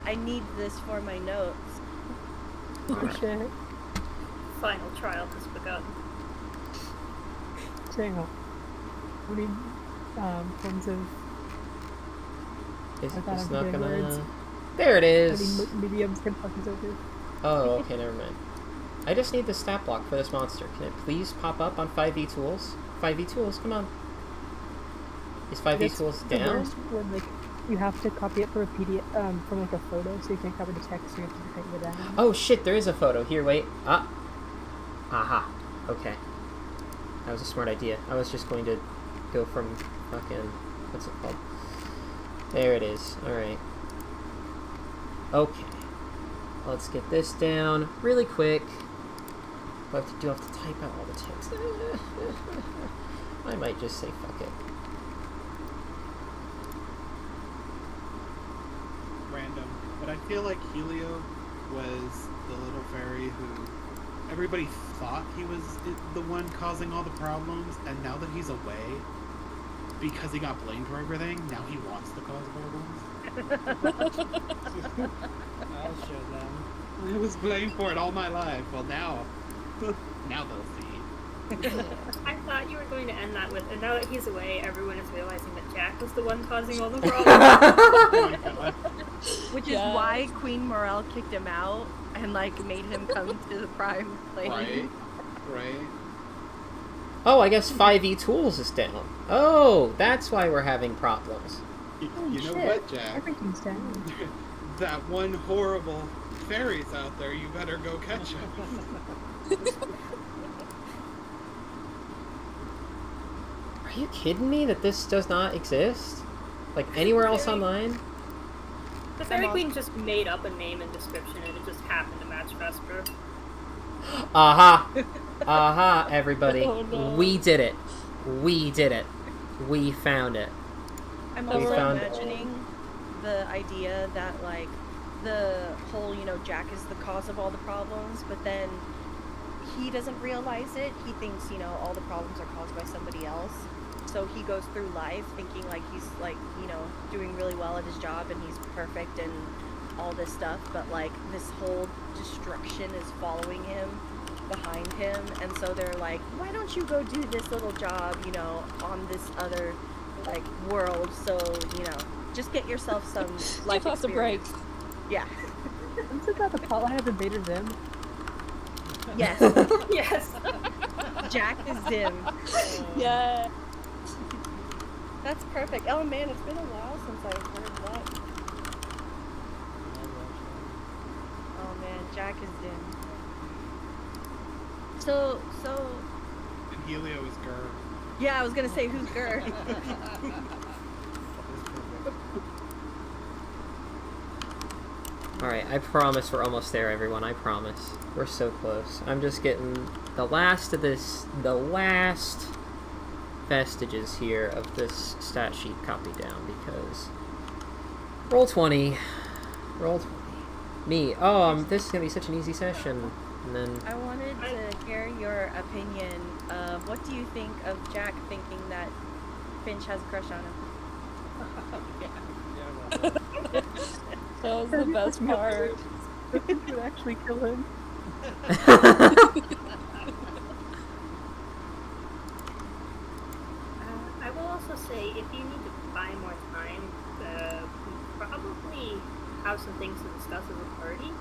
I need this for my notes. Oh shit. Final trial has begun. Dang. What do you, forms of... It's I thought not of good gonna... words. There it is! Mediums can fuck us over. Oh, okay, never mind. I just need the stat block for this monster. Can it please pop up on 5e tools? 5e tools, come on. Is 5e tools down? When, like, you have to copy it from a PDF, from like a photo, so you can't copy the text, so you have to type it down. Oh shit, there is a photo. Here, wait. Ah. Aha. Okay. That was a smart idea. I was just going to go from fucking... What's it called? There it is. Alright. Okay. Let's get this down really quick. Do I have to type out all the text? I might just say fuck it. Random. But I feel like Helio was the little fairy who everybody thought he was the one causing all the problems, and now that he's away, because he got blamed for everything, now he wants to cause problems. I'll show them. I was blamed for it all my life. Well, now they'll see. I thought you were going to end that with, and now that he's away, everyone is realizing that Jack was the one causing all the problems. Which is why Queen Morel kicked him out and like made him come to the prime plane. Right. Oh, I guess 5e tools is down. Oh, that's why we're having problems. You know what, Jack? Everything's down. That one horrible fairy's out there. You better go catch him. Are you kidding me that this does not exist? Like anywhere else online? The Fairy Queen just made up a name and description, and it just happened to match Vesper. Aha! Aha, everybody. Oh, no. We did it. We did it. We found it. I'm also imagining the idea that, like, the whole, Jack is the cause of all the problems, but then he doesn't realize it. He thinks, all the problems are caused by somebody else. So he goes through life thinking like he's, like, doing really well at his job and he's perfect and all this stuff, but, like, this whole destruction is following him, behind him, and so they're like, why don't you go do this little job, on this other, like, world, so, just get yourself some life experience. a break. Yeah. Isn't that the plotline of Invader Zim? Yes. Yes. Jack is Zim. Yeah. That's perfect. Oh man, it's been a while since I've heard that. Oh man, Jack is Zim. So. And Helio is Gur. Yeah, I was gonna say, who's Gur? Alright, I promise we're almost there, everyone. I promise. We're so close. I'm just getting the last vestiges here of this stat sheet copied down, because roll 20. Me. Oh, this is gonna be such an easy session. And then I wanted to hear your opinion of what do you think of Jack thinking that Finch has a crush on him? That was the best part. It would actually kill him. I will also say, if you need to buy more time, we probably have some things to discuss as a party.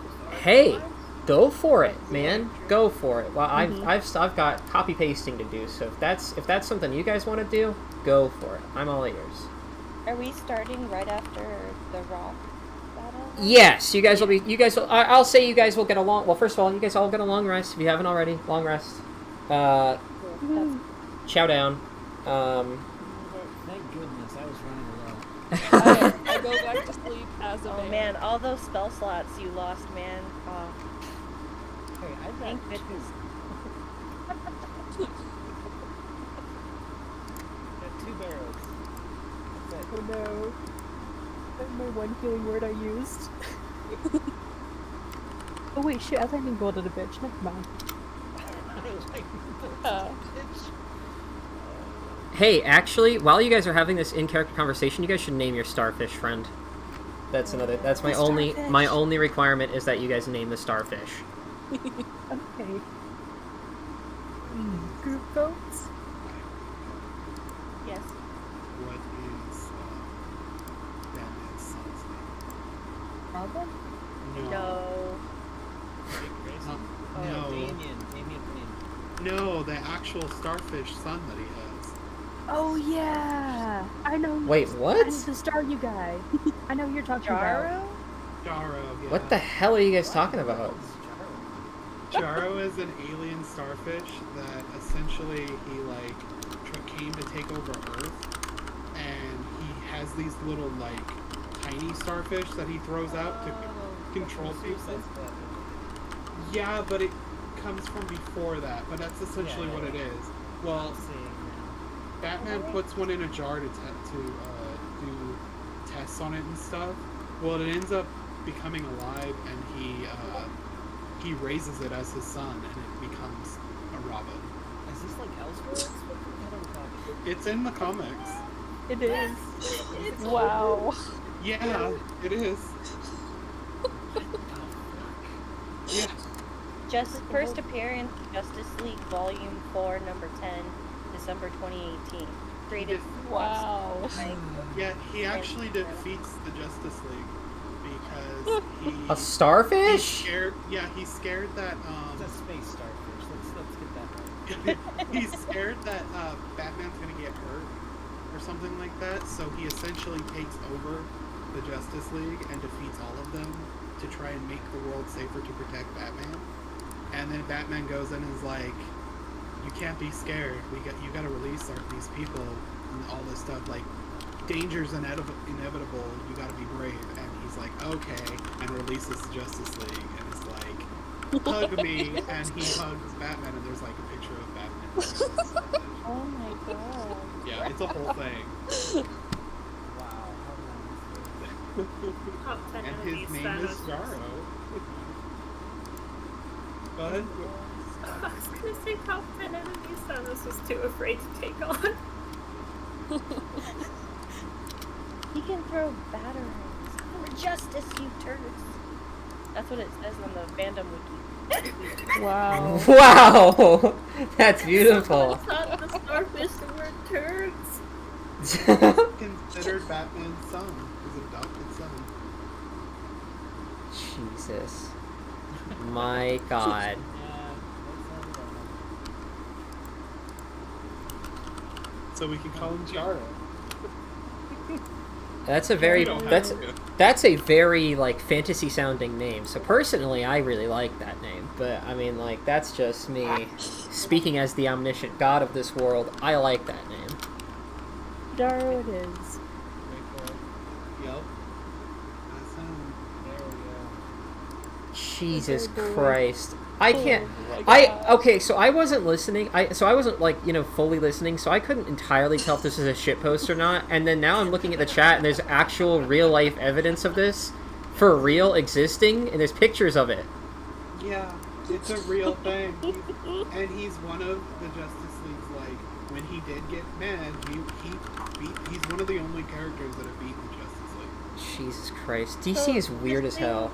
hey, go for it, man. Go for it. Well, I've got copy pasting to do, so if that's something you guys want to do, go for it. I'm all ears. Are we starting right after the rock battle? Yes, you guys will be. I'll say you guys will get a long. Well, first of all, you guys all get a long rest if you haven't already. Long rest. Chow down. Thank goodness, I was running low. I go back to sleep as a Oh bear. man, all those spell slots you lost, man. Oh, Hey, I thank got goodness. got 2 barrels. That's it. Oh no. That's my one healing word I used. Oh wait, shit, I thought I mean gold at a bitch. Never mind. Hey, actually, while you guys are having this in-character conversation, you guys should name your starfish friend. That's another. That's my The only. starfish. My only requirement is that you guys name the starfish. Okay. Group votes? Yes. What is Batman's son's Robin? name? No. No. Oh, No. Damien Wayne. No, the actual starfish son that he has. Oh yeah! I know. Wait, what? I know the Staryu guy. I know who you're talking about. Jaro? Jaro, yeah. What the hell are you guys talking about? Jaro is an alien starfish that essentially he like came to take over Earth, and he has these little like tiny starfish that he throws out to control people. Yeah, but it comes from before that. But that's essentially what it is. Well, Batman puts one in a jar to do tests on it and stuff. Well, it ends up becoming alive, and he raises it as his son, and it becomes a Robin. Is this like Elseworlds? What are we talking? It's in the comics. It is. Wow. Yeah, it is. Yeah. Just first appearance, Justice League Volume 4, Number 10, December 2018. Created. Wow. Yeah, he actually defeats the Justice League because A he's starfish? scared. Yeah, he's scared that It's a space starfish. Let's get that right. he's scared that Batman's gonna get hurt or something like that. So he essentially takes over the Justice League and defeats all of them to try and make the world safer to protect Batman. And then Batman goes in and is like, "You can't be scared. You got to release these people and all this stuff. Like, danger's inevitable. You got to be brave." And he's like, "Okay," and releases the Justice League and is like, "Hug me," and he hugs Batman, and there's like a picture of Batman. Oh my god. Yeah, it's a whole thing. Wow. Top 10 And enemies his name is Thanos. Jaro. Go ahead. I was gonna say top 10 enemies Thanos was too afraid to take on. He can throw batarangs. For justice, you turds. That's what it says on the fandom wiki. Wow. Wow! That's beautiful. Thought the starfish were turds. Considered Batman's son, his adopted son. Jesus. My god. So we can call him Jaro. That's a very don't have that's to. that's a very like fantasy sounding name. So personally, I really like that name. But I mean, like that's just me speaking as the omniscient god of this world. I like that name. Jaro it is. Yep. That's him. There we go. Jesus boy. Christ. I can't. Oh my God. Okay, so I wasn't listening. I wasn't like fully listening, so I couldn't entirely tell if this is a shitpost or not. And then now I'm looking at the chat, and there's actual real life evidence of this for real existing, and there's pictures of it. Yeah, it's a real thing. And he's one of the Justice League's, like, when he did get mad, he's one of the only characters that have beaten the Justice League. Jesus Christ, DC is weird as hell.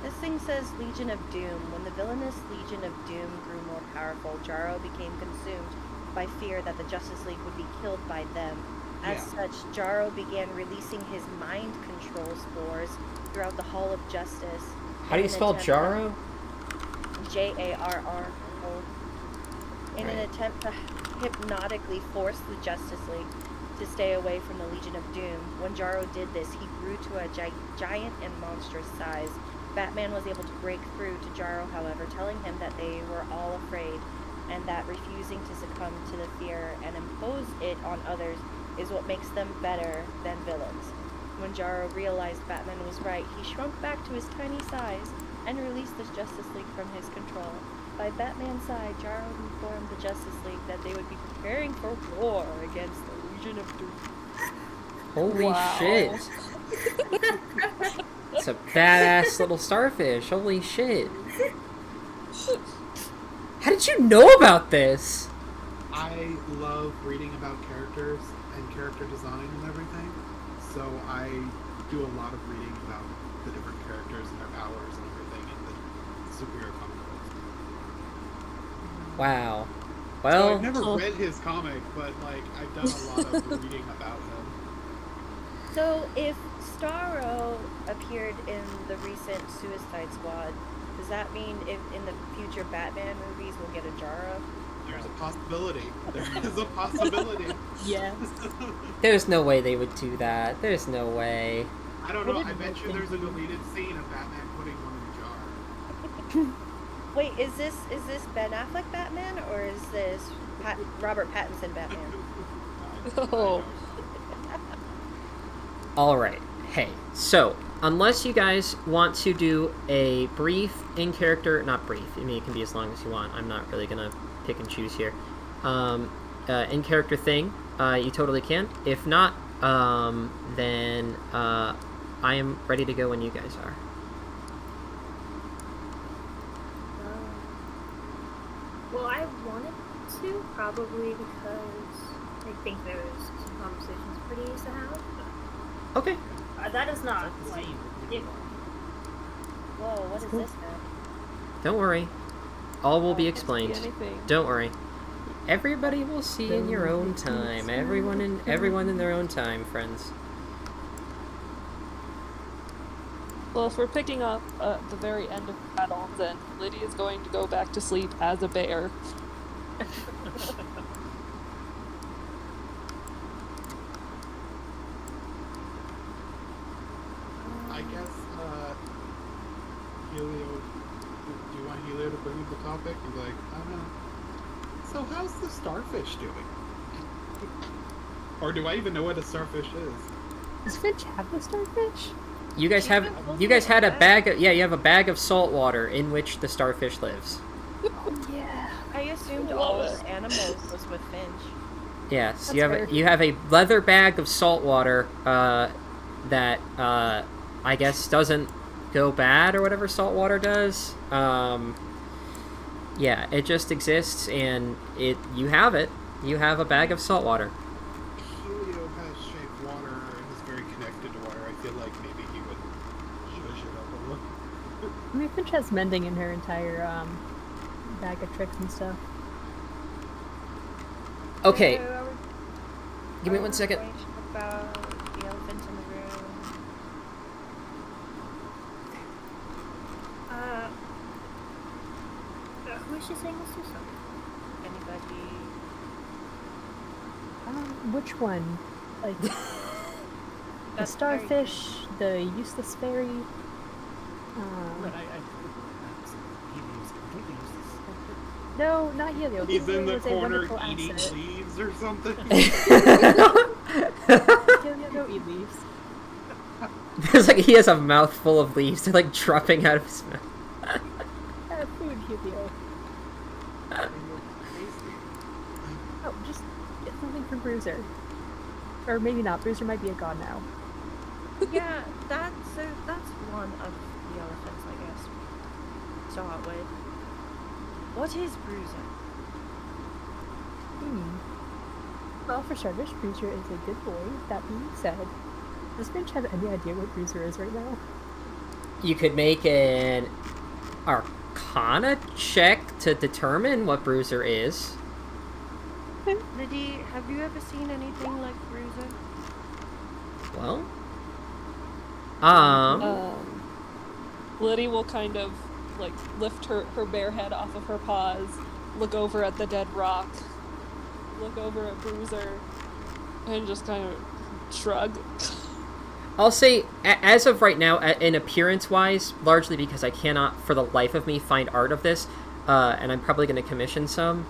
This thing says Legion of Doom. When the villainous Legion of Doom grew more powerful, Jaro became consumed by fear that the Justice League would be killed by them. As Yeah. such, Jaro began releasing his mind control spores throughout the Hall of Justice. How do you spell Jaro? Jarro. In an Right. attempt to hypnotically force the Justice League to stay away from the Legion of Doom. When Jaro did this, he grew to a giant and monstrous size. Batman was able to break through to Jaro, however, telling him that they were all afraid, and that refusing to succumb to the fear and impose it on others is what makes them better than villains. When Jaro realized Batman was right, he shrunk back to his tiny size and released the Justice League from his control. By Batman's side, Jaro informed the Justice League that they would be preparing for war against the Legion of Doom. Holy Wow. shit. It's a badass little starfish. Holy shit. How did you know about this? I love reading about characters and character design and everything, so I do a lot of reading about the different characters and their powers and everything in the superhero comic books. Wow. So Well, I've never read his comic, but like I've done a lot of reading about him. So if Starro appeared in the recent Suicide Squad, does that mean if in the future Batman movies we'll get a Jara? There's a possibility. There is a possibility. Yes. there's no way they would do that. There's no way. I don't know. I bet you there's a deleted scene of Batman putting one in a jar. Wait, is this Ben Affleck Batman or is this Robert Pattinson Batman? Oh. All right. Hey, so unless you guys want to do a brief in-character, not brief, I mean, it can be as long as you want. I'm not really going to pick and choose here. In-character thing, you totally can. If not, then I am ready to go when you guys are. Well, I wanted to, probably because I think there's some conversations pretty easy to have. Okay. That is not, like, it, Whoa, what is this now? Don't worry. All will be Can't see explained. anything. Don't worry. Everybody will see in your own time. Everyone in their own time, friends. Well, if we're picking up at the very end of the battle, then Lydia is going to go back to sleep as a bear. I guess Helio. Do you want Helio to bring up the topic? And be like, I don't know. So how's the starfish doing? Or do I even know what a starfish is? Does Finch have the starfish? You guys had a bag of, you have a bag of salt water in which the starfish lives. Yeah. I assumed Love all it. the animals was with Finch. Yes, That's you fair. have a leather bag of salt water that I guess doesn't go bad or whatever salt water does. Yeah, it just exists and you have it. You have a bag of salt water. Helio has shaped water and is very connected to water. I feel like maybe he would shush it up a little. I mean, Finch has mending in her entire bag of tricks and stuff. Okay, So, give me are 1 we second. going to talk about the elephant in the room? who is she saying this to? Sorry. Anybody? Which one? Like the That's very starfish, the useless fairy. But he leaves completely useless. No, not Helio. He's in the was a corner wonderful eating asset. leaves or something. Helio, don't eat leaves. It's like he has a mouthful of leaves. They're like dropping out of his mouth. Have food, Helio. Oh, just get something from Bruiser. Or maybe not. Bruiser might be a god now. Yeah, that's one of the elephants, I guess. Start with. What is Bruiser? Well, for starters, Bruiser is a good boy. That being said, does Finch have any idea what Bruiser is right now? You could make an Arcana check to determine what Bruiser is. Liddy, have you ever seen anything like Bruiser? Well, Lydia will kind of like lift her bare head off of her paws, look over at the dead rock, look over at Bruiser, and just kind of shrug. I'll say, as of right now, in appearance-wise, largely because I cannot, for the life of me, find art of this, and I'm probably going to commission some,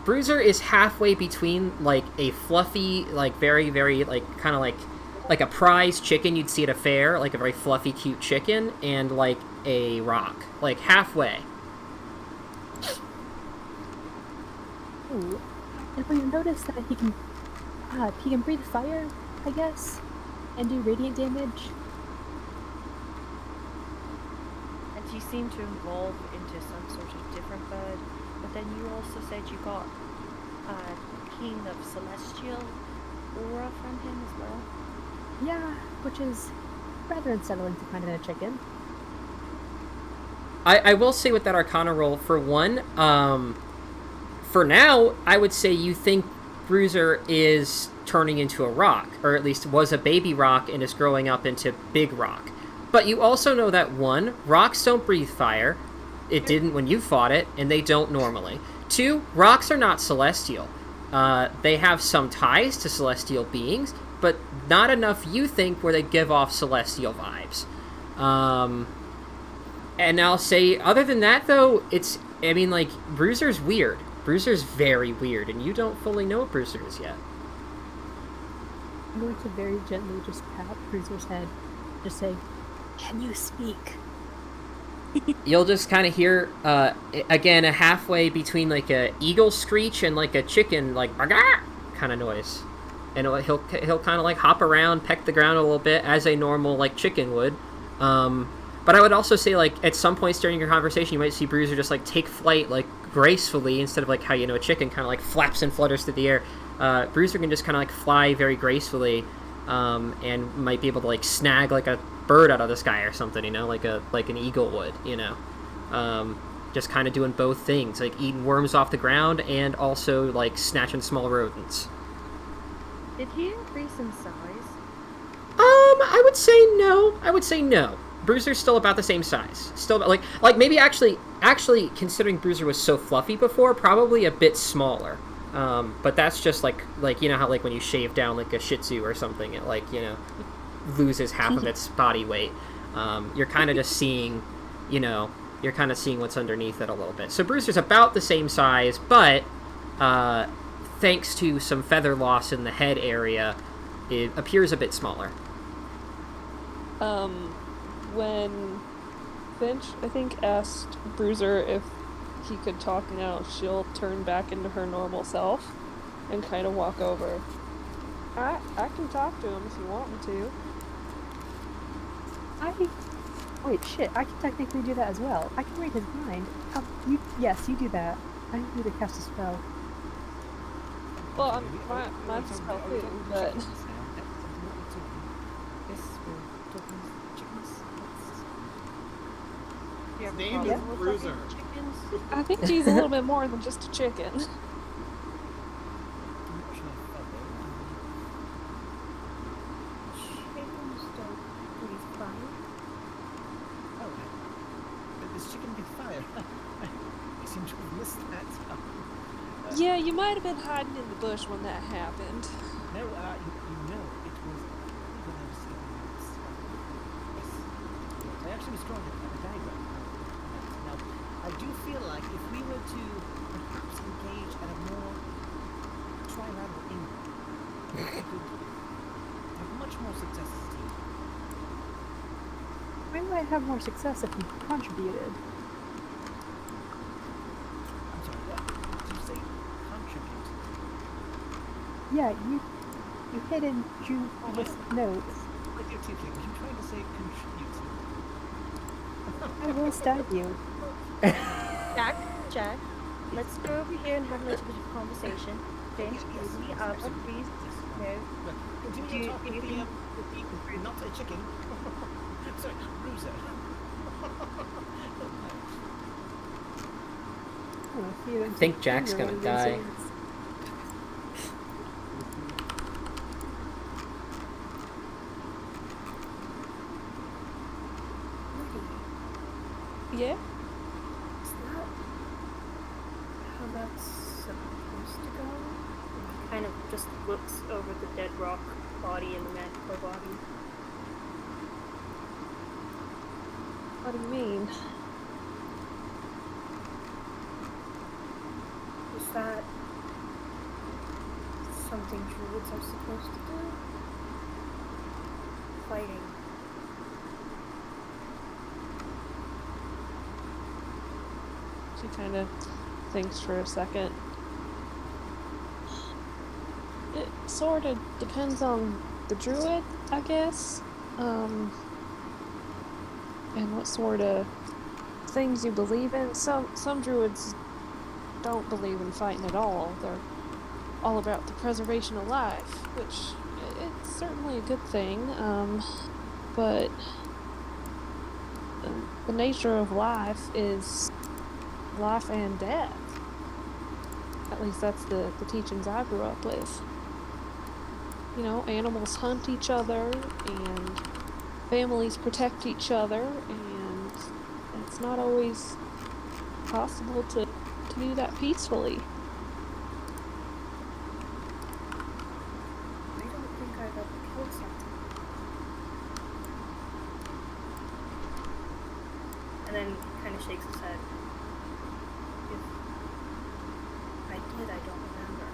Bruiser is halfway between, like, a fluffy, like, very, very, like, kind of like a prize chicken you'd see at a fair, like a very fluffy, cute chicken, and, like, a rock. Like, halfway. Ooh. And we notice that he can breathe fire, I guess, and do radiant damage. And you seem to evolve into some sort of different bird, but then you also said you got King of Celestial aura from him as well. Yeah, which is rather unsettling to find in a chicken. I will say with that Arcana roll, for one, for now, I would say you think Bruiser is turning into a rock, or at least was a baby rock and is growing up into big rock. But you also know that, one, rocks don't breathe fire. It didn't when you fought it, and they don't normally. Two, rocks are not celestial. They have some ties to celestial beings, but not enough, you think, where they give off celestial vibes. And I'll say, other than that, though, Bruiser's weird. Bruiser's very weird, and you don't fully know what Bruiser is yet. I'm going to very gently just pat Bruiser's head. Just say, "Can you speak?" You'll just kind of hear, again, a halfway between, like, a eagle screech and, like, a chicken, like, kind of noise. And he'll kind of, like, hop around, peck the ground a little bit, as a normal, like, chicken would. But I would also say, like, at some points during your conversation, you might see Bruiser just, like, take flight, like, gracefully, instead of, like, how, a chicken kind of, like, flaps and flutters through the air. Bruiser can just kind of, like, fly very gracefully, and might be able to, like, snag, like, a bird out of the sky or something, like an eagle would, just kind of doing both things, like eating worms off the ground and also, like, snatching small rodents. Did he increase in size? I would say no. Bruiser's still about the same size. Still, like maybe actually, considering Bruiser was so fluffy before, probably a bit smaller. But that's just like how, like, when you shave down, like, a Shih Tzu or something, it, like, loses half of its body weight. You're kind of just seeing, you're kind of seeing what's underneath it a little bit. So Bruiser's about the same size, but thanks to some feather loss in the head area, it appears a bit smaller. When Finch, I think, asked Bruiser if he could talk now, she'll turn back into her normal self and kind of walk over. I can talk to him if you want me to. Wait, shit, I can technically do that as well. I can read his mind. Yes, you do that. I need to cast a spell. Well, mine's a spell too, but... His name is Bruiser. I think she's a little bit more than just a chicken. Yeah, you might have been hiding in the bush when that happened. No, it was when I was I actually was drawing a diagram. Now, I do feel like if we were to perhaps engage at a more trilateral angle, we could have much more success as a team. We might have more success if you contributed. I'm sorry, what? Did you say contribute? Yeah, you hit and drew with notes. Like you're teaching, were you trying to say contribute? I will stab you. Jack, let's go over here and have a little bit of conversation. Finch, easy up, please. No. Continue to talk with the not a chicken. Sorry, Bruiser. I think Jack's gonna die. Yeah? Is that how that's supposed to go? He kind of just looks over the dead rock body and the magical body. What do you mean? Is that something druids are supposed to do? Fighting. She kind of thinks for a second. It sort of depends on the druid, I guess. And what sort of things you believe in. Some druids don't believe in fighting at all. They're all about the preservation of life, which certainly a good thing, but the nature of life is life and death. At least that's the teachings I grew up with. You know, animals hunt each other, and families protect each other, and it's not always possible to do that peacefully. I don't think I've ever killed something. And then kind of shakes his head. If I did, I don't remember.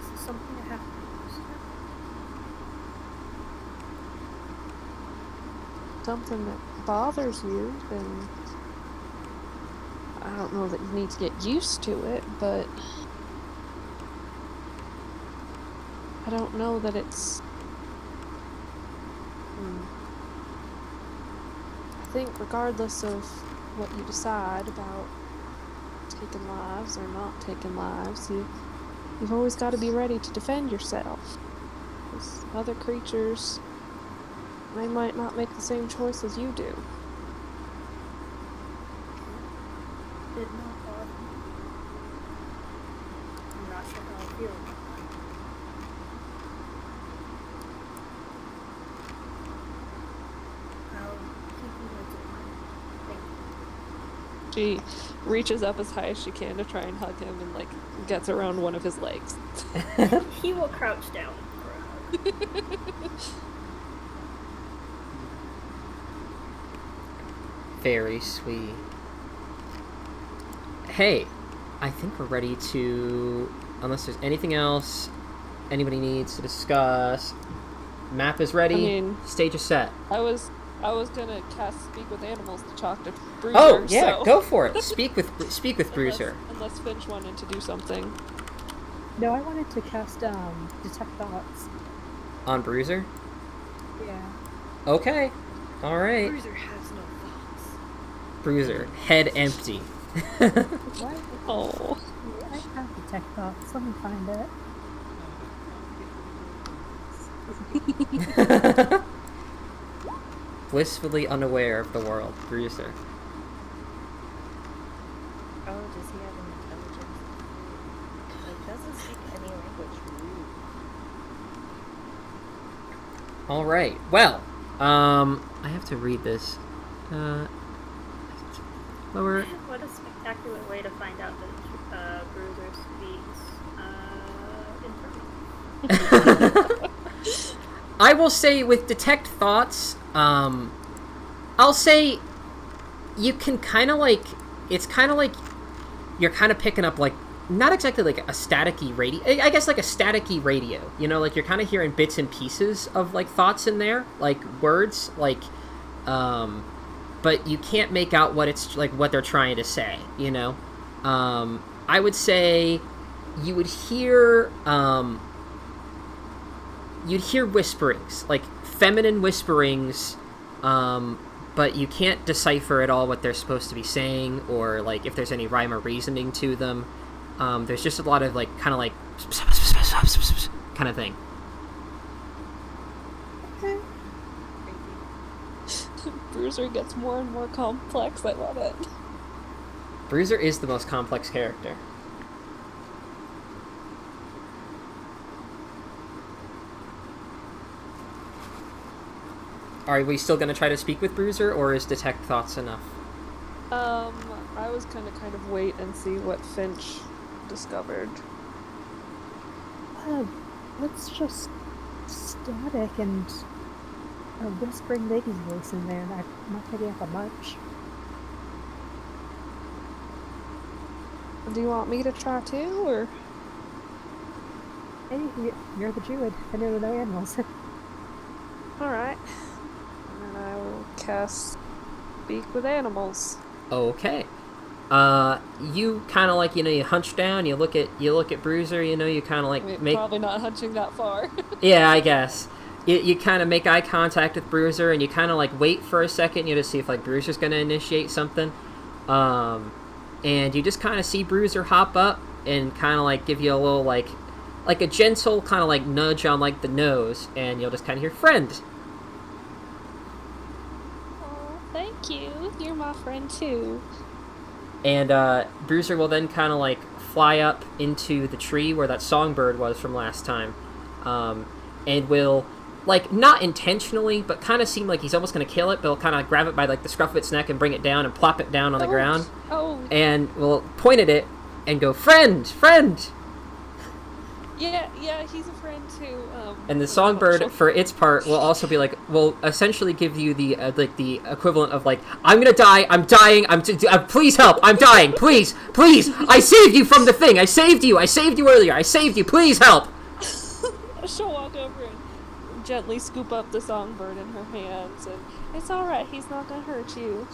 Is this something I have to use? Something that bothers you, then I don't know that you need to get used to it, but I don't know that it's... I think regardless of what you decide about taking lives or not taking lives, you've always got to be ready to defend yourself. Because other creatures, they might not make the same choice as you do. Did not bother me. I'm not sure how I feel about that. I'll keep you guys in mind. Thank you. She reaches up as high as she can to try and hug him and, like, gets around one of his legs. He will crouch down for a hug. Very sweet. Hey, I think we're ready to... Unless there's anything else anybody needs to discuss. Map is ready. I mean, stage is set. I was gonna cast Speak with Animals to talk to Bruiser. Oh yeah, so... go for it. Speak with Bruiser. Unless Finch wanted to do something. No, I wanted to cast Detect Thoughts. On Bruiser? Yeah. Okay. All right. Bruiser has no thoughts. Bruiser, head empty. What? Oh. I have Detect Thoughts. Let me find it. Blissfully unaware of the world, Bruiser. Oh, does he have an intelligence? Like, doesn't speak any language. All right. Well, I have to read this. Lower. What a spectacular way to find out that Bruiser speaks in person. I will say with Detect Thoughts, I'll say you can kind of like, it's kind of like you're kind of picking up like, not exactly like a staticky radio, I guess like a staticky radio, you know, like you're kind of hearing bits and pieces of like thoughts in there, like words, like, but you can't make out what it's like, what they're trying to say, you know. I would say you would hear, you'd hear whisperings, like feminine whisperings, but you can't decipher at all what they're supposed to be saying, or like if there's any rhyme or reasoning to them. There's just a lot of like kind of like kind of thing. Bruiser gets more and more complex. I love it. Bruiser is the most complex character. Are we still going to try to speak with Bruiser, or is Detect Thoughts enough? I was gonna kind of wait and see what Finch discovered. Let's just static and a whispering lady's voice in there. I'm not picking up on much. Do you want me to try too, or? Hey, you're the druid. I know no animals. Alright. And then I will cast Speak with Animals. Okay. You kind of like, you know, you hunch down, you look at Bruiser, you know, you kind of like I mean, make... Probably not hunching that far. Yeah, I guess. You kind of make eye contact with Bruiser, and you kind of like wait for a second, you know, to see if like Bruiser's going to initiate something. And you just kind of see Bruiser hop up, and kind of like give you a little like a gentle kind of like nudge on like the nose, and you'll just kind of hear friend. Oh, thank you. You're my friend too. And Bruiser will then kind of like fly up into the tree where that songbird was from last time, and will like not intentionally, but kind of seem like he's almost gonna kill it, but he'll kind of grab it by like the scruff of its neck and bring it down and plop it down on the ground. Oh. And will point at it and go, friend, friend. Yeah, he's a friend too. And the songbird, for its part, will also be like, will essentially give you the like the equivalent of like, I'm gonna die, I'm dying, please help, I'm dying, please, I saved you from the thing, I saved you earlier, I saved you, please help. She'll walk over and gently scoop up the songbird in her hands, and it's alright, he's not gonna hurt you.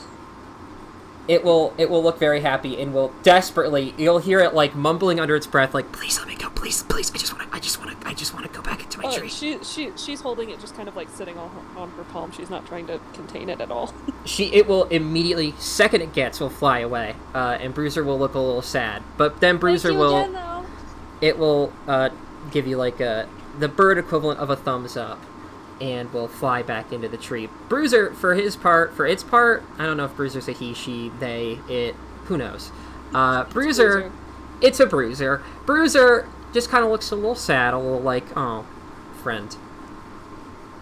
It will look very happy and will desperately, you'll hear it like mumbling under its breath, like, please let me go, please, I just wanna go back into my tree. She's holding it just kind of like sitting on her palm. She's not trying to contain it at all. It will immediately, second it gets, will fly away, and Bruiser will look a little sad. But then Bruiser will, again, it will give you like the bird equivalent of a thumbs up, and will fly back into the tree. Bruiser, for its part, I don't know if Bruiser's a he, she, they, it, who knows. Bruiser, it's a Bruiser. Bruiser just kind of looks a little sad, a little like, oh, friend.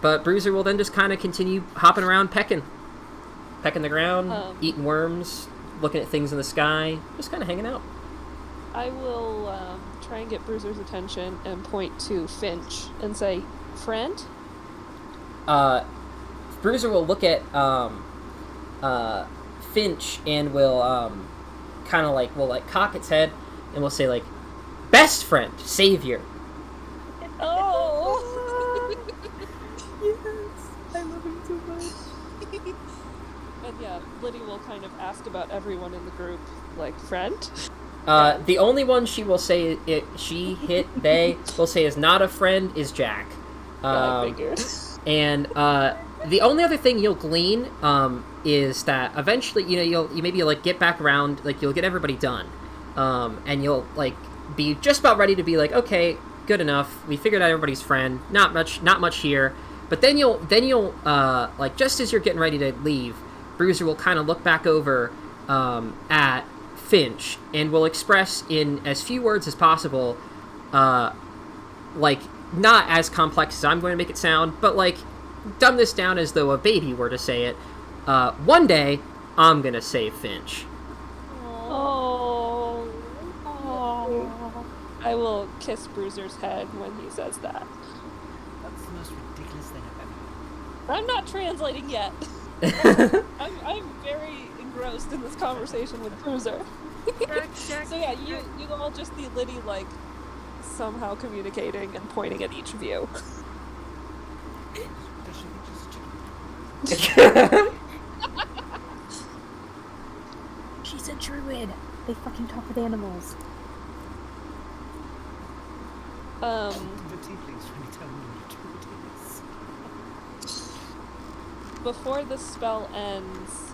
But Bruiser will then just kind of continue hopping around, pecking the ground, eating worms, looking at things in the sky, just kind of hanging out. I will try and get Bruiser's attention and point to Finch and say, friend? Bruiser will look at Finch and will kind of like cock its head and will say like, best friend, savior. Oh. Yes, I love him so much. And yeah, Liddy will kind of ask about everyone in the group, like, friend? The only one she will say they will say is not a friend is Jack. I figured. And the only other thing you'll glean is that eventually, you maybe like get back around, like you'll get everybody done, and you'll like be just about ready to be like, okay, good enough. We figured out everybody's friend. Not much here. But then you'll like just as you're getting ready to leave, Bruiser will kind of look back over at Finch and will express in as few words as possible, like not as complex as I'm going to make it sound, but like dumb this down as though a baby were to say it. One day, I'm gonna save Finch. Oh. I will kiss Bruiser's head when he says that. That's the most ridiculous thing I've ever heard. I'm not translating yet. I'm very engrossed in this conversation with Bruiser. Jack, So yeah, you all just see Liddy like somehow communicating and pointing at each of you. Does she just chicken? She's a druid. They fucking talk with animals. The tea, please, when you tell me what it is. Before the spell ends,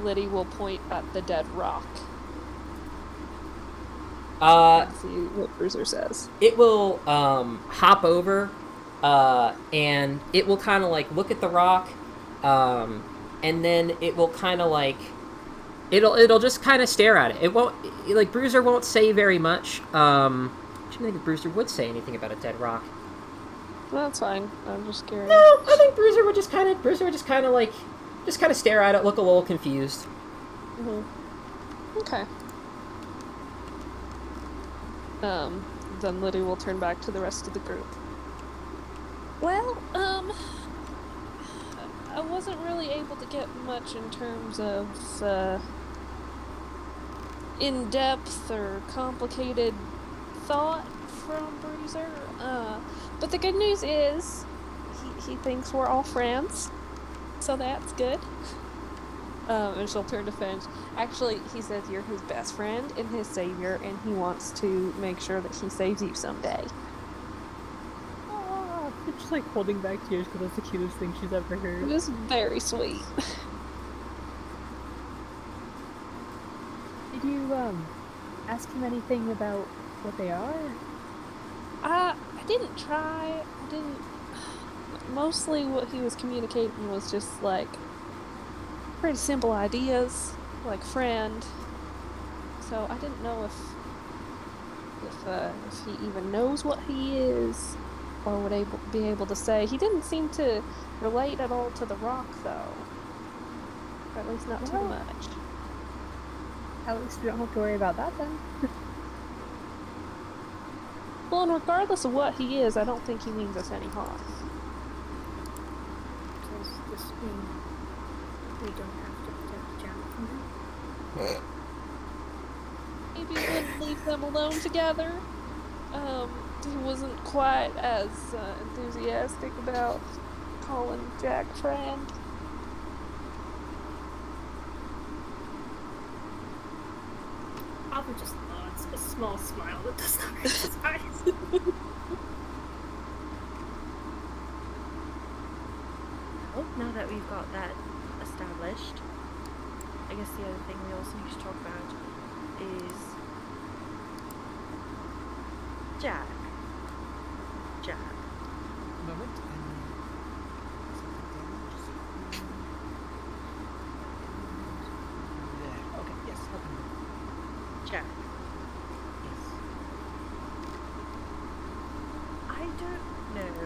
Liddy will point at the dead rock. See what Bruiser says. It will hop over, and it will kind of like look at the rock, and then it will kind of like it'll just kind of stare at it. It won't like Bruiser won't say very much. I don't think Bruiser would say anything about a dead rock. That's fine. I'm just curious. No, I think Bruiser would just kind of like stare at it, look a little confused. Mm-hmm. Okay. Then Liddy will turn back to the rest of the group. Well, I wasn't really able to get much in terms of, in-depth or complicated thought from Bruiser, but the good news is, he thinks we're all friends, so that's good. And she'll turn to Finch. Actually, he says you're his best friend and his savior, and he wants to make sure that he saves you someday. Ah, it's just like holding back tears because that's the cutest thing she's ever It heard. is very sweet. Did you ask him anything about what they are? I didn't try. I didn't. Mostly what he was communicating was just like pretty simple ideas, like friend. So I didn't know if he even knows what he is, or would be able to say. He didn't seem to relate at all to the rock, though. Or at least not too Well, much. At least we don't have to worry about that then. Well, and regardless of what he is, I don't think he means us any harm. Does this mean we don't have to protect Jack from him? Maybe we wouldn't leave them alone together. He wasn't quite as enthusiastic about calling Jack friend. Alva just nods, a small smile that does not reach his eyes. Well, now that we've got that established, I guess the other thing we also need to talk about is Jack. Moment. There. Okay. Yes. How can you? Jack. Yes. I don't know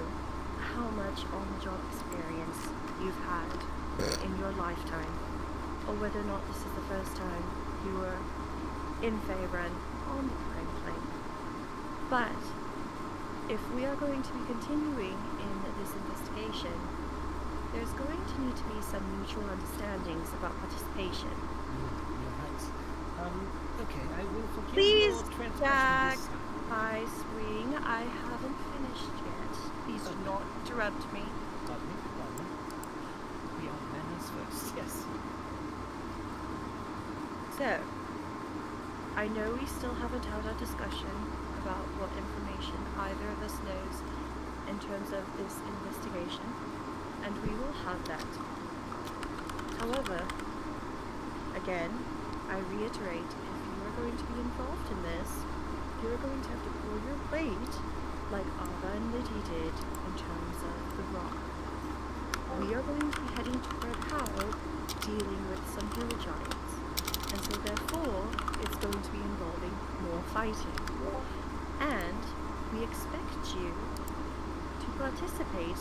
how much on-the-job experience you've had in your lifetime, or whether or not this is the first time you were in Faerun on the Prime Plane. But if we are going to be continuing in this investigation, there's going to need to be some mutual understandings about participation. You're right. Okay. I will forgive Please, your transgression Jack, this time. my swing, I haven't finished yet. Please do not interrupt me. Pardon me. We are manners first. Yes. So, I know we still haven't had a discussion about what information either of us knows in terms of this investigation, and we will have that. However, again, I reiterate, if you are going to be involved in this, you are going to have to pull your weight like Ava and Liddy did in terms of the rock. We are going to be heading toward Howl, dealing with some hill giants, and so therefore it's going to be involving more fighting. And we expect you to participate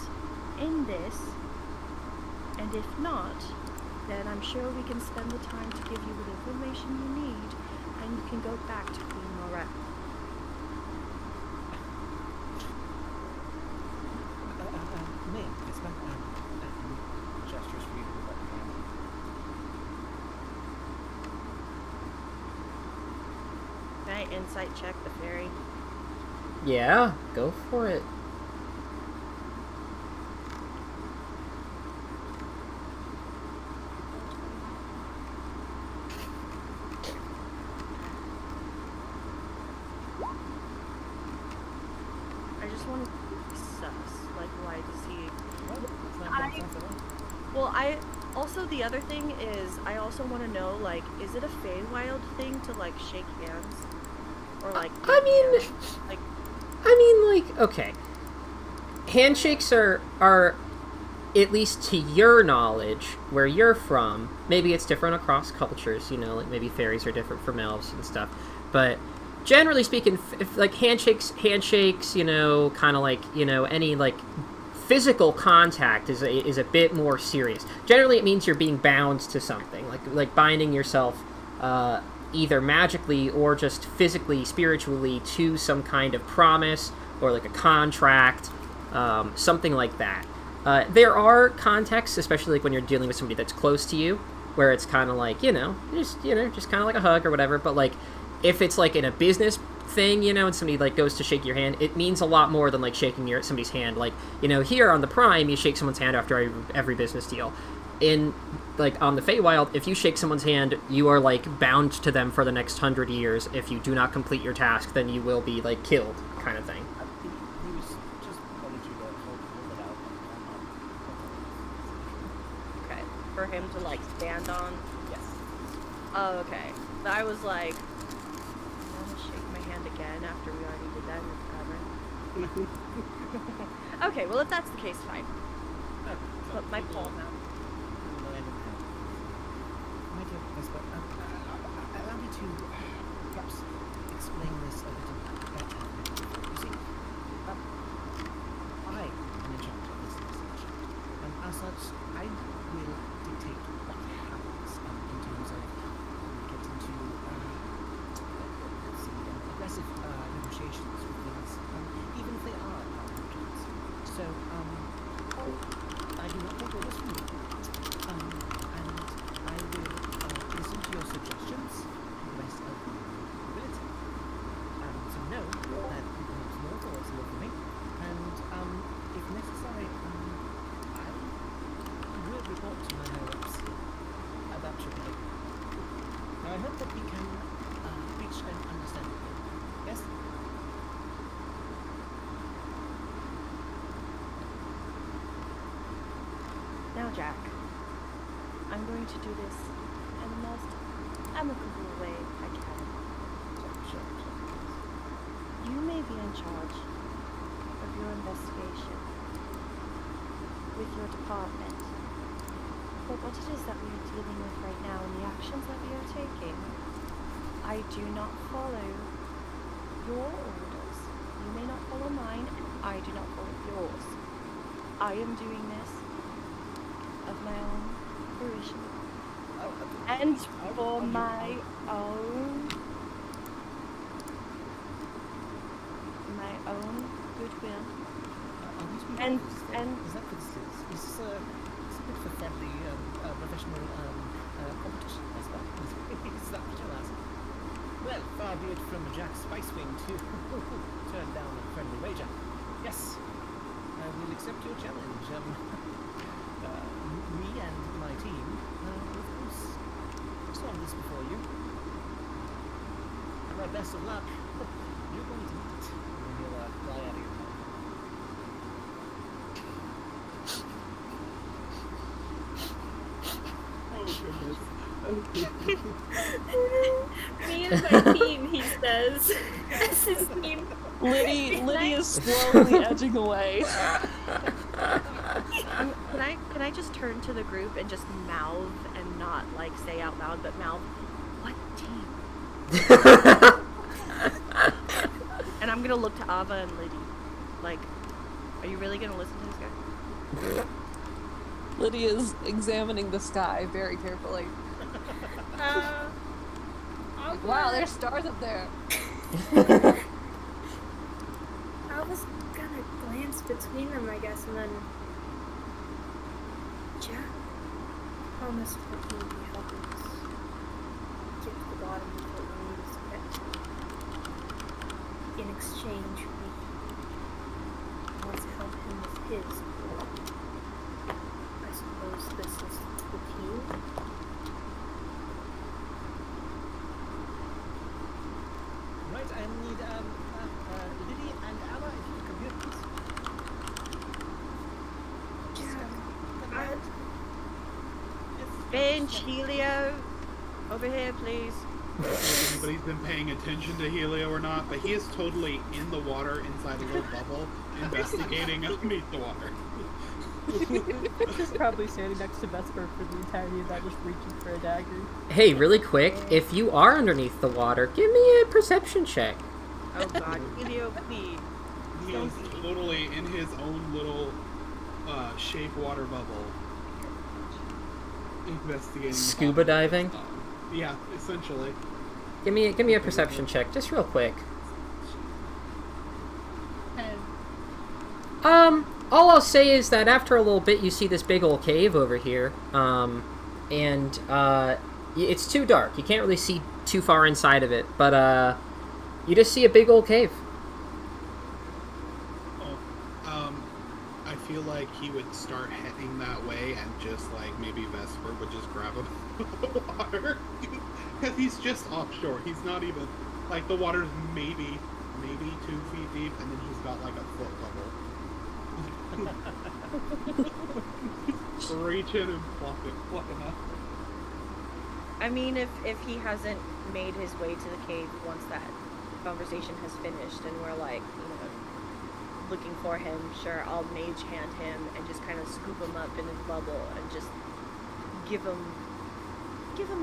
in this, and if not, then I'm sure we can spend the time to give you the information you need, and you can go back to Queen Morette. Ma'am, it's my gestures for you to let me know. Can I insight check the fairy? Yeah, go for it. I just want to sus, like, why does he... Well, it's not making sense at all. Well, also, the other thing is, I also want to know, like, is it a Feywild thing to, like, shake hands? Or, like... Okay. Handshakes are, at least to your knowledge, where you're from, maybe it's different across cultures, you know, like maybe fairies are different from elves and stuff, but generally speaking, if like handshakes, you know, kind of like, you know, any like physical contact is a bit more serious. Generally, it means you're being bound to something, like binding yourself either magically or just physically, spiritually to some kind of promise or like a contract, something like that. There are contexts, especially like when you're dealing with somebody that's close to you, where it's kind of like, just kind of like a hug or whatever. But like, if it's like in a business thing, and somebody like goes to shake your hand, it means a lot more than like shaking somebody's hand. Like, here on the Prime, you shake someone's hand after every business deal. In like on the Feywild, if you shake someone's hand, you are like bound to them for the next 100 years. If you do not complete your task, then you will be like killed, kind of thing. He was just wanting you to hold it out. Okay, for him to, like, stand on? Yes. Oh, okay. I was like, again after we already did that in the tavern. Okay, well if that's the case, fine. Put my palm out. My dear Vesper, allow me to perhaps explain this a little better. You see, I am in charge of this investigation, and as such, I will dictate what happens in terms of we get into aggressive negotiations with things, even if they are our objects. So, I do not take orders from you, and I will listen to your suggestions to the best of my ability. So know that you can use more thoughts over me, and if necessary, I will report to my higher-ups about your behavior. Now I hope that we can reach an understanding. Yes? Now, Jack, I'm going to do this in the most amicable way I can. Sure. You may be in charge of your investigation with your department, but what it is that we are dealing with right now and the actions that we are taking, I do not follow your orders. You may not follow mine, and I do not follow yours. I am doing this of my own fruition and for my own goodwill. And is that for this? Is this a bit for friendly, professional competition as well? Is that what you're asking? Well, far be it from Jack Spicewing to turn down a friendly wager. Yes, I will accept your challenge. Me and my team will, of course, solve this before you. And my best of luck. You're going to need it when you fly out of your home. Me and my team, he says. That's his team. Liddy is slowly edging away. Can I just turn to the group and just mouth and not like say out loud, but mouth, what team? And I'm gonna look to Ava and Liddy. Like, are you really gonna listen to this guy? Liddy is examining the sky very carefully. Like, wow, there's stars up there. I was gonna glance between them, I guess, and then Jack promised that he would be helping us get to the bottom of what we needed to get. In exchange, we want to help him with his. I suppose this is the team. Right, I need Liddy and Ava, if you come here, please. Finch, Helio, over here, please. I don't know if anybody's been paying attention to Helio or not, but he is totally in the water inside a little bubble, investigating underneath the water. Just probably standing next to Vesper for the entirety of that, just reaching for a dagger. Hey, really quick, if you are underneath the water, give me a perception check. Oh god, Helio, please. He is totally in his own little shape water bubble, investigating. Scuba diving? Yeah, essentially. Give me a perception check, just real quick. All I'll say is that after a little bit, you see this big old cave over here, and it's too dark. You can't really see too far inside of it, but you just see a big old cave. I feel like he would start heading that way, and just like maybe Vesper would just grab him out of the water, because he's just offshore. He's not even like the water's maybe 2 feet deep, and then he's got like a foot bubble. Reach in and pluck him up. I mean, if he hasn't made his way to the cave once that conversation has finished and we're like, looking for him, sure, I'll mage hand him and just kind of scoop him up in his bubble and just give him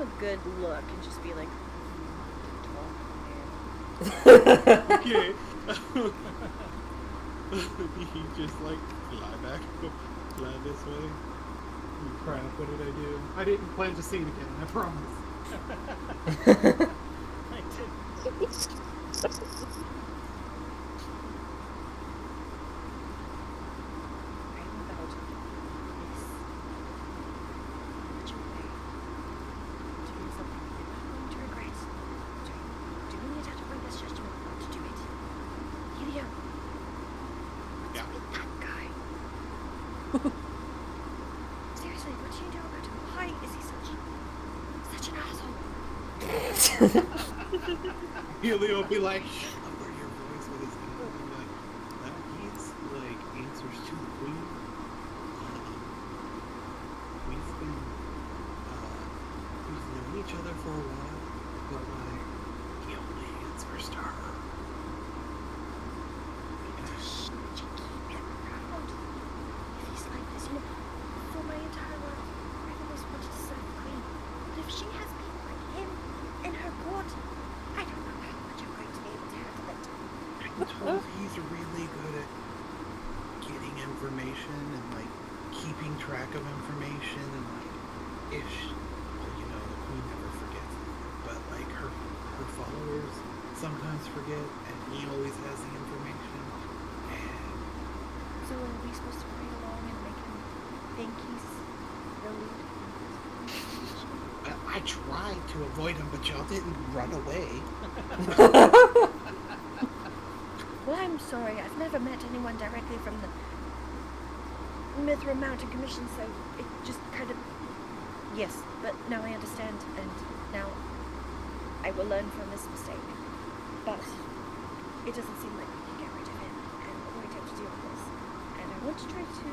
a good look and just be like, Okay. He just like fly this way. Crap, what did I do? I didn't plan to see it again, I promise. I did. Seriously, what do you know about him? Why is he such an asshole? Helio will be like, lower your voice with his hand and be like, that he's like answers to the queen. We've known each other for a while, but like he only answers to her. She keep him around. If he's like this, for my entire life, I've always wanted to serve the queen. But if she has people like him in her court, I don't know how much I'm going to be able to handle it. I'm told he's really good at getting information and like keeping track of information and like if she, well, the queen never forgets, but like her followers sometimes forget, and he always has the information. And So are we supposed to play along and make him think he's the lead? I tried to avoid him, but y'all didn't run away. Well, I'm sorry. I've never met anyone directly from the Mithra Mountain Commission, so it just kind of... Yes, but now I understand, and now I will learn from this mistake. But it doesn't seem like we can get rid of him, and we're going to have to deal with this. And I want to try to,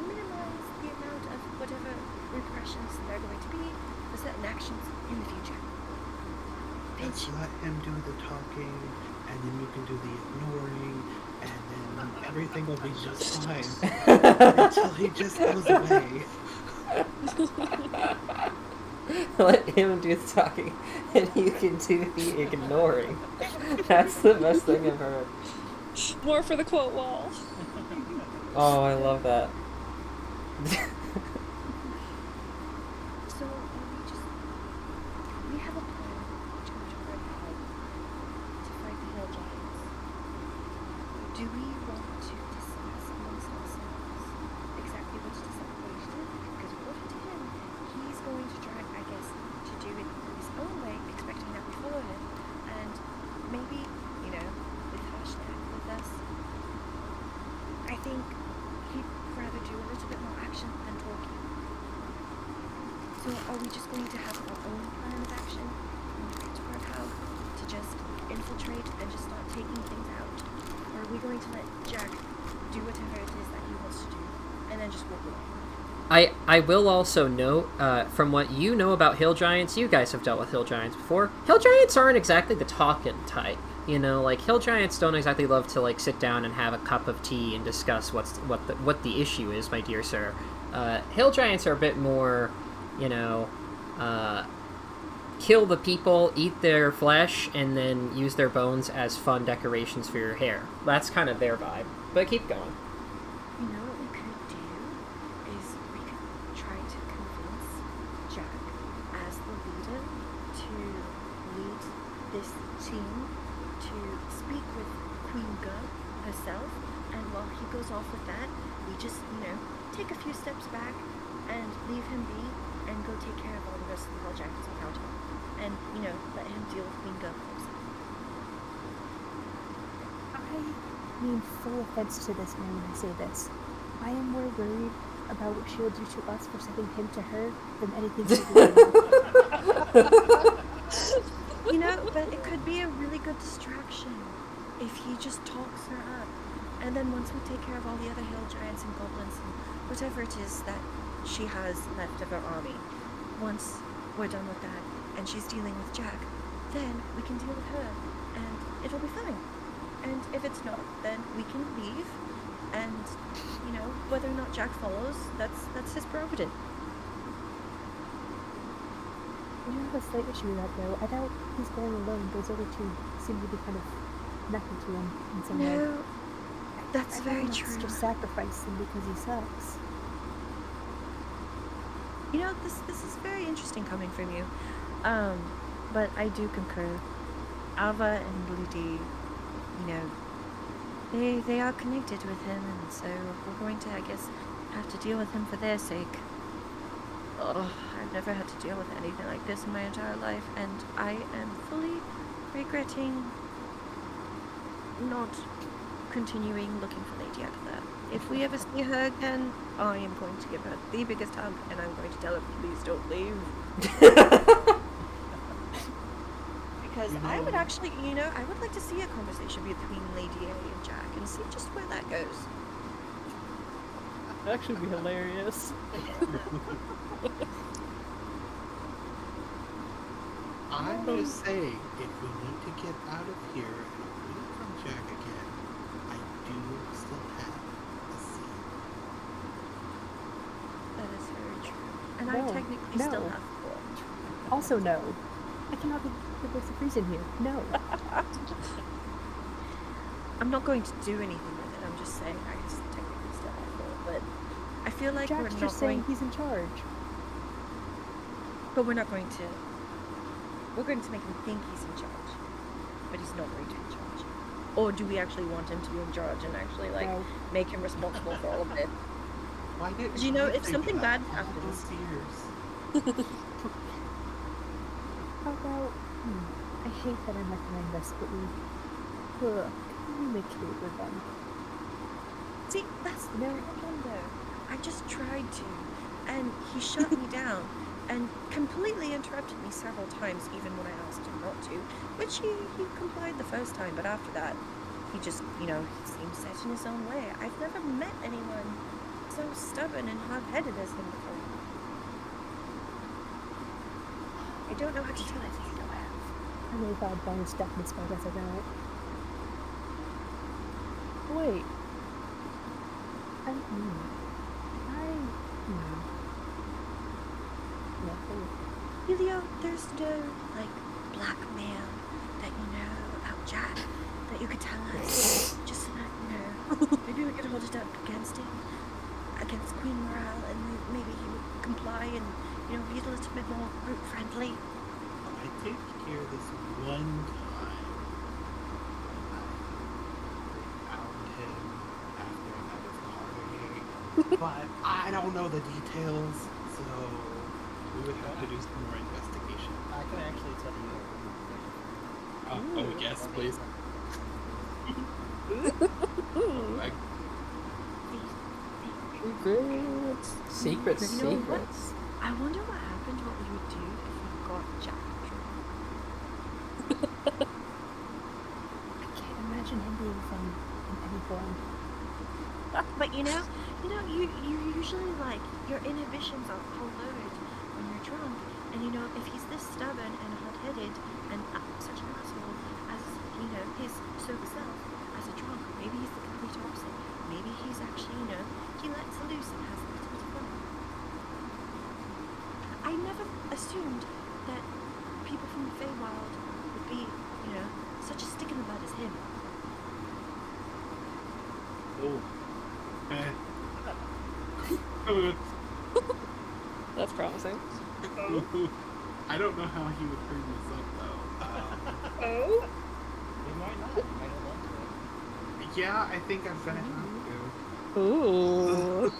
minimize the amount of whatever repercussions there are going to be for certain actions in the future. Let's let him do the talking, and then you can do the ignoring, and then everything will be just fine. Until he just goes away. Let him do the talking, and you can do the ignoring. That's the best thing I've heard. More for the quote wall. Oh, I love that. So, we have a plan to go to Red Hall to fight the Hill Giants. Do we want to discuss amongst ourselves exactly which to separate it? Because according to him, he's going to try, I guess, to do it his own way, expecting that we follow him. And maybe, with Hashtag with us, I think he'd rather do a little bit more action than talking. So are we just going to have our own plan of action when we get to Red House to just infiltrate and just start taking things out? Or are we going to let Jack do whatever it is that he wants to do and then just walk away? I will also note, from what you know about hill giants, you guys have dealt with hill giants before. Hill giants aren't exactly the talking type. Hill giants don't exactly love to sit down and have a cup of tea and discuss what the issue is, my dear sir. Hill giants are a bit more, kill the people, eat their flesh, and then use their bones as fun decorations for your hair. That's kind of their vibe. But keep going. What we could do is we could try to convince Jack as the leader to lead this team to speak with Queen Gu herself, and while he goes off with that, we just, take a few steps back and leave him be and go take care of all the rest of the Hell Giants without him. And, let him deal with Queen Gu himself. I mean full offense to this man when I say this. I am more worried about what she'll do to us for sending him to her than anything to do. But it could be a really good distraction if he just talks her up. And then once we take care of all the other hill giants and goblins and whatever it is that she has left of her army, once we're done with that and she's dealing with Jack, then we can deal with her, and it'll be fine. And if it's not, then we can leave, and, you know, whether or not Jack follows, that's his prerogative. I do have a slight issue with that, though. I doubt he's going alone. Those other two seem to be kind of connected to him in some way. No, that's I very doubt true. it's just sacrifice him because he sucks. You know, this is very interesting coming from you. But I do concur. Alva and Ludi, you know, they are connected with him, and so we're going to, I guess, have to deal with him for their sake. Oh, I've never had to deal with anything like this in my entire life, and I am fully regretting not continuing looking for Lady Agatha. If we ever see her again, I am going to give her the biggest hug, and I'm going to tell her, please don't leave. Because I would actually, you know, I would like to see a conversation between Lady A and Jack and see just where that goes. That'd actually be hilarious. I'm just saying, if we need to get out of here and away from Jack again, I do still have a seat. That is very true. And No, I technically no. still have four. Also, no. I cannot be the voice of reason here. No. I'm not going to do anything with it. I'm just saying I technically still have four. But I feel like Jack's we're not just going. saying he's in charge. But we're not going to. We're going to make him think he's in charge, but he's not going to be in charge. Or do we actually want him to be in charge and actually like No. make him responsible for all of it? Why didn't You know, we if think something of that bad all happens- those years? How about... I hate that I'm recommending this, but we... communicate with them. See, that's the No. problem though. I just tried to, and he shut me down and completely interrupted me several times, even when I asked him not to, which he complied the first time, but after that, he just, you know, he seems set in his own way. I've never met anyone so stubborn and hard-headed as him before. I don't know how to tell it. I really thought I'd bonus deafness, but I guess I don't. Wait. Helio, there's no, like, black man that you know about Jack that you could tell us. Just, you know, maybe we could hold it up against him, against Queen Morale, and maybe he would comply and, you know, be a little bit more group friendly. I did hear this one time. I found him after another party, but I don't know the details, so we would have to do some more investigation. I can actually tell you. Oh yes, please. Like, Secrets, You know what? secrets. I wonder what happened, what we would do if we got Jack drunk. I can't imagine him being fun in any form. But you you usually like your inhibitions are all lowered when you're drunk, and you know if he's this stubborn and hot-headed and such an asshole as you know his sober self as a drunk, maybe he's the complete opposite. Maybe he's actually he lets loose and has a little bit of fun. I never assumed that people from the Feywild would be such a stick in the mud as him. oh. That's promising. I don't know how he would bring this up though. Oh? We might not. We might hold on to it. Yeah, I think I'm gonna have to. Ooh.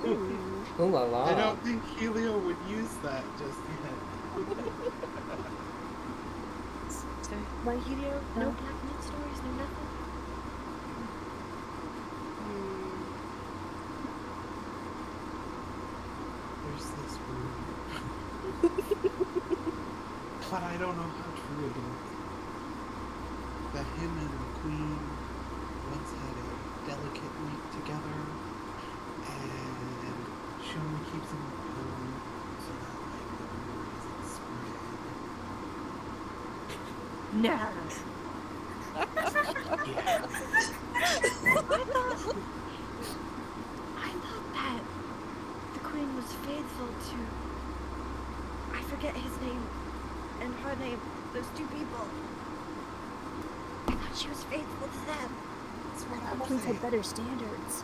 Ooh la la. I don't think Helio would use that just yet. So, Like, Helio, no no. black man stories, no nothing. There's this rumor. But I don't know how true it is. That him and the Queen once had a delicate week together, and she only keeps him at home so that like the rumor isn't spread. No. Yeah. I thought that the queen was faithful to, I forget his name and her name, those two people. I thought she was faithful to them. That's what The I'm queens saying. had better standards.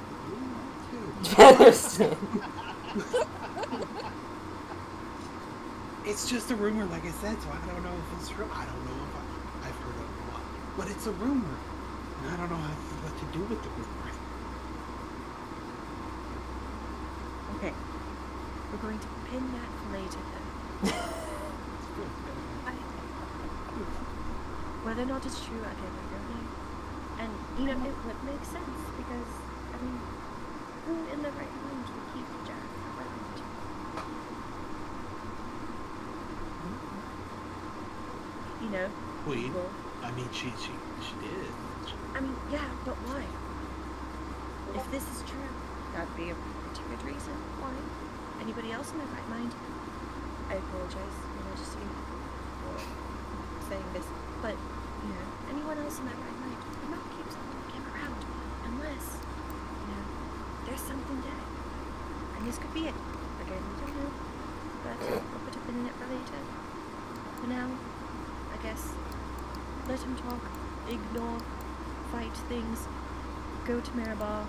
It's just a rumor, like I said, so I don't know if it's true. I don't know if I've heard of what, but it's a rumor, and I don't know what to do with the rumor. Okay. We're going to pin that for later then. Whether or not it's true, again, I don't know. And, you know, it would make sense because, I mean, who in their right mind would keep Jack around? You know, Queen. people. I mean, she did. I mean, yeah, but why? If this is true, that'd be a pretty good reason why. Anybody else in their right mind? I apologize, Your Majesty, for saying this, but, you know, anyone else in their right mind would not keep someone like him around unless, you know, there's something there. And this could be it. Again, we don't know, but we'll put a pin in it for later. For now, I guess, let him talk, ignore, fight things, go to Maribor,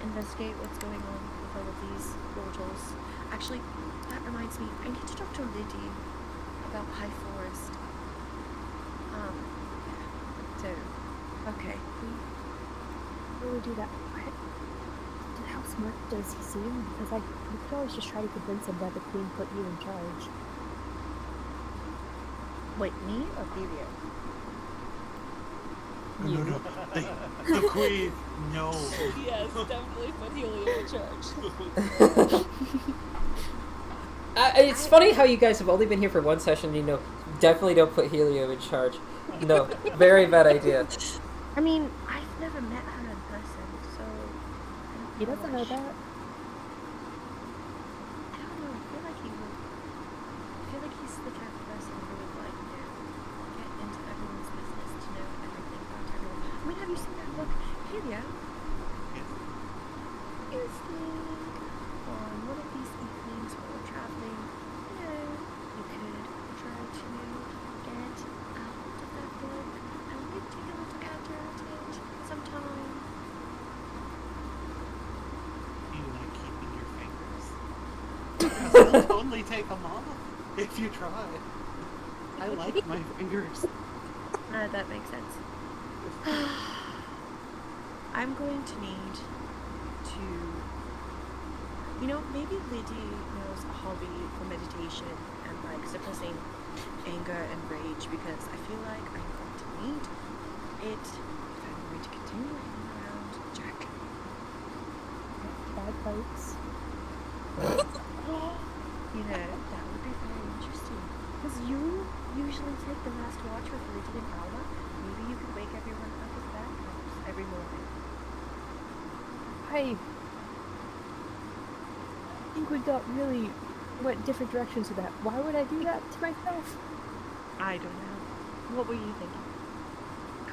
investigate what's going on with all of these portals. Actually, that reminds me, I need to talk to Liddy about High Forest. So, okay. Where would we do that? How smart does he seem? Because we could always just try to convince him that the queen put you in charge. Wait, me or Helio? No. The queen. No. Yes, definitely put Helio in charge. It's funny how you guys have only been here for one session. You know, definitely don't put Helio in charge. No, very bad idea. I mean, I've never met her in person, so He doesn't know that. I don't know. I feel like he would. I feel like he's the type of person who would like, you know, get into everyone's business to know everything about everyone. I mean, have you seen that book, Helio? Yes. Is on one of these evenings while we're traveling, you know, you could try to get out of that book and maybe take a little gander at it sometime. Do you like keeping your fingers? Because I'll totally take them off if you try. I like my fingers. That makes sense. I'm going to need to, you know, maybe Liddy knows a hobby for meditation and like suppressing anger and rage because I feel like I'm going to need it if I'm going to continue hanging around Jack. Bagpipes. You know, that would be very interesting. Because you usually take the last watch with Liddy and Alma. Maybe you could wake everyone up with bagpipes every morning. I think we went different directions with that. Why would I do that to myself? I don't know. What were you thinking?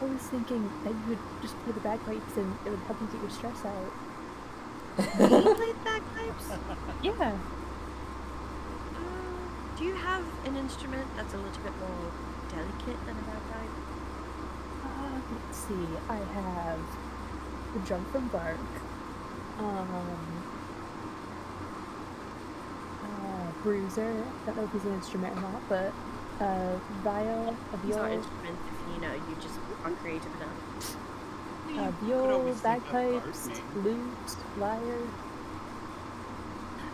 I was thinking that you would just play the bagpipes and it would help you get your stress out. You played bagpipes? Yeah. Do you have an instrument that's a little bit more delicate than a bagpipe? Let's see. I have the drum from Bark. Bruiser. I don't know if he's an instrument or not, but viol, a These are viol, instruments if you know you just are creative enough. viol, always think of bagpipes, gardening. lute, lyre.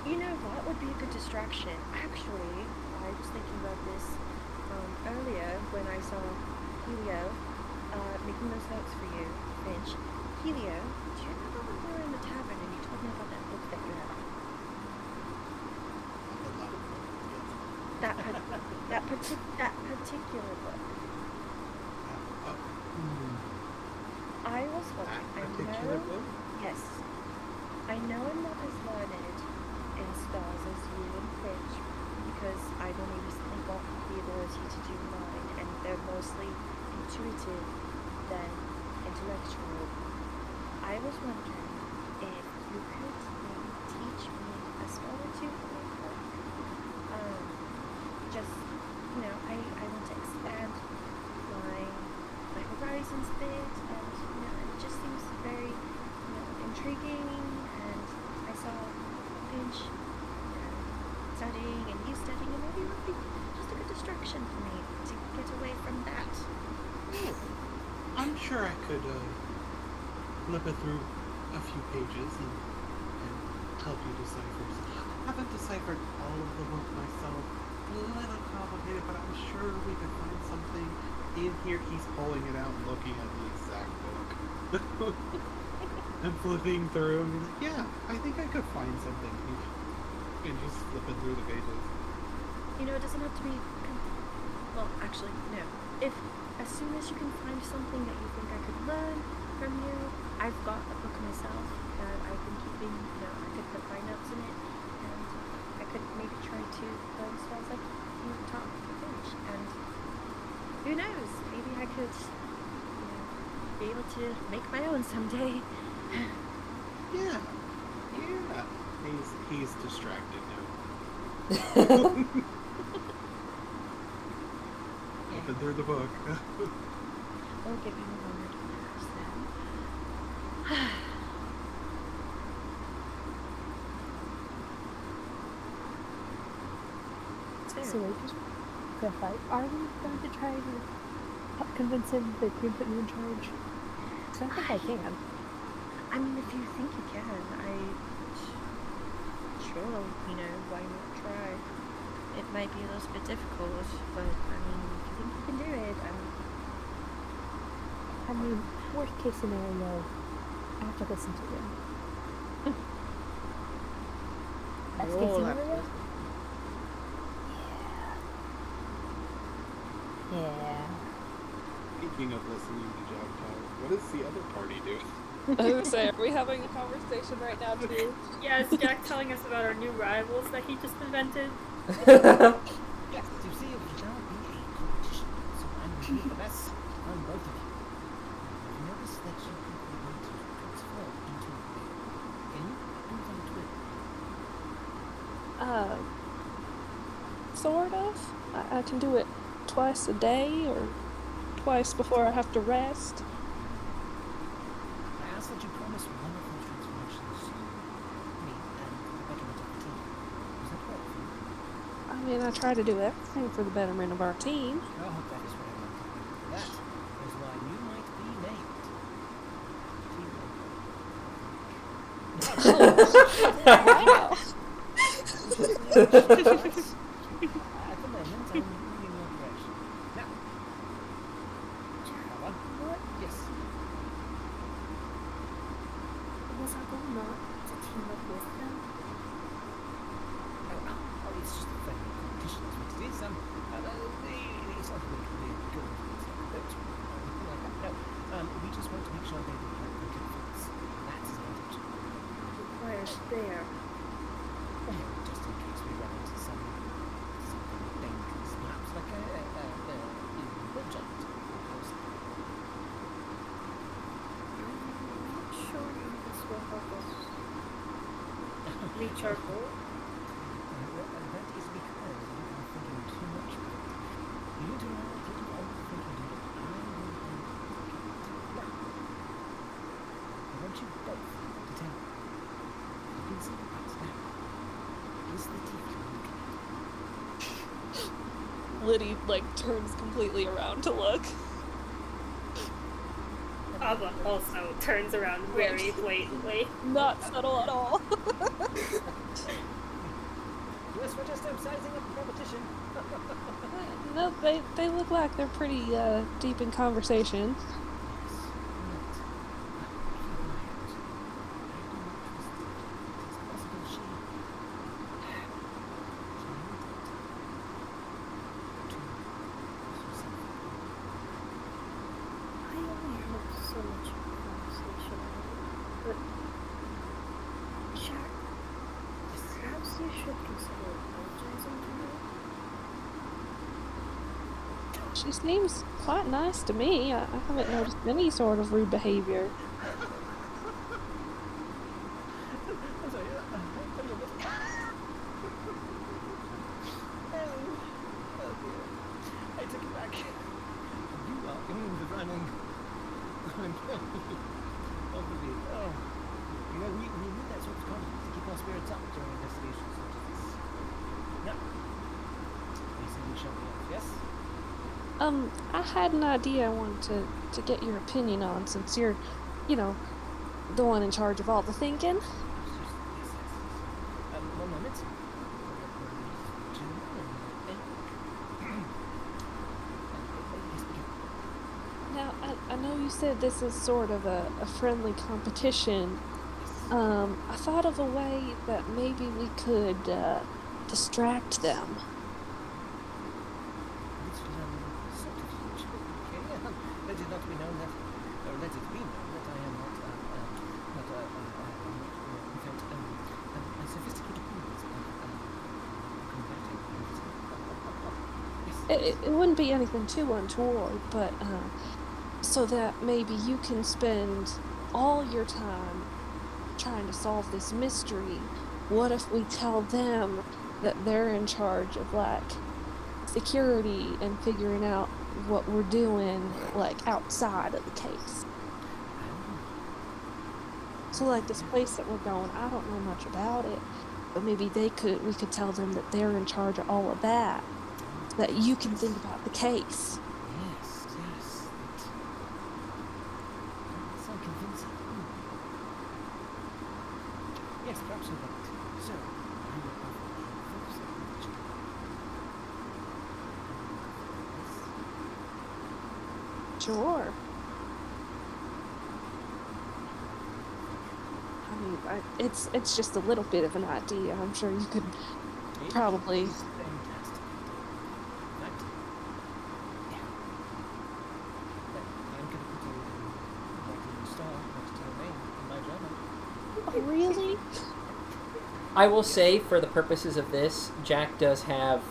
You know what would be a good distraction? Actually, I was thinking about this earlier when I saw Helio making those notes for you, Finch. Helio, do you remember when we were in the tavern and you told me about that book that you have? That particular book. I was wondering. That particular book? Yes. I know I'm not as learned in spells as you and Finch, because I believe they want the ability to do mine, and they're mostly intuitive than intellectual. I was wondering if you could maybe teach me a spell or two for my work. Just, I want to expand my horizons a bit, and, it just seems very, intriguing, and I saw Finch studying and you studying, and maybe it would be just a good distraction for me to get away from that. I'm sure I could flip it through a few pages and help you decipher. I haven't deciphered all of the book myself. A little complicated, but I'm sure we could find something in here. He's pulling it out and looking at the exact book. And flipping through, and he's like, yeah, I think I could find something. And just flipping through the pages. It doesn't have to be. Well, actually, no. If as soon as you can find something that you think I could learn from you, I've got a book myself that I've been keeping. I could put my notes in it, and I could maybe try to learn spells like you taught Finch. And who knows? Maybe I could, be able to make my own someday. Yeah. He's distracted now. Flipping through the book. I'll give you a moment first then. So wait, just clarify. Are we going to try to convince him that you put me in charge? Because I think I can. I mean, if you think you can, sure, why not try? It might be a little bit difficult, but I mean, if you think you can do it, I mean, worst case scenario, I have to listen to him. Best case scenario? Yeah. Speaking of listening to Jack talk, what is the other party doing? I was gonna say, are we having a conversation right now too? Yeah, is Jack telling us about our new rivals that he just invented? Yes, you see, it will now be a competition, so I'm going to be the best on both of you. I've noticed that you people want to transform into a bear. Can you do that too? Sort of. I can do it twice a day, or twice before I have to rest. I ask that you promise wonderful transformations to me and the betterment of the team. Is that right for you? I mean, I try to do everything for the betterment of our team. Oh, that is what I want to hear. That is why you might be named Wow. At the moment, I'm moving your direction. Now, what? Yes. Was our goal not to team up with them? Oh, it's just a friendly competition, is what it is. It's not really good. It's like that. No, we just want to make sure they do have good influence. That is our intention. Requires there. Well, just in case we run into something dangerous, perhaps like a giant. I'm not sure how this will help us reach our goal. That is because you are thinking too much about it. You do not think all the thinking you do. I will help you. Now, I want you both to tell me. You can see the past now. Is the teacher looking at Liddy, turns completely around to look. Ava also turns around very blatantly. Not subtle at all. Yes, we're just sizing up the competition. No, they look like they're pretty deep in conversation. I only heard so much of the conversation, but Jack, perhaps you should consider apologizing to her. She seems quite nice to me. I haven't noticed any sort of rude behavior. I'm sorry, tell me what. Oh dear. I took it back. You are in the running. Unbelievable. Oh. You know, we need that sort of content to keep our spirits up during investigations such as this. No. You said we shall be off, yes? I had an idea I wanted to get your opinion on, since you're, you know, the one in charge of all the thinking. Yes, yes. 1 moment. Now, I know you said this is sort of a friendly competition. I thought of a way that maybe we could distract them. Subterfuge. Okay, let it not be known that, or let it be known that I am not, in fact, a sophisticated means of combating this. It wouldn't be anything too untoward, but so that maybe you can spend all your time trying to solve this mystery. What if we tell them that they're in charge of like security and figuring out what we're doing like outside of the case? So like this place that we're going, I don't know much about it, but maybe we could tell them that they're in charge of all of that, so that you can think about the case. Yes. That's so convincing. Yes, perhaps you're right. So, I will offer a false apology. Sure. I mean, it's just a little bit of an idea. I'm sure you could probably. It is fantastic. Right? Yeah. I'm going to put a writing star next to her name in my journal. Oh, really? I will say, for the purposes of this, Jack does have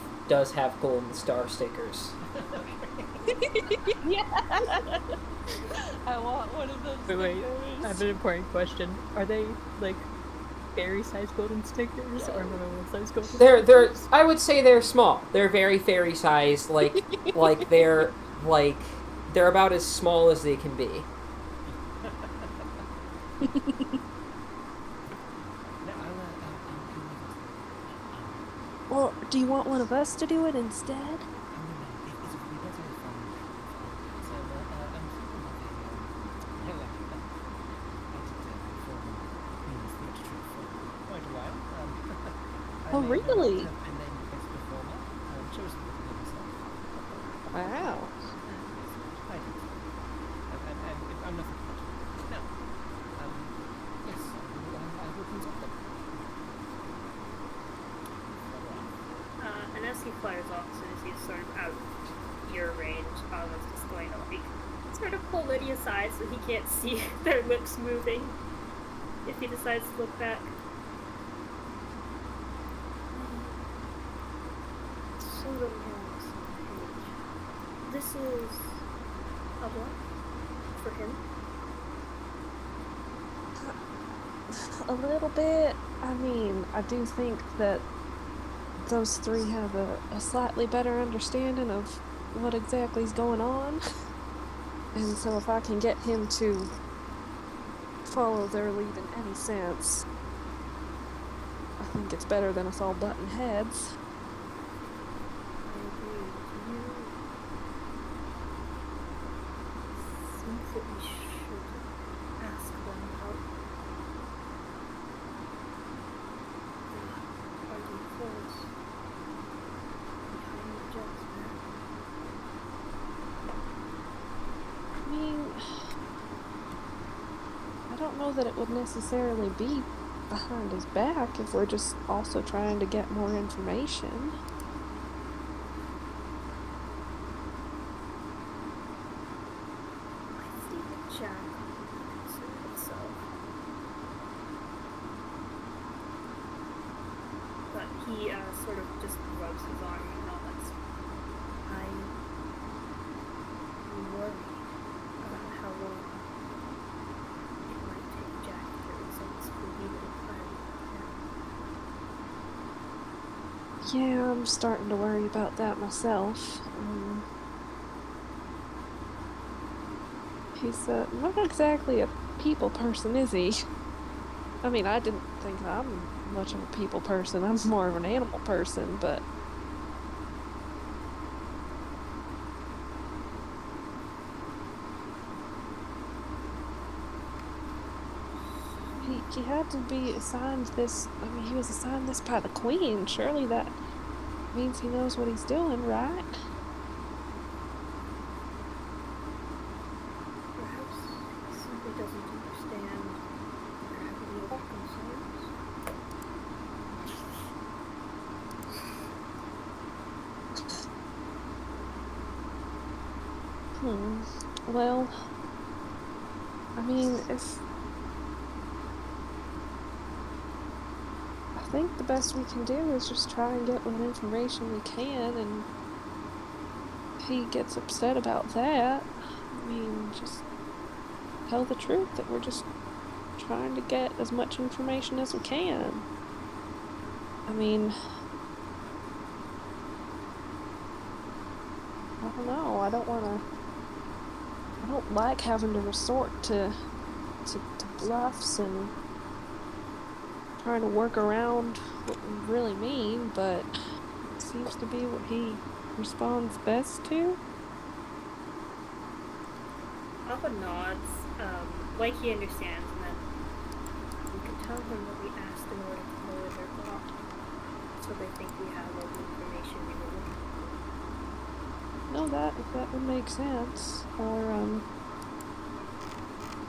golden star stickers. Yeah. I want one of those. Wait, stickers. I have an important question. Are they like fairy-sized golden stickers or normal-sized golden They're stickers? I would say they're small. They're very fairy sized, like they're about as small as they can be. No, I'll go with Well, do you want one of us to do it instead? it would be better if so, I'm thinking of I did perform Queen's theatre troupe for quite a while. I Oh, may really? not have been named the best performer, chosen by myself. Wow. I did. I'm nothing but now. Yes, I will consult them. And as he fires off, as soon as he's sort of out of ear range, Oliver's just going to like sort of pull Lydia aside so he can't see their lips moving if he decides to look back. So that we're on the same page. This is a what for him? A little bit. I mean, I do think that those three have a slightly better understanding of what exactly is going on. And so if I can get him to follow their lead in any sense, I think it's better than us all butting heads. I agree. Do you think that we should ask them about the ardent force behind Jack's back? I mean, I don't know that it would necessarily be behind his back if we're just also trying to get more information. I think Jack would consider itself. But He sort of just rubs his arm and nods. I worry about how long it might take Jack to results for even a plan. Yeah, I'm starting to worry about that myself. He's not exactly a people person, is he? I mean, I didn't think I'm much of a people person. I'm more of an animal person, but he had to be assigned this. I mean, he was assigned this by the Queen. Surely that means he knows what he's doing, right? Perhaps he simply doesn't understand the gravity of our concerns. Well, I mean, I think the best we can do is just try and get what information we can, and if he gets upset about that, I mean, just tell the truth that we're just trying to get as much information as we can. I mean, I don't know, I don't like having to resort to bluffs and trying to work around what we really mean, but it seems to be what he responds best to. Papa nods, like he understands, and then we can tell him what we asked in order to lower their block, so they think we have all the information we were looking for. No, that would make sense. Or,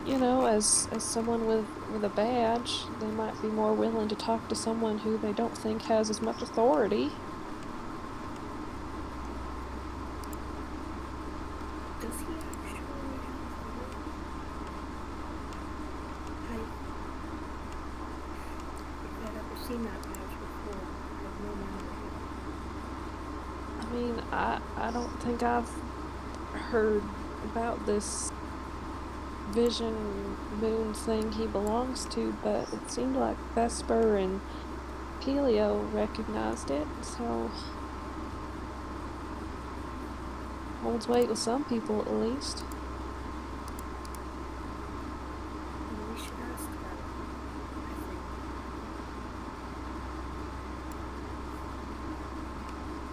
you know, as someone with a badge, they might be more willing to talk to someone who they don't think has as much authority. Does he actually have I've never seen that badge before. I have no memory. I mean, I don't think I've heard about this vision moon thing he belongs to, but it seemed like Vesper and Helio recognized it, so holds weight with some people at least. Well, we should ask them,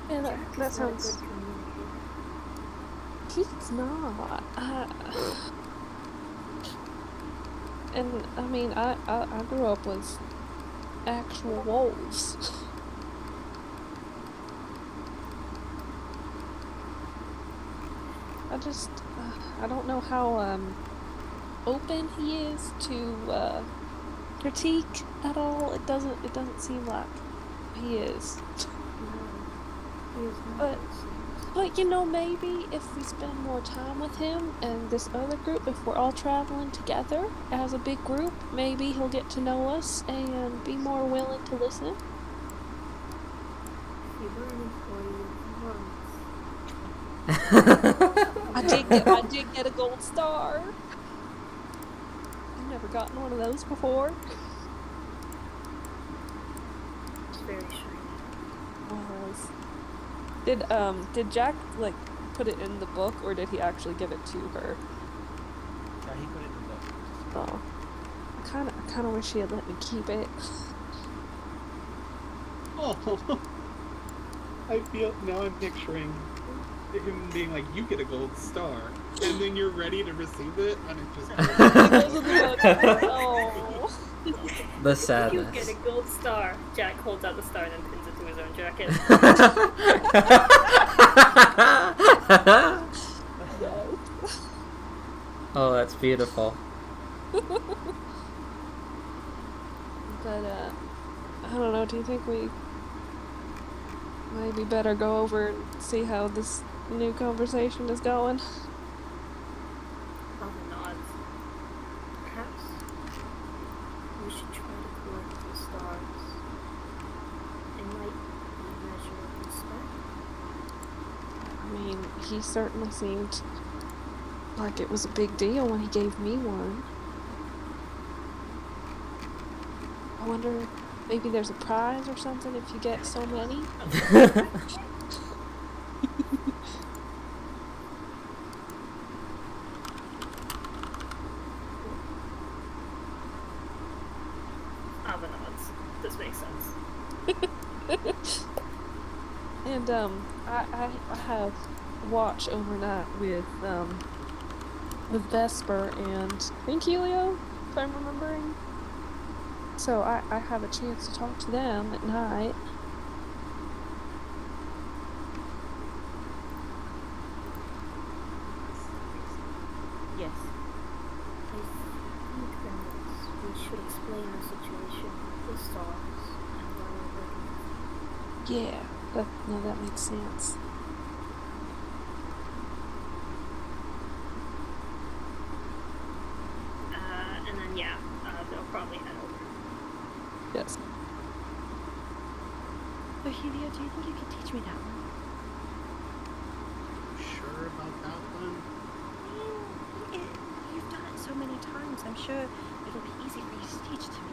I think. Yeah, Jack that is not a sounds. good communicator. He's not. And I mean, I grew up with actual wolves. I don't know how open he is to critique at all. It doesn't seem like he is. He is not, But it seems. But you know, maybe if we spend more time with him and this other group, if we're all traveling together as a big group, maybe he'll get to know us and be more willing to listen. If you were an employee once, I did get a gold star. I've never gotten one of those before. it's very shiny. Was. Did Jack like put it in the book, or did he actually give it to her? Yeah, he put it in the book. Oh, I kind of wish he had let me keep it. Oh, I feel now. I'm picturing him being like, "You get a gold star," and then you're ready to receive it, and it just. Oh. The You sadness. get a gold star. Jack holds out the star and then pins it to his own jacket. Oh, that's beautiful. But I don't know. Do you think we maybe better go over and see how this new conversation is going? Papa nods. Perhaps we should try to collect the stars. It might he certainly seemed like it was a big deal when he gave me one. I wonder, maybe there's a prize or something if you get so many? The nods. This makes sense. And I have watch overnight with Vesper and I think Helio, if I'm remembering. So I have a chance to talk to them at night. Yes. I think that we should explain the situation with the stars and why we're working. Yeah, that makes sense. And then they'll probably head over. Yes. But Helio, do you think you could teach me that one? Sure about that one? You've done it so many times. I'm sure it'll be easy for you to teach to me.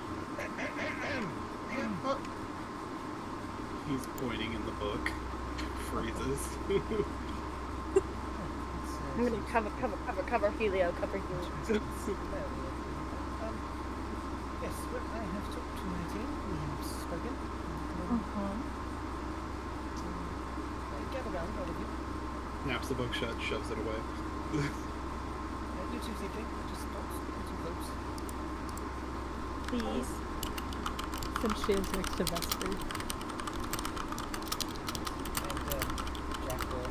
He's pointing in the book. Freezes. I'm gonna cover Helio, cover Helio. Yes, well, I have talked to my team. We have spoken. Gather round, all of you. Snaps the book shut, shoves it away. You two, CJ, just don't get too close. Please. Some shields next to Vesper. And Jack will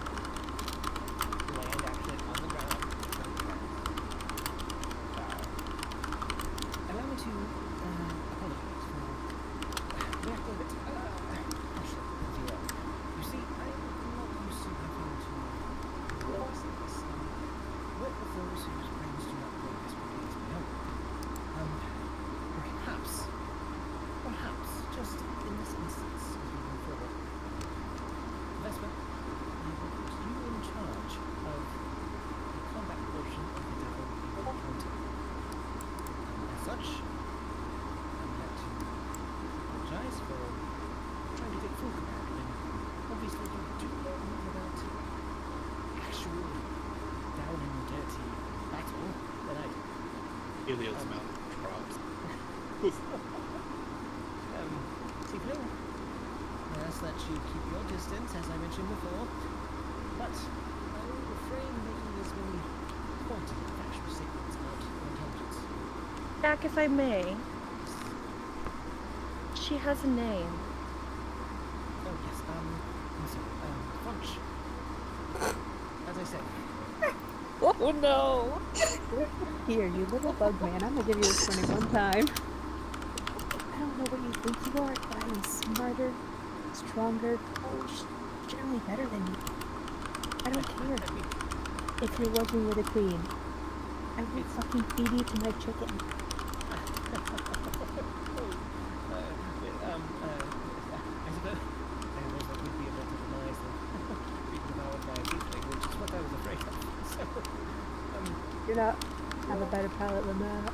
land actually on the ground. Allow me to apologize for reacting a bit harshly with you all. You see, I'm not used to having to witness this. Work with those whose brains do not work as quickly as my own. Perhaps, just in this instance, as we move forward, Vesper, I will put you in charge of the combat portion of the devil you encounter. As such, I'm glad to apologize for trying to take full command when obviously you do know more about actual down and dirty battle than I do. Iliad's mouth drops. Tiflo, I ask that you keep your distance, as I mentioned before, but I will refrain making as many pointed and factual statements about your intelligence. Jack, if I may. She has a name. Oh, yes, I'm sorry, Funch. As I said, Oh no! Here, you little bug man, I'm gonna give you this warning one time. I don't know what you think you are, but I am smarter, stronger, generally better than you. I don't care if you're working with a queen. I will fucking feed you to my chicken. I suppose that would be a bit of a nice being devoured by a tiefling, which is what I was afraid of. So, You're not have a better palate than that.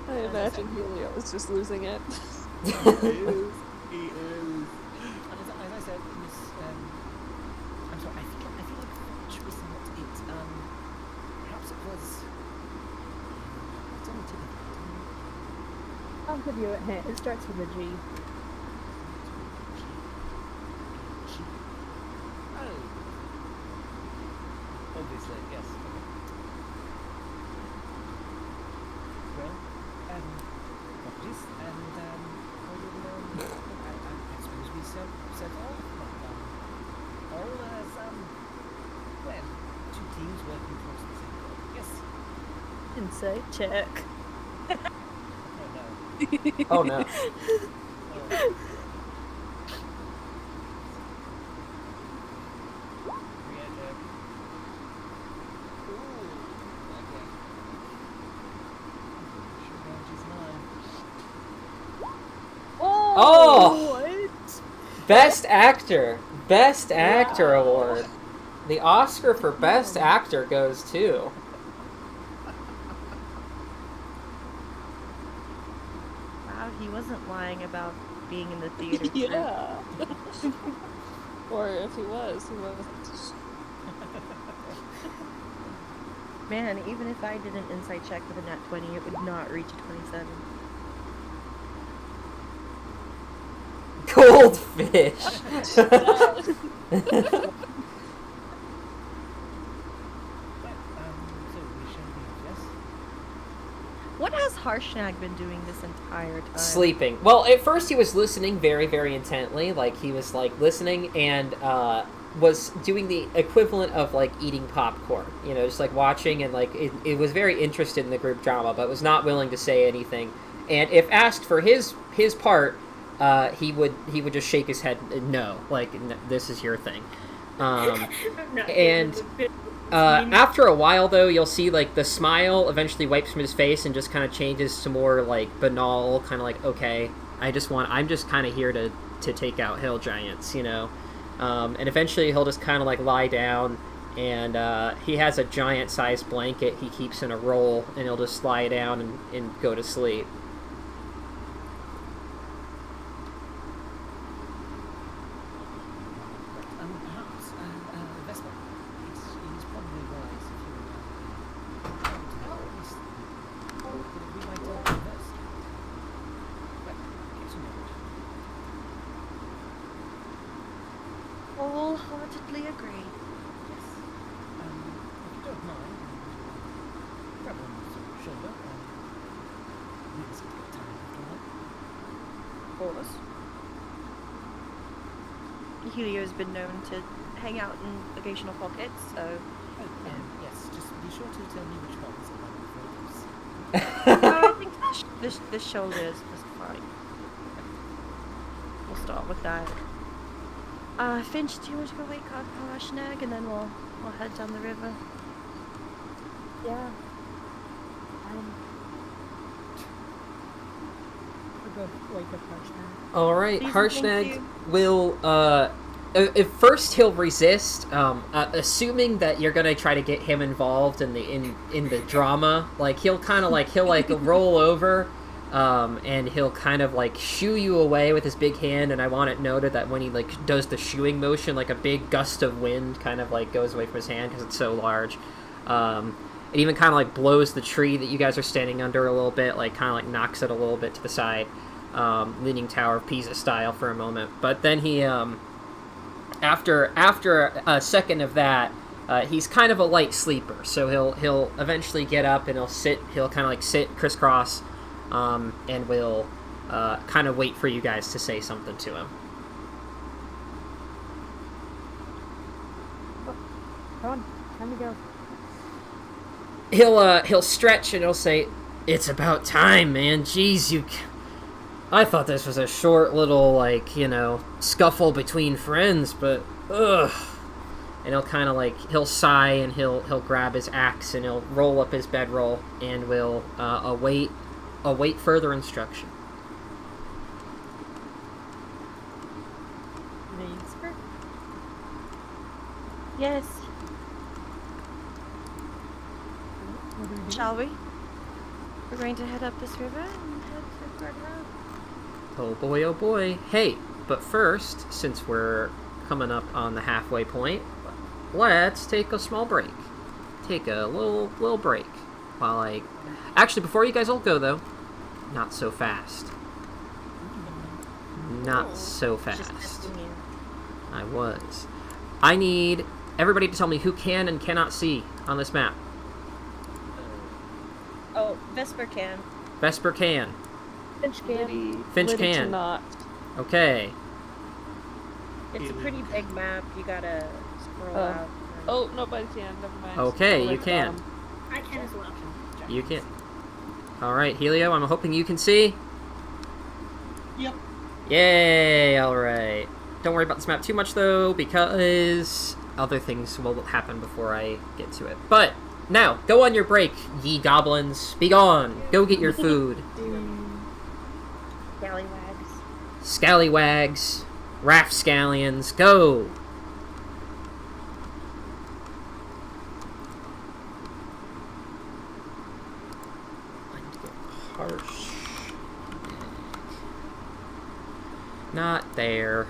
I imagine Helio is just losing it. He is. He is. As I said, Miss, I'm sorry, I feel like French was not it. Perhaps it was. It's on the tip of my tongue. I'll give you a hint. It starts with a G. Oh. Obviously, yes. Okay. Well, apologies, and I will, I suppose we set off. All as, well, two teams working towards the same goal. Yes. Insight check. Oh no. Oh no. Oh. Best Actor. Best Actor award. The Oscar for Best Actor goes to... Wow, he wasn't lying about being in the theater. Yeah. Or if he was, he wasn't. Man, even if I did an insight check with a nat 20, it would not reach a 27. Goldfish. So we should be yes. What has Harshnag been doing this entire time? Sleeping. Well, at first he was listening very, very intently. Like, he was, like, listening and, was doing the equivalent of, like, eating popcorn. You know, just, like, watching and, like, it was very interested in the group drama, but was not willing to say anything. And if asked for his part, he would just shake his head, no, like, this is your thing. And after a while, though, you'll see, like, the smile eventually wipes from his face and just kind of changes to more, like, banal, kind of like, okay, I'm just kind of here to take out hill giants, you know? And eventually he'll just kind of, like, lie down, and he has a giant-sized blanket he keeps in a roll, and he'll just lie down and go to sleep. Perhaps, Vespa, it's probably wise if you come to at least that we might converse. But, get to know it. Wholeheartedly agree. Yes. If you don't mind, grab on your shoulder and we can sit at time after all. Of course. Helio's been known to hang out in occasional pockets, so... Yes, just be sure to tell me which ones are my No, I think the shoulder is just fine. We'll start with that. Finch, do you want to go wake up Harshnag, and then we'll head down the river? Yeah. I'll go wake up Harshnag. Alright, Please and Harshnag thank you. will, at first he'll resist, assuming that you're gonna try to get him involved in the drama. Like, he'll kind of, like, roll over, and he'll kind of, like, shoo you away with his big hand, and I want it noted that when he, like, does the shooing motion, like, a big gust of wind kind of, like, goes away from his hand because it's so large. It even kind of, like, blows the tree that you guys are standing under a little bit, like, kind of, like, knocks it a little bit to the side. Leaning Tower of Pisa style for a moment. But then he, after a second of that, he's kind of a light sleeper, so he'll eventually get up and he'll kind of like sit crisscross, and will kind of wait for you guys to say something to him. Come on, time to go. He'll stretch and he'll say, "It's about time, man. Jeez, I thought this was a short little, like, you know, scuffle between friends, but, ugh." And he'll kind of, like, he'll sigh, and he'll grab his axe, and he'll roll up his bedroll, and will await further instruction. Vesper? Yes. What do we do? Shall we? We're going to head up this river and head to Gardner. Oh boy, oh boy. Hey, but first, since we're coming up on the halfway point, let's take a small break. Take a little break. While I... Actually, before you guys all go, though, not so fast. Not so Just fast. testing you. I was. I need everybody to tell me who can and cannot see on this map. Oh, Vesper can. Vesper can. Finch can. Finch Liddy can. cannot. Okay. It's a pretty big map. You gotta scroll Oh. out. Oh, nobody can. Never mind. Okay, I'll you wait can. for them. I can as well. You can. Alright, Helio, I'm hoping you can see. Yep. Yay! Alright. Don't worry about this map too much, though, because other things will happen before I get to it. But, now, go on your break, ye goblins. Be gone. Go get your food. Scallywags. Scallywags. Raft scallions, go! I need to get harsh. Not there.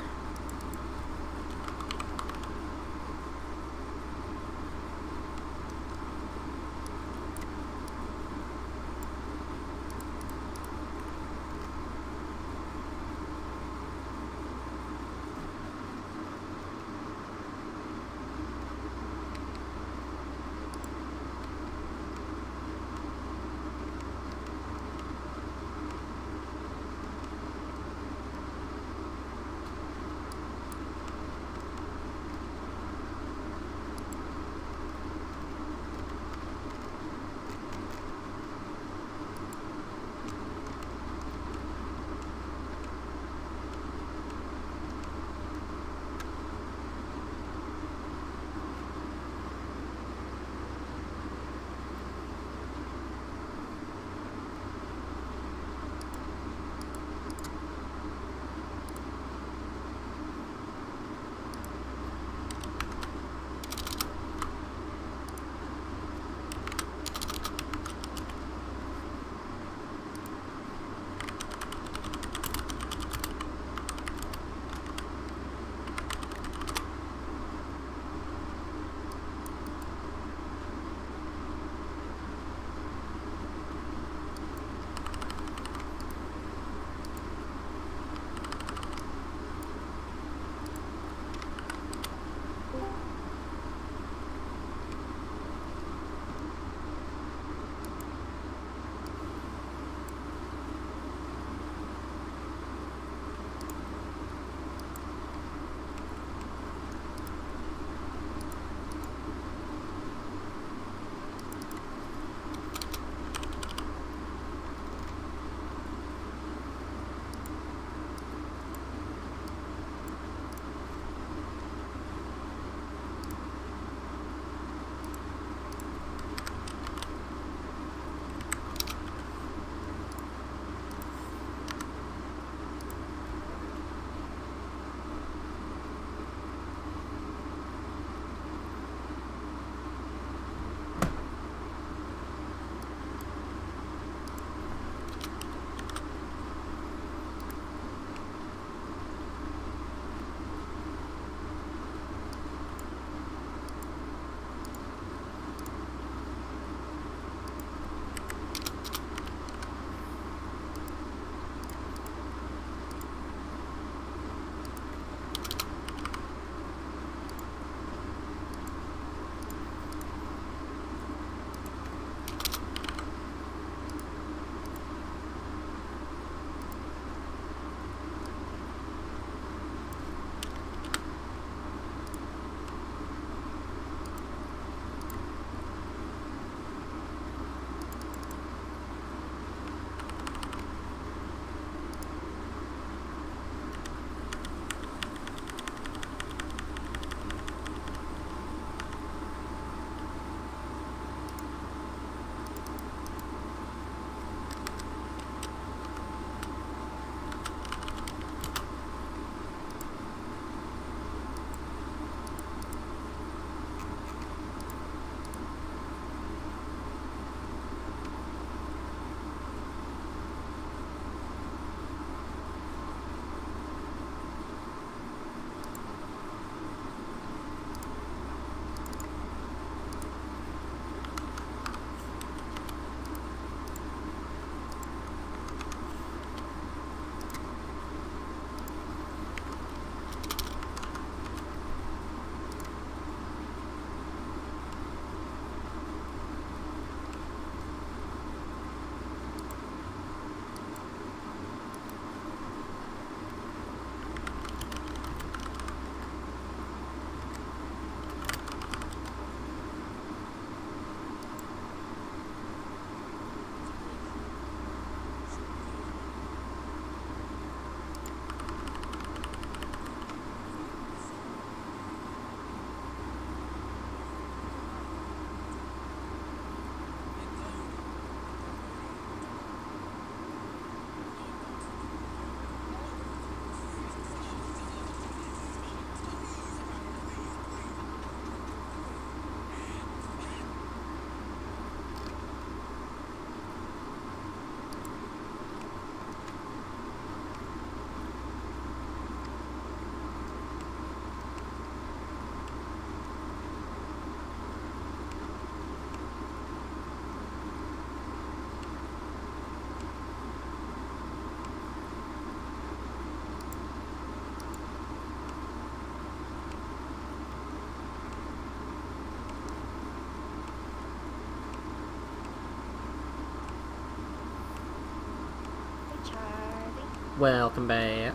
Welcome back.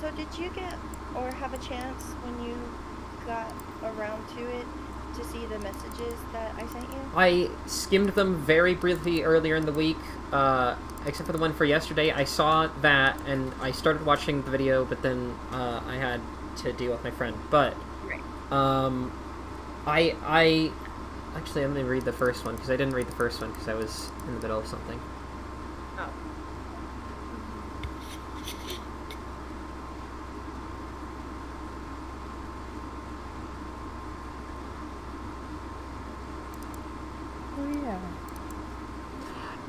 So did you get or have a chance when you got around to it to see the messages that I sent you? I skimmed them very briefly earlier in the week, except for the one for yesterday. I saw that, and I started watching the video, but then I had to deal with my friend. But, Right. I actually, I'm going to read the first one, because I didn't read the first one, because I was in the middle of something. Oh.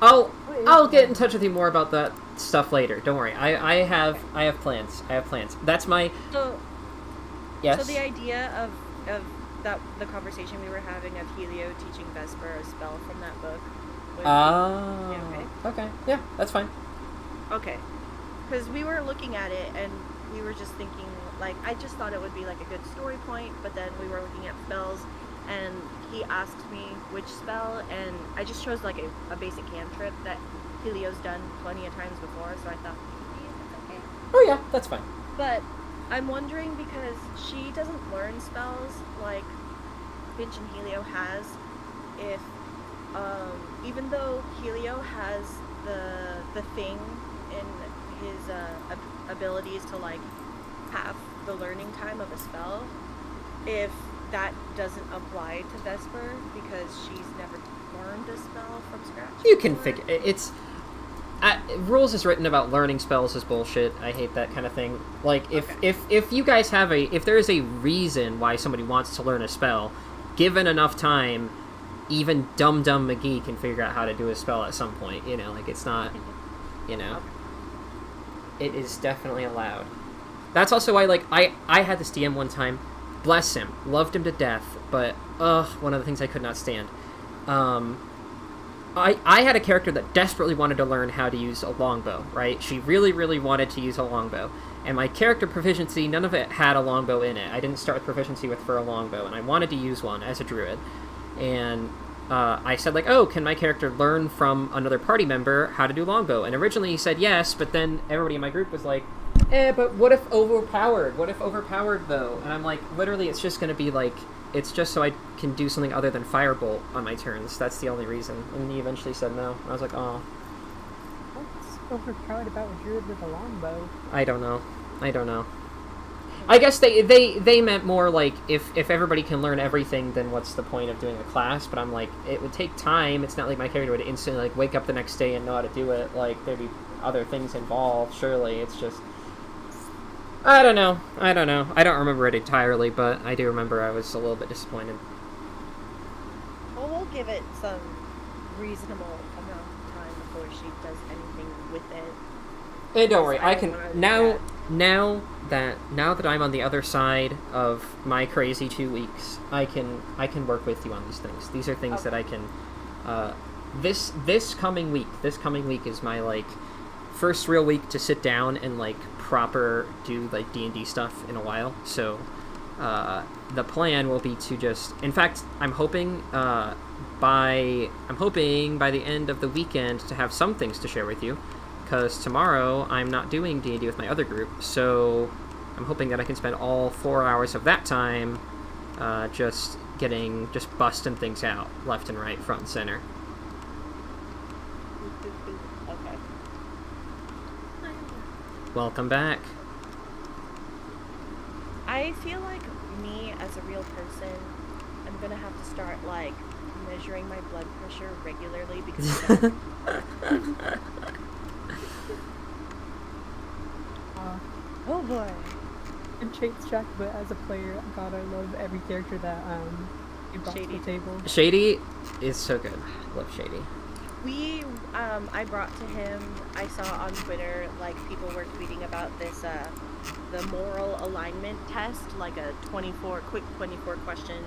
Oh yeah. I'll get in touch with you more about that stuff later. Don't worry. I have plans. I have plans. That's my... So Yes? So the idea of that the conversation we were having of Helio teaching Vesper a spell from that book. would Oh. Yeah, Okay. Yeah, that's fine. Okay. Because we were looking at it and we were just thinking, like, I just thought it would be like a good story point, but then we were looking at spells and he asked me which spell, and I just chose like a basic cantrip that Helio's done plenty of times before, so I thought, maybe it's okay. Oh, yeah, that's fine. But I'm wondering because she doesn't learn spells like Finch and Helio has, if even though Helio has the thing in his abilities to like have the learning time of a spell, if that doesn't apply to Vesper because she's never learned a spell from scratch. You can before. figure... It's... rules is written about learning spells is bullshit. I hate that kind of thing. Like, if you guys have if there is a reason why somebody wants to learn a spell, given enough time, even Dumb McGee can figure out how to do a spell at some point. You know, like, it's not, you know, it is definitely allowed. That's also why, like, I had this DM one time, bless him, loved him to death, but, one of the things I could not stand. I had a character that desperately wanted to learn how to use a longbow, right? She really, really wanted to use a longbow. And my character proficiency, none of it had a longbow in it. I didn't start with proficiency for a longbow, and I wanted to use one as a druid. And I said, like, oh, can my character learn from another party member how to do longbow? And originally he said yes, but then everybody in my group was like, but what if overpowered? What if overpowered, though? And I'm like, literally, it's just going to be, like, it's just so I can do something other than firebolt on my turns. That's the only reason. And he eventually said no. I was like, oh. What's overpowered about a druid with a longbow? I don't know. I guess they meant more like, if everybody can learn everything, then what's the point of doing a class? But I'm like, it would take time. It's not like my character would instantly, like, wake up the next day and know how to do it. Like, there'd be other things involved, surely. It's just... I don't know. I don't remember it entirely, but I do remember I was a little bit disappointed. Well, we'll give it some reasonable amount of time before she does anything with it. And don't worry, I don't can wanna do now that I'm on the other side of my crazy 2 weeks, I can work with you on these things. These are things that I can this coming week is my, like, first real week to sit down and, like, proper do, like, D&D stuff in a while. So the plan will be to just, in fact, I'm hoping by the end of the weekend to have some things to share with you, because tomorrow I'm not doing D&D with my other group, so I'm hoping that I can spend all 4 hours of that time just busting things out left and right, front and center. Okay. Welcome back. I feel like me as a real person, I'm gonna have to start, like, measuring my blood pressure regularly because oh boy. And traits track, but as a player, God, I love every character that you brought to the table. Shady is so good. Love Shady. I brought to him, I saw on Twitter, like, people were tweeting about this, the moral alignment test, like a quick 24 question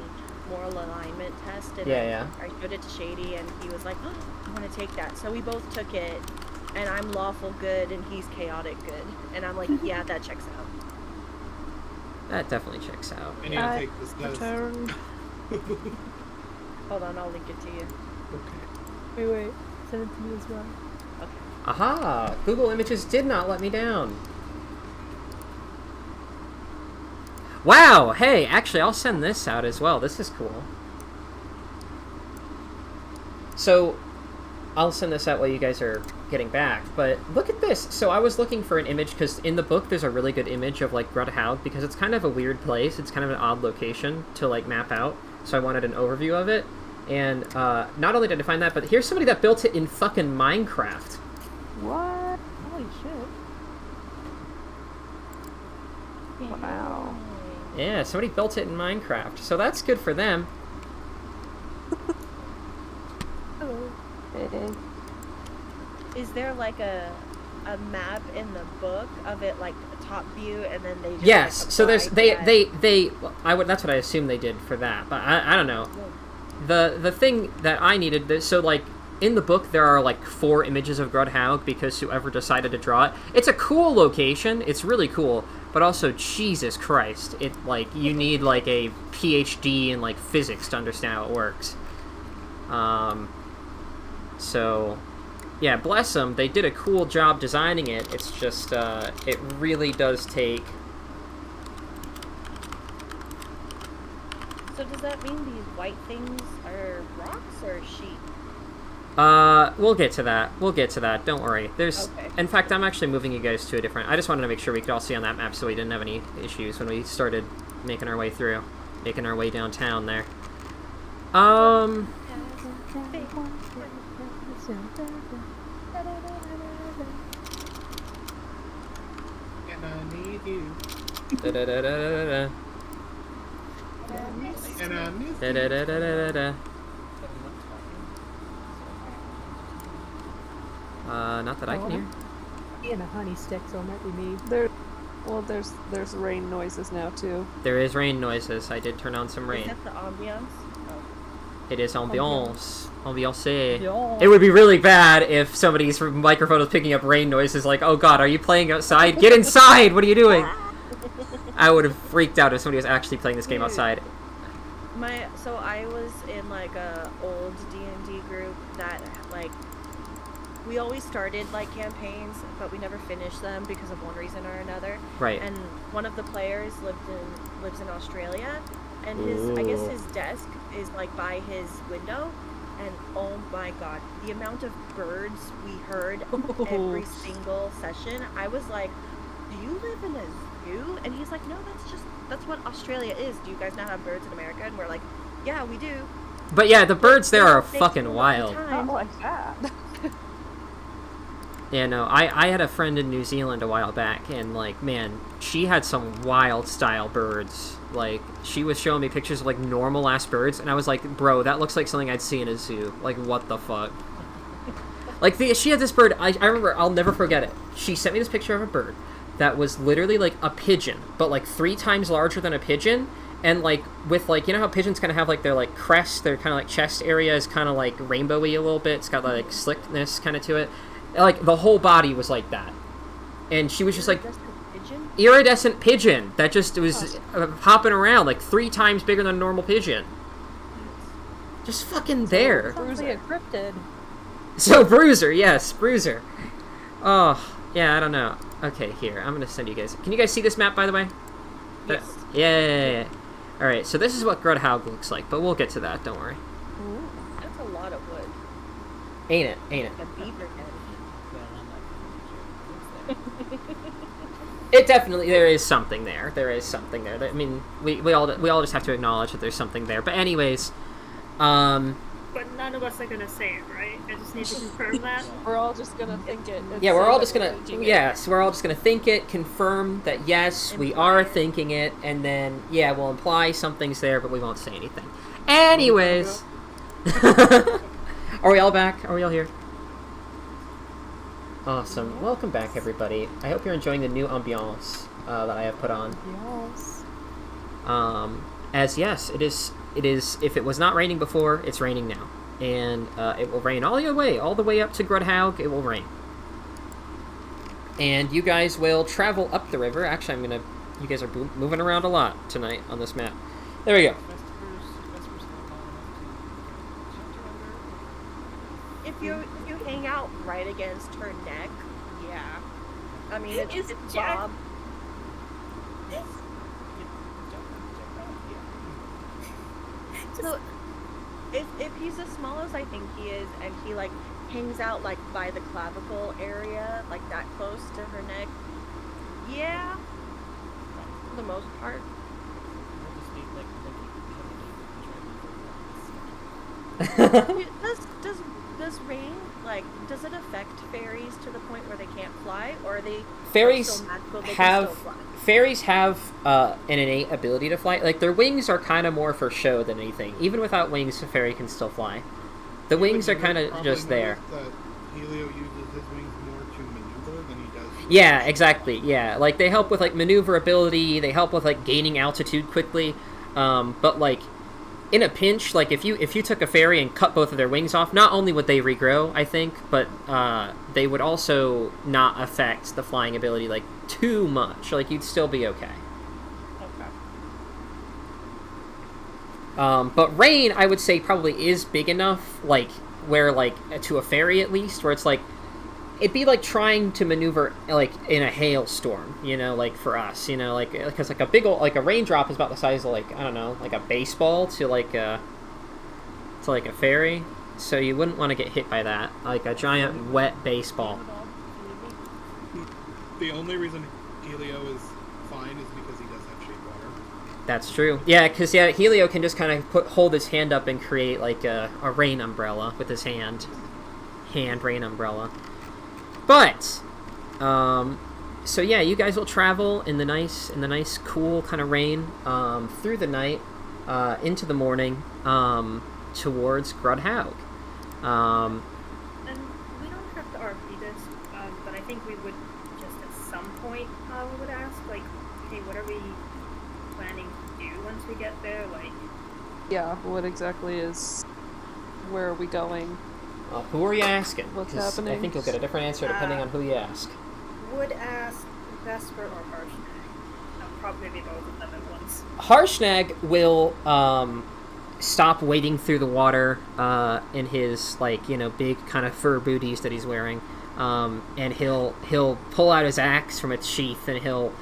moral alignment test, and I showed it to Shady, and he was like, oh, I want to take that. So we both took it, and I'm lawful good, and he's chaotic good. And I'm like, yeah, that checks out. That definitely checks out. I need to take this test. Hold on, I'll link it to you. Okay. Wait, send it to me as well. Okay. Aha! Google Images did not let me down. Wow! Hey, actually, I'll send this out as well. This is cool. So, I'll send this out while you guys are getting back. But look at this! So I was looking for an image, because in the book there's a really good image of, like, Grudhaug, because it's kind of a weird place. It's kind of an odd location to, like, map out. So I wanted an overview of it. And not only did I find that, but here's somebody that built it in fucking Minecraft. What? Holy shit. Wow. Yeah, somebody built it in Minecraft. So that's good for them. Hello. Hey. Is there like a map in the book of it, like the top view, and then they just, Yes, like, so there's applied they well, that's what I assume they did for that, but I don't know. The thing that I needed, so like in the book there are like 4 images of Grudhaug because whoever decided to draw it. It's a cool location, it's really cool, but also Jesus Christ, it like you need like a PhD in like physics to understand how it works. So yeah, bless them, they did a cool job designing it. It's just it really does take. So does that mean these white things are rocks or sheep? We'll get to that. We'll get to that. Don't worry. There's, Okay. in fact, I'm actually moving you guys to a different. I just wanted to make sure we could all see on that map, so we didn't have any issues when we started making our way through, making our way downtown there. And I need you. Da-da-da-da-da-da. And I miss you. Da-da-da-da-da-da. Not that I can hear. He and a honey stick, so it might be me. There's rain noises now too. There is rain noises. I did turn on some Is rain. that the ambiance? Oh. It is ambiance. Ambiance. Yeah. It would be really bad if somebody's microphone was picking up rain noises like, oh god, are you playing outside? Get inside! What are you doing? I would have freaked out if somebody was actually playing this game outside. So I was in like a old D&D group that like we always started like campaigns, but we never finished them because of one reason or another. Right. And one of the players lives in Australia, and I guess his desk is like by his window, and oh my god, the amount of birds we heard every single session. I was like, do you live in a zoo? And he's like, no, that's what Australia is. Do you guys not have birds in America? And we're like, yeah, we do. But yeah, the birds there are They fucking kill them all wild. the time. Not like that. Yeah, no, I had a friend in New Zealand a while back, and, like, man, she had some wild-style birds. Like, she was showing me pictures of, like, normal-ass birds, and I was like, bro, that looks like something I'd see in a zoo. Like, what the fuck? Like, she had this bird, I remember, I'll never forget it. She sent me this picture of a bird that was literally, like, a pigeon, but, like, 3 times larger than a pigeon, and, like, with, like, you know how pigeons kind of have, like, their, like, crest, their kind of, like, chest area is kind of, like, rainbowy a little bit. It's got, like, slickness kind of to it. Like, the whole body was like that. And she was just like, Pigeon? iridescent pigeon that just was hopping around, like 3 times bigger than a normal pigeon. Just fucking there. Sounds like a cryptid. So, Bruiser, yes, Bruiser. Oh, yeah, I don't know. Okay, here, I'm gonna send you guys. Can you guys see this map, by the way? Yes. Yeah. Alright, so this is what Grudhaug looks like, but we'll get to that, don't worry. That's a lot of wood. Ain't it? Ain't it? Like a beaver den. Well, I'm not gonna picture it. It definitely, there is something there. There is something there. I mean, we all just have to acknowledge that there's something there. But anyways, But none of us are gonna say it, right? I just need to confirm that. We're all just gonna think it. and yeah, we're say all that just gonna, thinking it. yes, we're all just gonna think it, confirm that yes, we are thinking it, and then, yeah, we'll imply something's there, but we won't say anything. Anyways. Are we all back? Are we all here? Awesome. Welcome back, everybody. I hope you're enjoying the new ambiance that I have put on. Yes. As yes, it is. If it was not raining before, it's raining now, and it will rain all the way up to Grudhaug. It will rain, and you guys will travel up the river. Actually, you guys are moving around a lot tonight on this map. There we go. Vesper's not long enough to shelter under. if you hang out right against her neck, yeah. I mean, it's Jack- Bob. So if he's as small as I think he is, and he like hangs out like by the clavicle area, like that close to her neck, yeah, for the most part. Does rain, like, does it affect fairies to the point where they can't fly, or are they Fairies so magical they can have still fly? fairies have an innate ability to fly. Like, their wings are kind of more for show than anything. Even without wings, a fairy can still fly. The wings are kind of just there. That Helio uses his wings more to maneuver than he does. Yeah, exactly. Yeah, like they help with like maneuverability. They help with like gaining altitude quickly. But like in a pinch, like if you took a fairy and cut both of their wings off, not only would they regrow, I think, but they would also not affect the flying ability like too much. Like you'd still be okay. But rain, I would say, probably is big enough, like where like to a fairy at least, where it's like it'd be like trying to maneuver like in a hailstorm, you know, like for us, you know, like because like a big old like a raindrop is about the size of like I don't know, like a baseball to like a fairy, so you wouldn't want to get hit by that, like a giant wet baseball. The only reason Helio is fine is because he does have shade water. That's true. Yeah, because Helio can just kind of hold his hand up and create like a rain umbrella with his hand rain umbrella. But, so yeah, you guys will travel in the nice, cool kind of rain through the night into the morning towards Grudhaug. And we don't have to RP this, but I think we would just at some point we would ask, like, hey, what are we planning to do once we get there? Like, Yeah, what exactly is... Where are we going? Who are you asking? What's 'Cause happening? I think you'll get a different answer depending on who you ask. would ask Vesper or Harshnag. Probably maybe both of them at once. Harshnag will stop wading through the water in his like big kind of fur booties that he's wearing, and he'll pull out his axe from its sheath, and he'll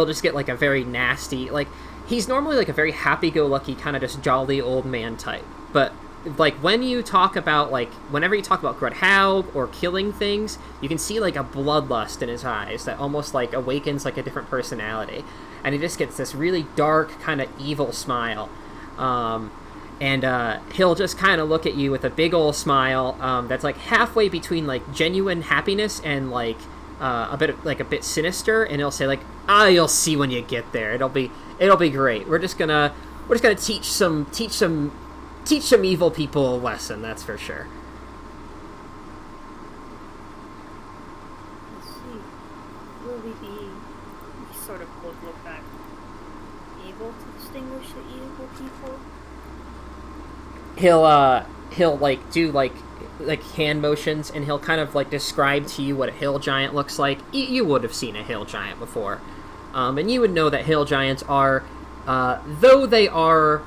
just get like a very nasty, like he's normally like a very happy-go-lucky kind of just jolly old man type, but like when you talk about like whenever you talk about Grudhaug or killing things, you can see like a bloodlust in his eyes that almost like awakens like a different personality, and he just gets this really dark kind of evil smile, and he'll just kind of look at you with a big old smile that's like halfway between like genuine happiness and like a bit sinister, and he'll say like, you'll see when you get there, it'll be great, we're just gonna teach some evil people a lesson, that's for sure. Let's see. Will we be sort of both look back able to distinguish the evil people? He'll like do like hand motions, and he'll kind of like describe to you what a hill giant looks like. You would have seen a hill giant before, and you would know that hill giants are, though they are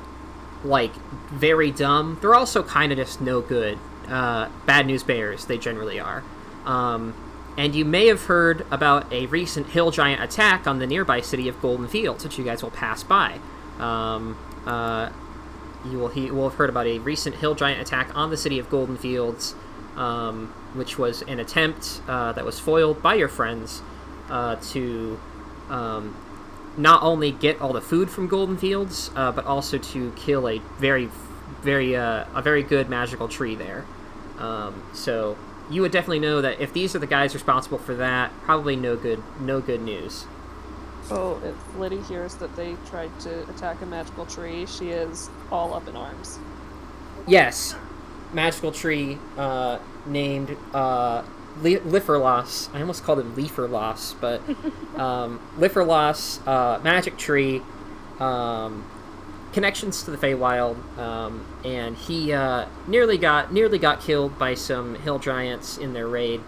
like very dumb, they're also kind of just no good, bad news bears, they generally are. And you may have heard about a recent hill giant attack on the nearby city of Golden Fields, which you guys will pass by. You will have heard about a recent hill giant attack on the city of Golden Fields, which was an attempt that was foiled by your friends to not only get all the food from Golden Fields, but also to kill a very good magical tree there. So you would definitely know that if these are the guys responsible for that, probably no good news. Oh, if Liddy hears that they tried to attack a magical tree, she is all up in arms. Yes, magical tree named Liferlos. I almost called it Leaferlos, but Liferlos, magic tree, connections to the Feywild, and he nearly got killed by some hill giants in their raid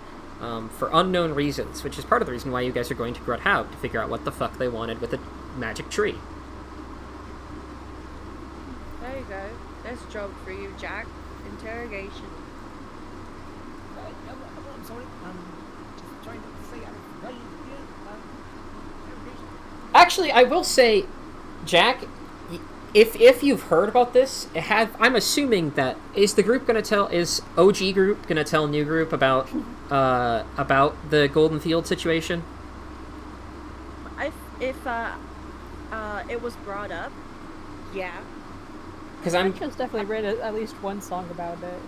for unknown reasons, which is part of the reason why you guys are going to Grudhaug, to figure out what the fuck they wanted with a magic tree. There you go. That's a joke for you, Jack. Interrogation. I'm sorry. Just trying to say I'm right here. Actually, I will say, Jack, if you've heard about this, I'm assuming that is the group gonna tell is OG group gonna tell new group about the Golden Field situation? If it was brought up, yeah. Because Rancho's definitely read at least one song about it.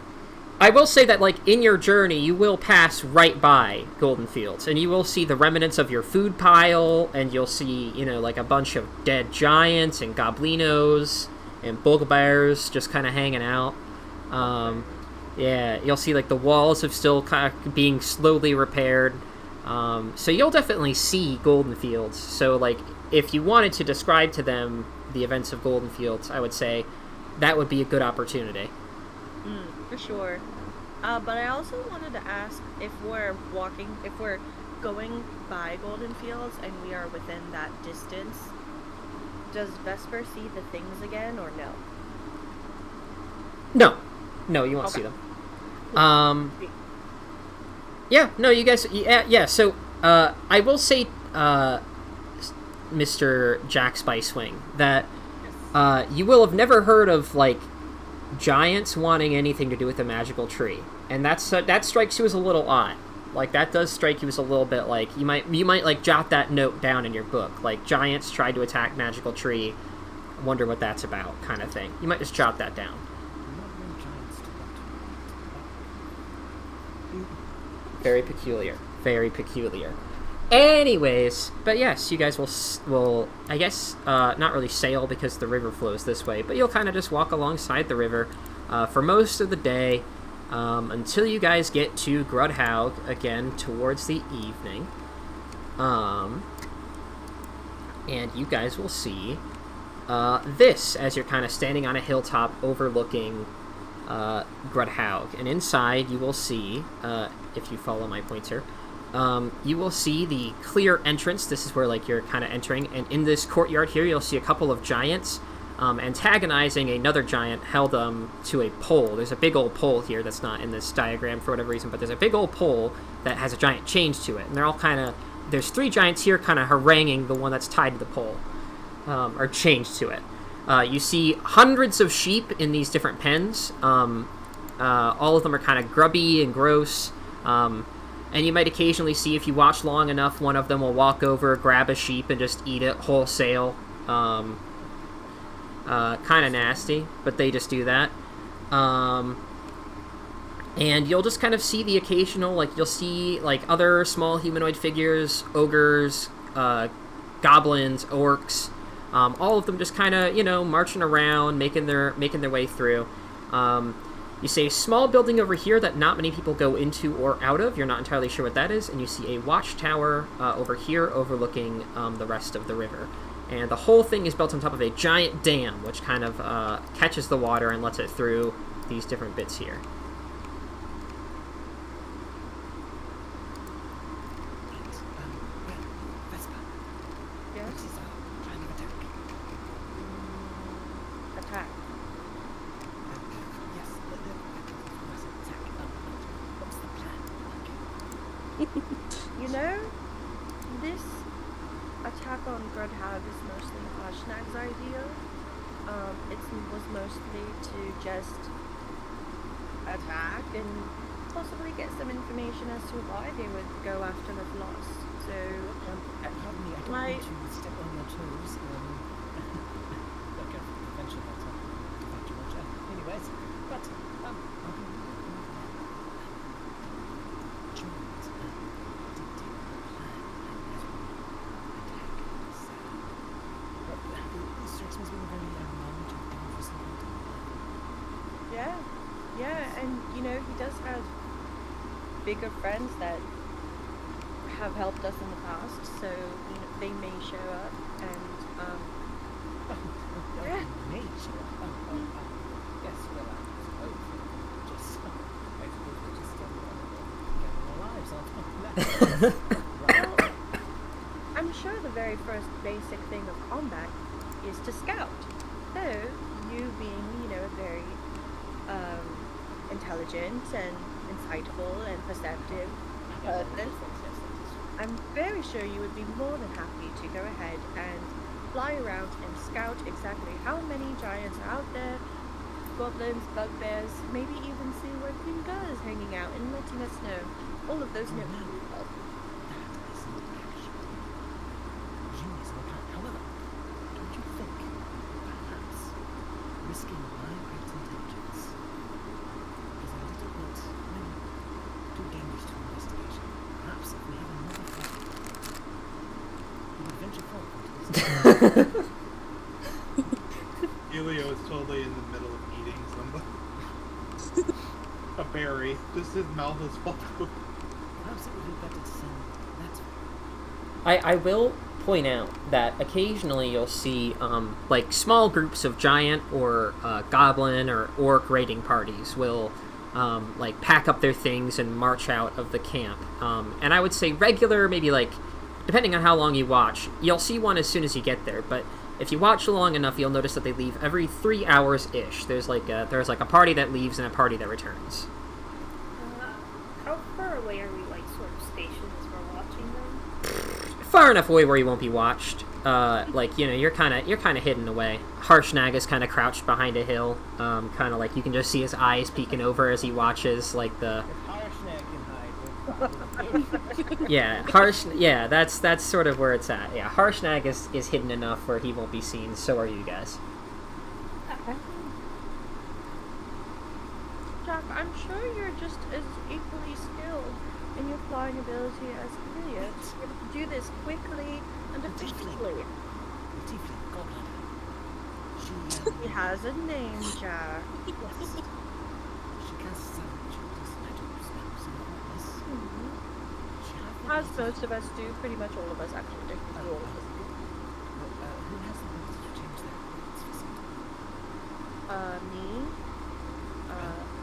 I will say that, like, in your journey, you will pass right by Golden Fields, and you will see the remnants of your food pile, and you'll see, like, a bunch of dead giants and goblinos and bugbears just kind of hanging out. Yeah, you'll see, like, the walls have still kind of being slowly repaired. So you'll definitely see Golden Fields. So, like, if you wanted to describe to them the events of Golden Fields, I would say that would be a good opportunity. For sure. But I also wanted to ask if we're going by Golden Fields and we are within that distance, does Vesper see the things again or no? No, you won't Okay. see them. Yeah, no, you guys, yeah, so, I will say, Mr. Jack Spicewing, that, you will have never heard of, like, giants wanting anything to do with a magical tree, and that strikes you as a little odd. Like, that does strike you as a little bit like you might like jot that note down in your book, like giants tried to attack magical tree, wonder what that's about, kind of thing. You might just jot that down. Very peculiar, very peculiar. Anyways, but yes, you guys will I guess, not really sail because the river flows this way, but you'll kind of just walk alongside the river for most of the day until you guys get to Grudhaug again towards the evening. And you guys will see this as you're kind of standing on a hilltop overlooking Grudhaug. And inside you will see, if you follow my pointer, you will see the clear entrance. This is where, like, you're kind of entering, and in this courtyard here, you'll see a couple of giants antagonizing another giant held to a pole. There's a big old pole here that's not in this diagram for whatever reason, but there's a big old pole that has a giant chained to it, and they're all kind of, there's three giants here kind of haranguing the one that's tied to the pole, or chained to it. You see hundreds of sheep in these different pens. All of them are kind of grubby and gross. And you might occasionally see, if you watch long enough, one of them will walk over, grab a sheep, and just eat it wholesale. Kind of nasty, but they just do that. And you'll just kind of see the occasional, like, you'll see, like, other small humanoid figures, ogres, goblins, orcs, all of them just kind of, marching around, making their way through. You see a small building over here that not many people go into or out of. You're not entirely sure what that is. And you see a watchtower over here overlooking the rest of the river. And the whole thing is built on top of a giant dam, which kind of catches the water and lets it through these different bits here. Vesper, Yes. what is our plan of attack? Attack. Yes, attack. What's the plan? This attack on Grudhaug is mostly Hashnag's idea. It was mostly to just attack and possibly get some information as to why they would go after the lost. So, Pardon me, I don't My- want to step on your toes. Okay, eventually that's a factor. Anyways, but this strikes me as being a very knowledge and dangerous yeah, and he does have bigger friends that have helped us in the past, so they may show up and Yeah. Nature. Yes, well, I suppose just basically we're just getting our lives on. well, I'm sure the very first basic thing of combat is to scout. So you being very intelligent and insightful and perceptive person, I'm very sure you would be more than happy to go ahead and fly around and scout exactly how many giants are out there, goblins, bugbears, maybe even see where Quinga is hanging out and letting us know all of those notes. That isn't actually genius on account. However, don't you think perhaps risking my great intelligence is a little bit too dangerous to investigation? Perhaps if we have another flight, we would venture forward into this. Helio is totally in the middle of eating something. A berry. Just his mouth is full of food. Perhaps it would be better to send that. I will point out that occasionally you'll see like small groups of giant or goblin or orc raiding parties will like pack up their things and march out of the camp. And I would say regular, maybe like depending on how long you watch, you'll see one as soon as you get there. But if you watch long enough, you'll notice that they leave every 3 hours ish. There's like a party that leaves and a party that returns. How far away are we, like, sort of stationed as we're watching them? Far enough away where you won't be watched. Like, you know, you're kind of hidden away. Harshnag is kind of crouched behind a hill. Kind of like you can just see his eyes peeking over as he watches like the. If Harshnag can hide, we'll probably Yeah, that's sort of where it's at. Yeah, Harshnag is hidden enough where he won't be seen. So are you guys. Jack, I'm sure you're just as equally skilled in your flying ability as Hylia to be able to do this quickly and efficiently. The tiefling goblin. He has a name, Jack. Yes. She casts some children's magic spells and whatness. She has the As ability- most of us do, pretty much all of us actually do. All of us do. Who has the ability to change their appearance for something? Me,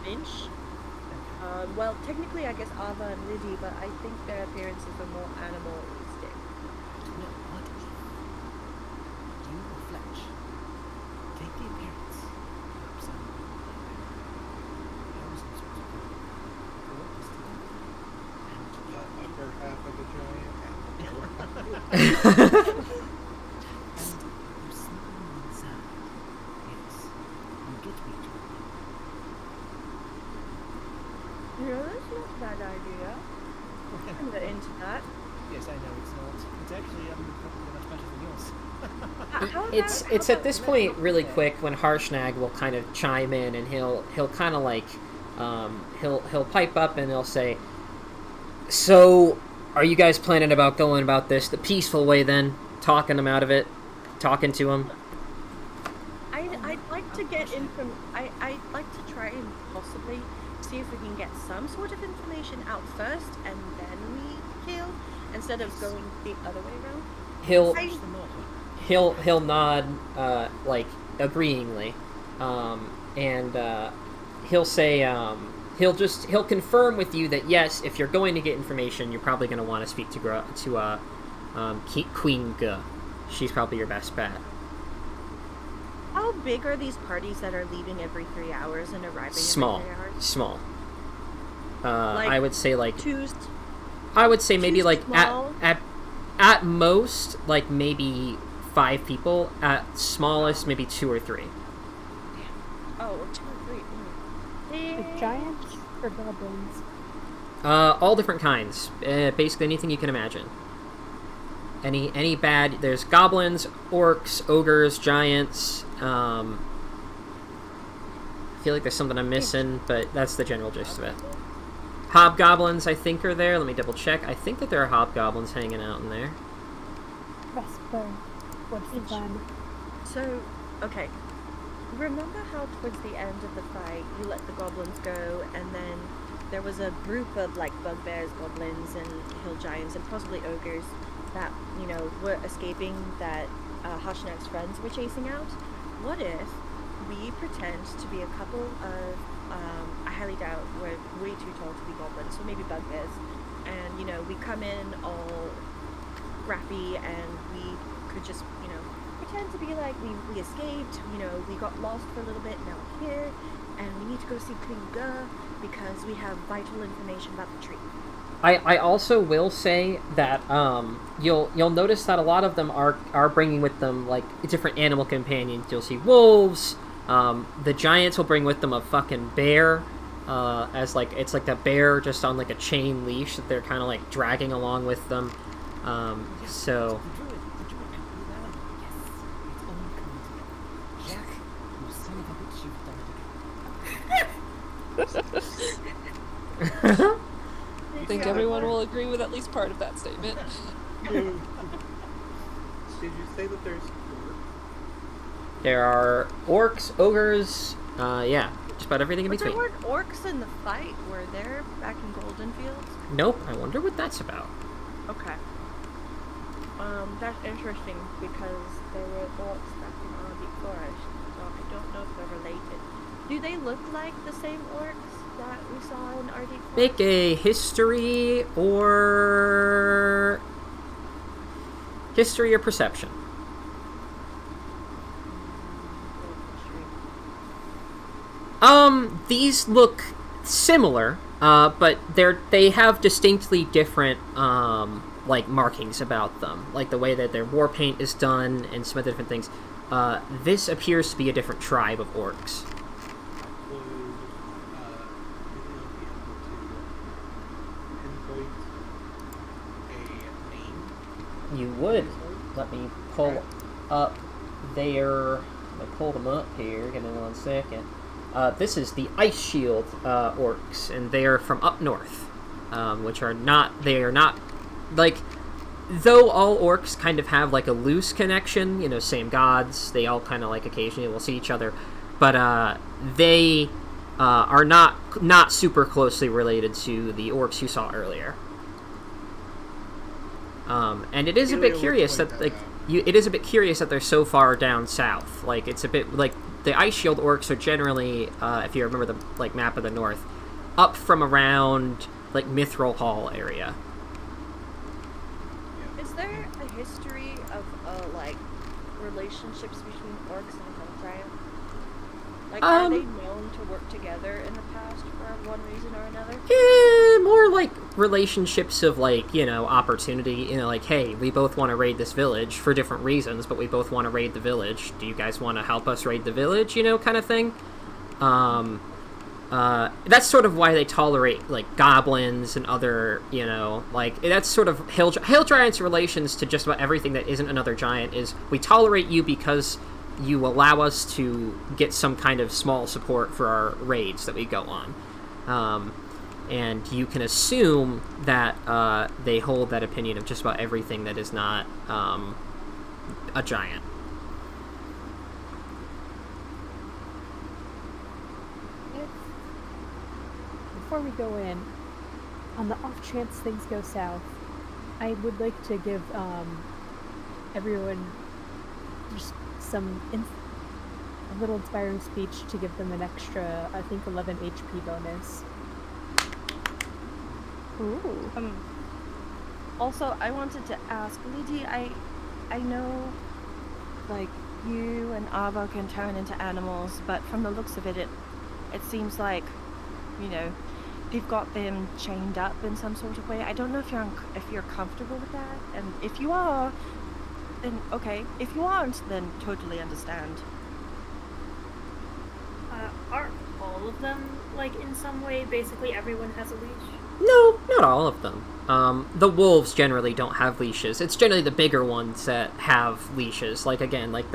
Finch. Okay. Well, technically, I guess Ava and Liddy, but I think their appearances are more animalistic. No, what if you or Fletch take the appearance of some thousand sorts of people, or just The upper half of the giant and the lower half. and you sneak inside. Yes, you get me to Yeah, that's not a bad idea. I'm get into that. Yes, I know it's not. It's actually probably much better than yours. How It's about- it's at this point really quick when Harshnag will kind of chime in and he'll kind of like he'll pipe up and he'll say, "So, are you guys planning about going about this the peaceful way then? Talking them out of it, talking to them." I'd like to get I'd like to try and possibly see if we can get some sort of information out first and then we kill instead of going the other way around. He'll I- Push them over. he'll nod like agreeingly, and he'll say he'll confirm with you that yes, if you're going to get information, you're probably going to want to speak to Queen Ge. She's probably your best bet. How big are these parties that are leaving every 3 hours and arriving Small, every 3 hours? small. Like I would say like I maybe too like small? at most like maybe 5 people. At smallest maybe 2 or 3. Oh, 2 or 3. The giants or goblins? All different kinds. Basically anything you can imagine. Any bad. There's goblins, orcs, ogres, giants. I feel like there's something I'm missing, but that's the general gist of it. Hobgoblins, I think, are there. Let me double check. I think that there are hobgoblins hanging out in there. Vesper. What's the plan? So, okay. Remember how towards the end of the fight you let the goblins go and then there was a group of like bugbears, goblins, and hill giants and possibly ogres that, you know, were escaping that Hashnag's friends were chasing out? What if we pretend to be a couple of, I highly doubt we're way too tall to be goblins, so maybe bugbears, and, you know, we come in all scrappy and we could just, you know, pretend to be like we escaped, you know, we got lost for a little bit, now we're here, and we need to go see Klinga because we have vital information about the tree. I also will say that you'll notice that a lot of them are bringing with them like different animal companions. You'll see wolves. The giants will bring with them a fucking bear, as like it's like a bear just on like a chain leash that they're kind of like dragging along with them. So The druid can pull down. Yes, it's all coming together. Jack, you son of a bitch, you've done it again. I think everyone will agree with at least part of that statement. Did you say that there's orcs? there are orcs, ogres, yeah, just about everything in But there between. weren't orcs in the fight, were there, back in Golden Fields? Nope. I wonder what that's about. Okay. That's interesting because there were orcs back in Arctic Forest, so I don't know if they're related. Do they look like the same orcs that we saw in Arctic Forest? Make a history or perception. These look similar, but they have distinctly different like markings about them, like the way that their war paint is done and some other different things. This appears to be a different tribe of orcs. Would be able to pinpoint a name? You would. Let me pull up their. I pulled them up here. Give me 1 second. This is the Ice Shield orcs, and they are from up north, which are not. They are not like. Though all orcs kind of have like a loose connection, you know, same gods. They all kind of like occasionally will see each other, but they are not super closely related to the orcs you saw earlier. And it is a bit curious that like it is a bit curious that they're so far down south. Like it's a bit like the Ice Shield orcs are generally, if you remember the like map of the north, up from around like Mithril Hall area. Is there a history of like relationships between orcs and hill giant? Like, are they known to work together in the past for one reason or another? More like relationships of like, you know, opportunity, you know, like, hey, we both want to raid this village for different reasons, but we both want to raid the village. Do you guys want to help us raid the village, you know, kind of thing? That's sort of why they tolerate, like, goblins and other, you know, like, that's sort of Hill Giant's relations to just about everything that isn't another giant is, we tolerate you because you allow us to get some kind of small support for our raids that we go on. And you can assume that they hold that opinion of just about everything that is not a giant. Before we go in, on the off chance things go south, I would like to give everyone just a little inspiring speech to give them an extra, I think, 11 HP bonus. Ooh. Also, I wanted to ask, Lydie, I know, like, you and Ava can turn into animals, but from the looks of it, it seems like, you know, they've got them chained up in some sort of way. I don't know if you're comfortable with that, and if you are, then okay. If you aren't, then totally understand. Are all of them, like, in some way, basically everyone has a leash? No, not all of them. The wolves generally don't have leashes. It's generally the bigger ones that have leashes. Like, again, like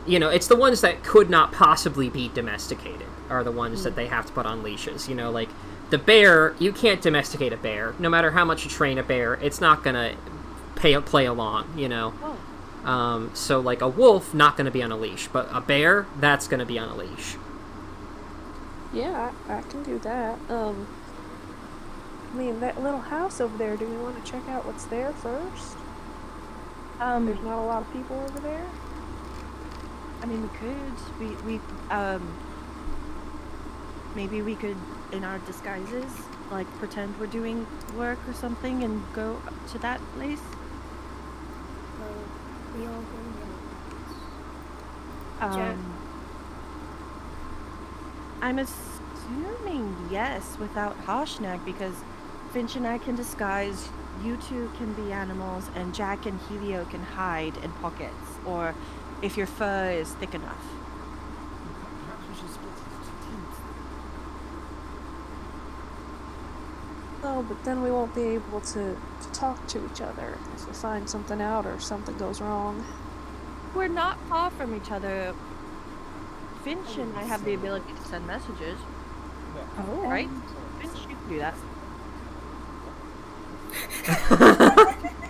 it's the ones that could not possibly be domesticated are the ones that they have to put on leashes. You know, like, the bear, you can't domesticate a bear. No matter how much you train a bear, it's not gonna play along, you know? Oh. So, like, a wolf, not gonna be on a leash. But a bear, that's gonna be on a leash. Yeah, I can do that. I mean, that little house over there, do we want to check out what's there first? There's not a lot of people over there. I mean, we could. We maybe we could, in our disguises, like, pretend we're doing work or something and go to that place. We all go in. Jack. I'm assuming yes, without Harshnag, because Finch and I can disguise, you two can be animals, and Jack and Helio can hide in pockets, or if your fur is thick enough. Perhaps we should split into two teams. Oh, but then we won't be able to talk to each other if we find something out or something goes wrong. We're not far from each other. Finch and I have the ability to send messages, Well, Oh, right? Finch, you can do that.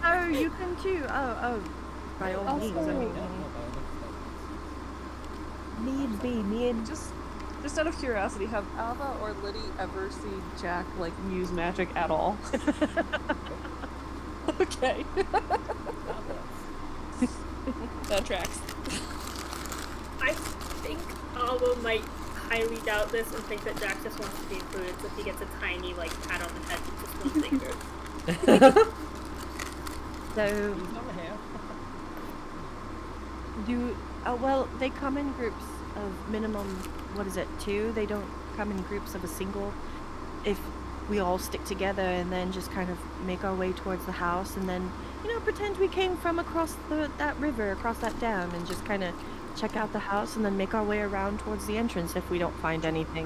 Oh, you can too. Oh, by all Also- means. I mean, need be me and Just out of curiosity, have Alva or Liddy ever seen Jack like use magic at all? Okay. That tracks. I think Alba might highly doubt this and think that Jack just wants to be included, so he gets a tiny like pat on the head with just one finger. so he's over here. well, they come in groups of minimum, what is it, 2? They don't come in groups of a single. If we all stick together and then just kind of make our way towards the house and then, pretend we came from across that river, across that dam, and just kind of check out the house and then make our way around towards the entrance if we don't find anything.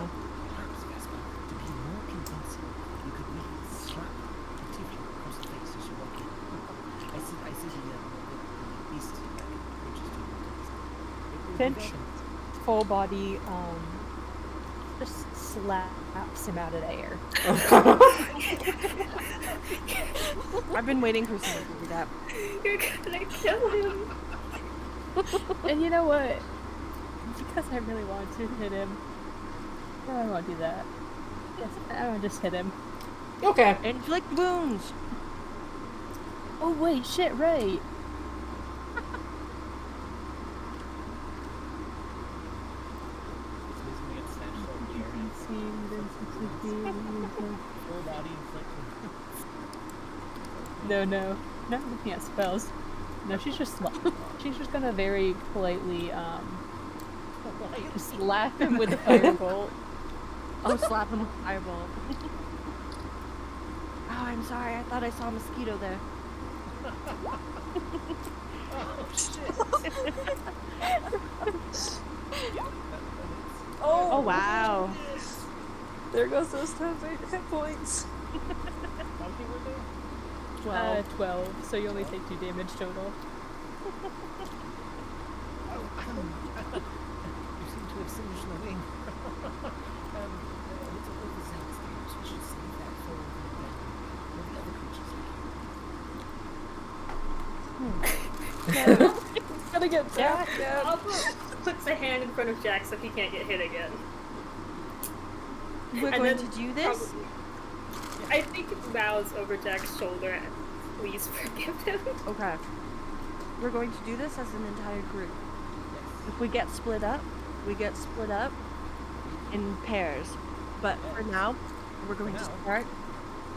Perhaps, Vespa, to be more convincing, you could really slap Tiffany across the face as you walk in. I see the beast like reaches to you. Finch full body just slaps him out of the air. I've been waiting for someone to do that. You're gonna kill him. And you know what? Because I really want to hit him, no, I won't do that. Yes, I want to just hit him. Okay. Inflict wounds. Oh wait, shit, right. He's gonna get snatched over here and full body inflict. No, not looking at spells. No, she's just gonna very politely slap him with the firebolt. Oh, slap him with a fireball. Oh, I'm sorry. I thought I saw a mosquito there. Oh shit! Oh, wow. There goes those 10 hit points. How many were there? 12, so you only take 2 damage total. You seem to have singed the wing. A little overzealous, perhaps we should save that for the other creatures like you. It's gonna get Jack again. Alba puts a hand in front of Jack so he can't get hit again. We're And going then to do this? probably- I think it bows over Jack's shoulder and please forgive him. Okay. We're going to do this as an entire group. Yes. If we get split up, we get split up in pairs. But for now, we're going to start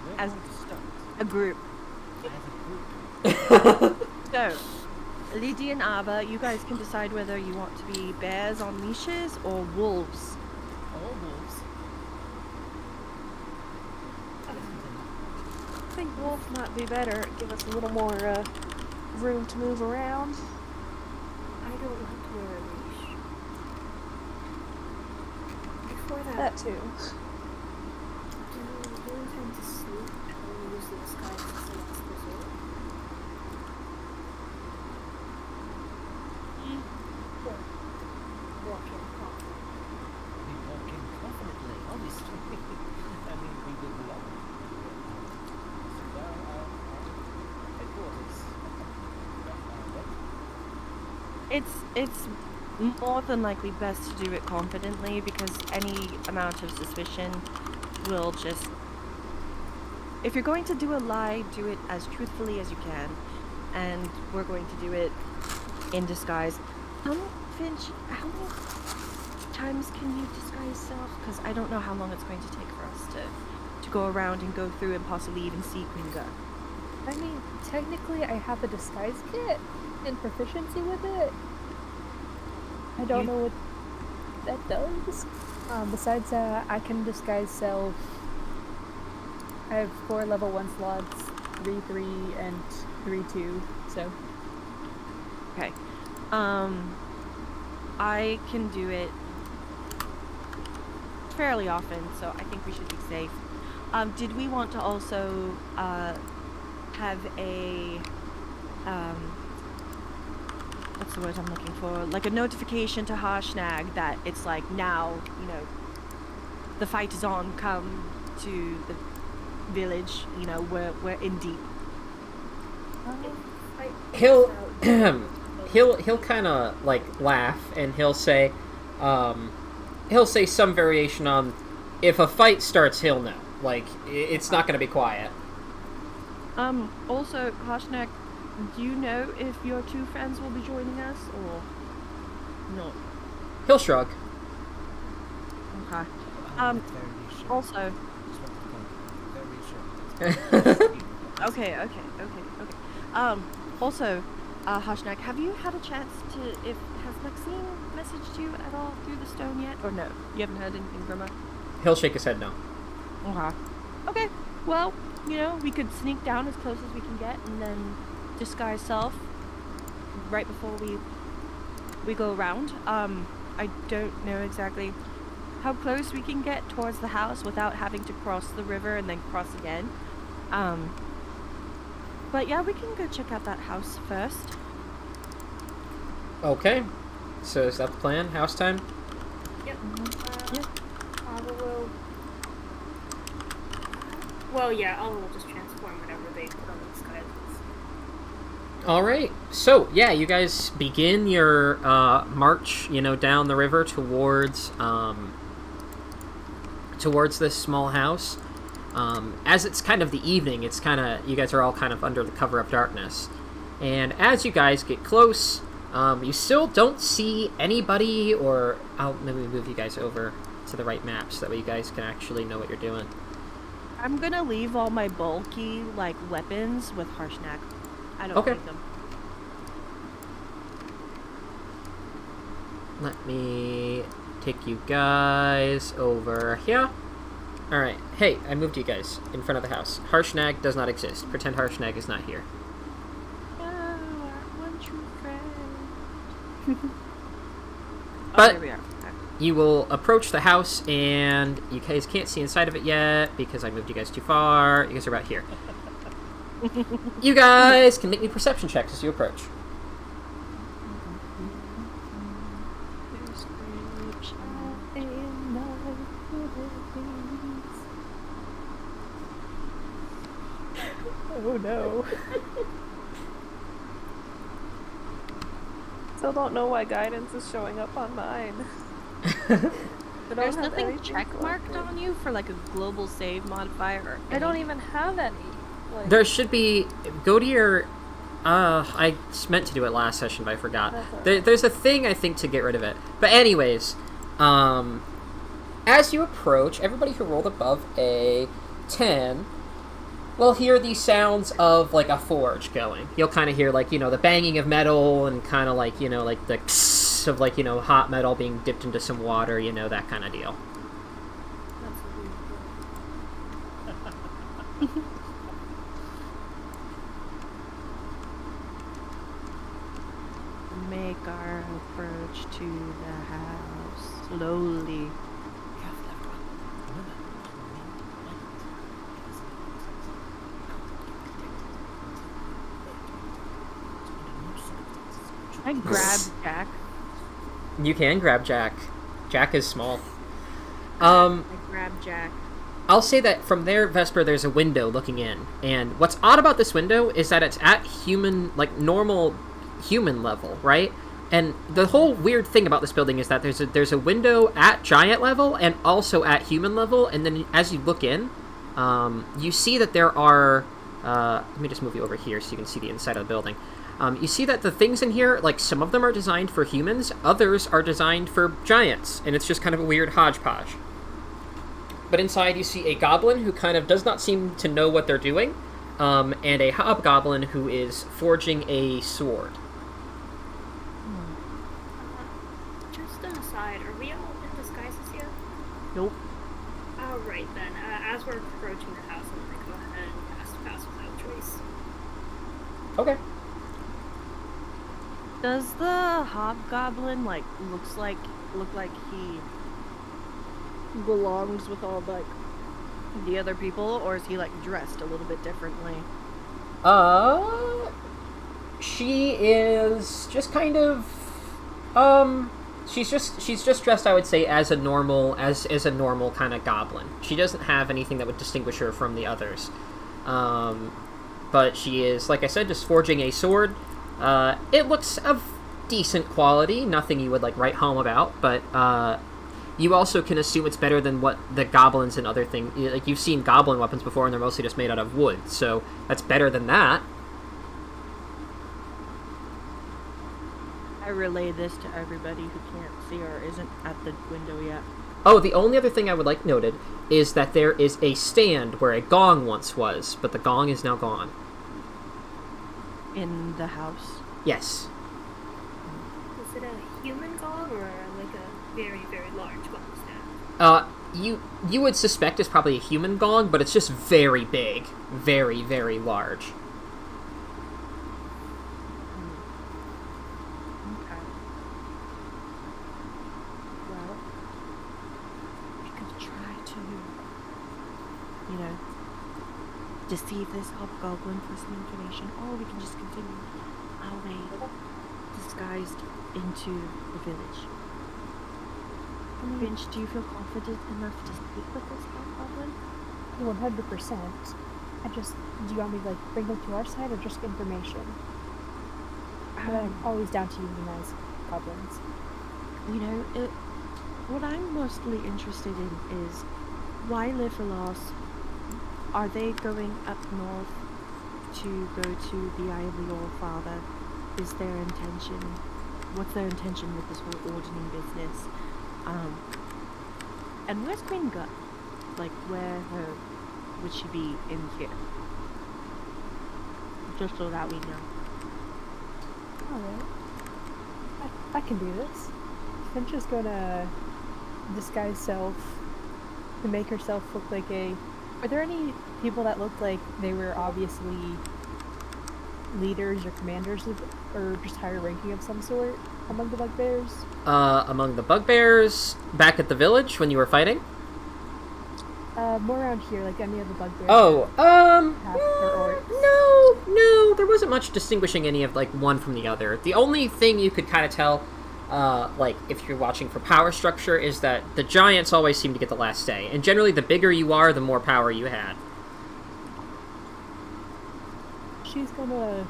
We're as going to start a group. as a group. So, Lydia and Ava, you guys can decide whether you want to be bears on leashes or wolves. All wolves. I think wolf might be better. Give us a little more room to move around. I don't want to wear a leash. Before that, That too. do you intend to sleep and only use the disguise as a last resort? Or walk in confidently? We walk in confidently, obviously. I mean, we will belong. So our headquarters. It's more than likely best to do it confidently because any amount of suspicion will just... If you're going to do a lie, do it as truthfully as you can. And we're going to do it in disguise. Finch, how many times can you disguise yourself? Because I don't know how long it's going to take for us to go around and go through and possibly even see Queen Gun. I mean, technically I have a disguise kit and proficiency with it. I don't know what that does. Besides, I can disguise self. I have 4 level 1 slots, 3, and 3, 2, so. Okay. I can do it fairly often, so I think we should be safe. Did we want to also have a what's the word I'm looking for? Like a notification to Harshnag that it's like now, you know, the fight is on, come to the village, you know, we're in deep. He'll he'll kind of like laugh, and he'll say some variation on, if a fight starts, he'll know. Like, it's not going to be quiet. Also, Harshnag, do you know if your 2 friends will be joining us or not? He'll shrug. Okay. I'm very sure. Also. Very sure. Okay. Also, Harshnag, have you had a chance to, has Maxine messaged you at all through the stone yet? Or no? You haven't heard anything from her? He'll shake his head no. Okay. Well, you know, we could sneak down as close as we can get and then disguise self right before we go around. I don't know exactly how close we can get towards the house without having to cross the river and then cross again. But yeah, we can go check out that house first. Okay. So is that the plan? House time? Yep. Yep. Well, yeah, I will just transform whenever they put on the disguises. Alright. So, yeah, you guys begin your march, you know, down the river towards this small house. As it's kind of the evening, it's kind of, you guys are all kind of under the cover of darkness. And as you guys get close, you still don't see anybody, or I'll maybe move you guys over to the right map so that way you guys can actually know what you're doing. I'm gonna leave all my bulky, like, weapons with Harshnag. I don't Okay. need them. Let me take you guys over here. Alright, hey, I moved you guys in front of the house. Harshnag does not exist. Pretend Harshnag is not here. Oh, our one true friend. But there we are. Okay. you will approach the house, and you guys can't see inside of it yet because I moved you guys too far. You guys are about here. You guys can make me perception checks as you approach. Oh no. Still don't know why guidance is showing up on mine. There's nothing check marked on you for like a global save modifier or I don't anything? even have any. Like, There should be... Go to your... I meant to do it last session, but I forgot. That's alright. There's a thing, I think, to get rid of it. But anyways, as you approach, everybody who rolled above a 10 will hear the sounds of, like, a forge going. You'll kind of hear, like, you know, the banging of metal and kind of, like, you know, like, the of, like, you know, hot metal being dipped into some water, you know, that kind of deal. That's a weird Make our approach to the house slowly. We have left one. Remember, remain silent. I grab Jack. You can grab Jack. Jack is small. I grab Jack. I'll say that from there, Vesper, there's a window looking in. And what's odd about this window is that it's at human, like, normal human level, right? And the whole weird thing about this building is that there's a window at giant level and also at human level, and then as you look in, you see that there are... let me just move you over here so you can see the inside of the building. You see that the things in here, like, some of them are designed for humans, others are designed for giants, and it's just kind of a weird hodgepodge. But inside you see a goblin who kind of does not seem to know what they're doing, and a hobgoblin who is forging a sword. Just an aside, are we all in disguises yet? Nope. Alright then, as we're approaching the house, I'm gonna go ahead and cast Pass Without Trace. Okay. Does the hobgoblin look like he belongs with all like the other people, or is he like dressed a little bit differently? She is just kind of, she's just dressed, I would say, as a normal kind of goblin. She doesn't have anything that would distinguish her from the others. But she is, like I said, just forging a sword. It looks of decent quality, nothing you would like write home about, but you also can assume it's better than what the goblins and other things, like you've seen goblin weapons before and they're mostly just made out of wood, so that's better than that. I relay this to everybody who can't see or isn't at the window yet. Oh, the only other thing I would like noted is that there is a stand where a gong once was, but the gong is now gone. In the house. Yes. Is it a human gong or like a very, very large gong stand? You would suspect it's probably a human gong, but it's just very big. Very, very large. Okay. Well, we could try to, deceive this hobgoblin for some information, or we can just continue our way disguised into the village. Finch, do you feel confident enough to speak with this hobgoblin? 100%. Do you want me to, bring them to our side or just information? I'm always down to unionize goblins. What I'm mostly interested in is why live for loss? Are they going up north to go to the Eye of the All-Father? Is their intention... What's their intention with this whole ordering business? And where's Queen Gut? Would she be in here? Just so that we know. Alright. I can do this. Finch is gonna disguise self to make herself look like a... Are there any people that look like they were obviously leaders or commanders or just higher ranking of some sort among the bugbears? Among the bugbears back at the village when you were fighting? More around here, like any of the bugbears. No, there wasn't much distinguishing any of, one from the other. The only thing you could kind of tell, if you're watching for power structure, is that the giants always seem to get the last say. And generally, the bigger you are, the more power you had. She's gonna...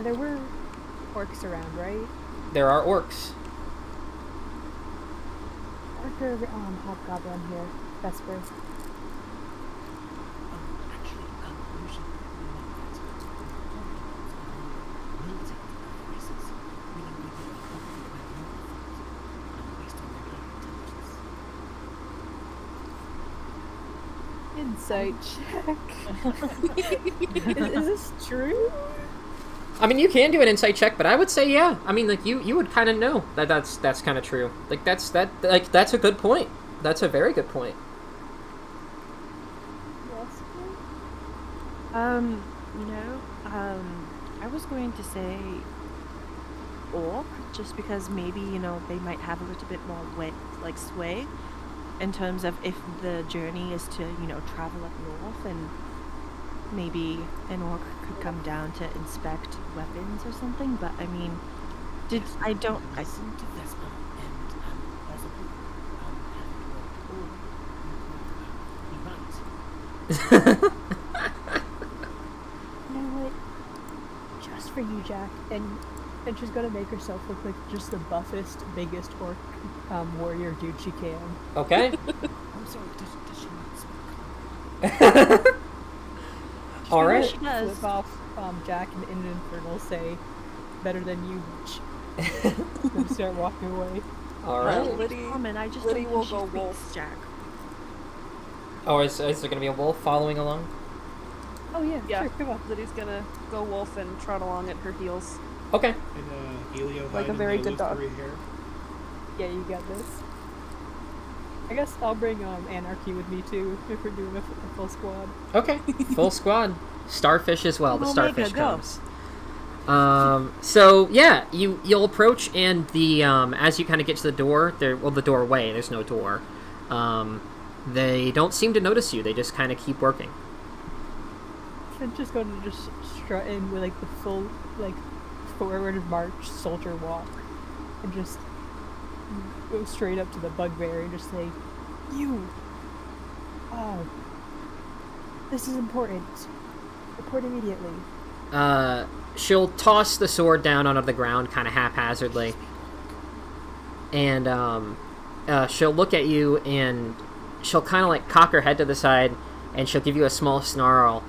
There were orcs around, right? There are orcs. Orc or hobgoblin here, Vesper. Actually, we should probably make that militant devices, meaning we will Insight check. is this true? I mean, you can do an insight check, but I would say, yeah. I mean, you would kind of know that's kind of true. That's a good point. That's a very good point. I was going to say orc, just because maybe, they might have a little bit more sway in terms of if the journey is to, travel up north, and maybe an orc could come down to inspect weapons or something, but I mean, listen to Vespa and possibly have it work. Or You know what? Just for you, Jack, and she's gonna make herself look like just the buffest, biggest orc warrior dude she can. Okay. I'm sorry, does she not speak? All right. She does. Flip off Jack and in an infernal say, "Better than you, bitch." Then start walking away. All right. I just Liddy don't will think go she wolf. speaks Jack. Oh, is there going to be a wolf following along? Oh yeah, Yeah. sure, come on. Liddy's gonna go wolf and trot along at her heels. Okay. And Helio Like hide a very in good the dog. illusory hair. Yeah, you got this. I guess I'll bring Anarchy with me too if we're doing a full squad. Okay, full squad. Starfish as well. The Omega, starfish go. comes. So yeah, you'll approach, and the as you kind of get to the door, the doorway. There's no door. They don't seem to notice you. They just kind of keep working. I'm just going to just strut in with like the full like forward march soldier walk, and just go straight up to the bugbear and just say, "You, this is important. Report immediately." She'll toss the sword down onto the ground, kind of haphazardly, and she'll look at you, and she'll kind of like cock her head to the side, and she'll give you a small snarl,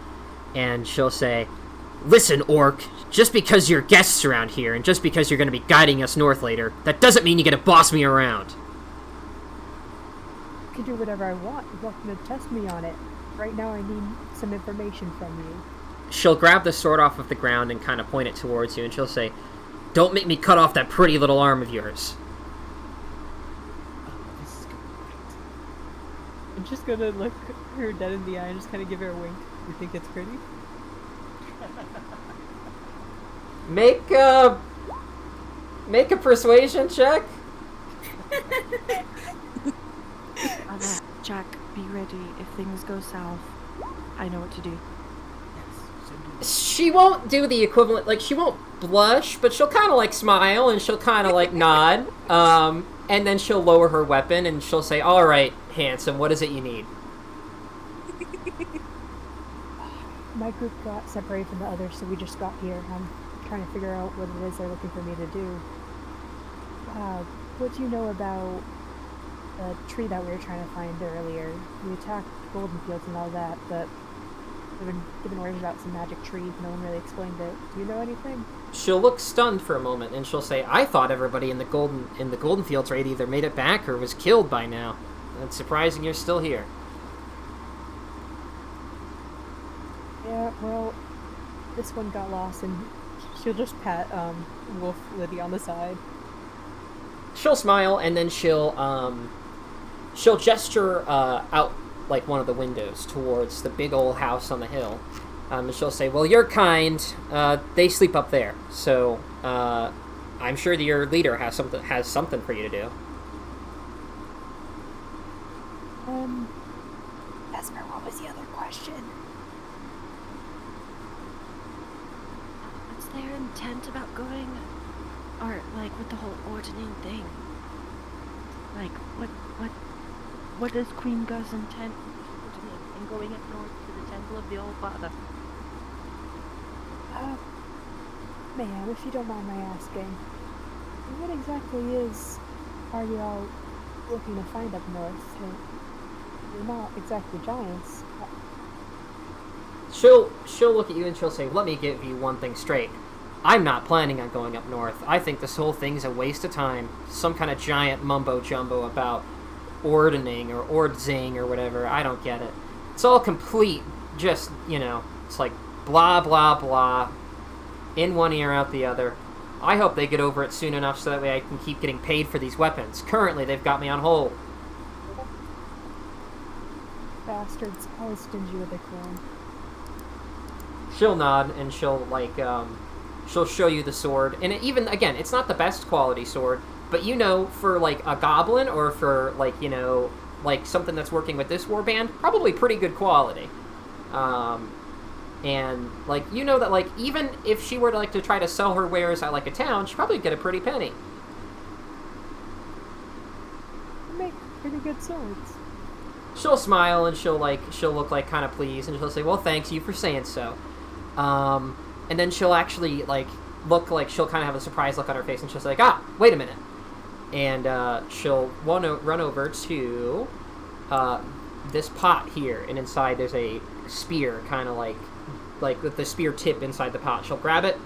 and she'll say, "Listen, orc, just because you're guests around here, and just because you're going to be guiding us north later, that doesn't mean you get to boss me around." I can do whatever I want. You're welcome to test me on it. Right now, I need some information from you. She'll grab the sword off of the ground and kind of point it towards you, and she'll say, "Don't make me cut off that pretty little arm of yours." Oh, this is going great. I'm just gonna look her dead in the eye and just kind of give her a wink. You think it's pretty? Make a persuasion check. Jack, be ready. If things go south, I know what to do. Yes, so do She won't do the equivalent, like, she won't blush, but she'll kind of, like, smile, and she'll kind of, like, nod, and then she'll lower her weapon, and she'll say, "All right, handsome, what is it you need?" My group got separated from the others, so we just got here. I'm trying to figure out what it is they're looking for me to do. What do you know about the tree that we were trying to find earlier? We attacked Golden Fields and all that, but we've been given orders about some magic tree. No one really explained it. Do you know anything? She'll look stunned for a moment, and she'll say, "I thought everybody in the Golden Fields raid either made it back or was killed by now. It's surprising you're still here." Yeah, well, this one got lost, and she'll just pat Wolf Liddy on the side. She'll smile, and then she'll gesture out like one of the windows towards the big old house on the hill, and she'll say, "Well, your kind, they sleep up there, so I'm sure that your leader has something for you to do." Esmer, what was the other question? What's their intent about going, or like with the whole ordaining thing? Like, what is Queen Guz intent in going up north to the Temple of the Old Father? Ma'am, if you don't mind my asking, what exactly are you all looking to find up north? You're not exactly giants. She'll look at you and she'll say, "Let me give you one thing straight. I'm not planning on going up north. I think this whole thing's a waste of time. Some kind of giant mumbo-jumbo about ordaining or ordzing or whatever. I don't get it. It's all complete, just, it's like blah, blah, blah. In one ear, out the other. I hope they get over it soon enough so that way I can keep getting paid for these weapons. Currently, they've got me on hold." Bastards, always stingy with their coin. She'll nod, and she'll, she'll show you the sword. And even, again, it's not the best quality sword, but for, like, a goblin or for, like, something that's working with this warband, probably pretty good quality. And, that, like, even if she were to, like, to try to sell her wares at, like, a town, she'd probably get a pretty penny. They make pretty good swords. She'll smile, and she'll look, like, kind of pleased, and she'll say, "Well, thanks you for saying so." And then she'll actually, look like she'll kind of have a surprised look on her face, and she'll say, "Wait a minute." And she'll run over to this pot here, and inside there's a spear, kind of like with the spear tip inside the pot. She'll grab it,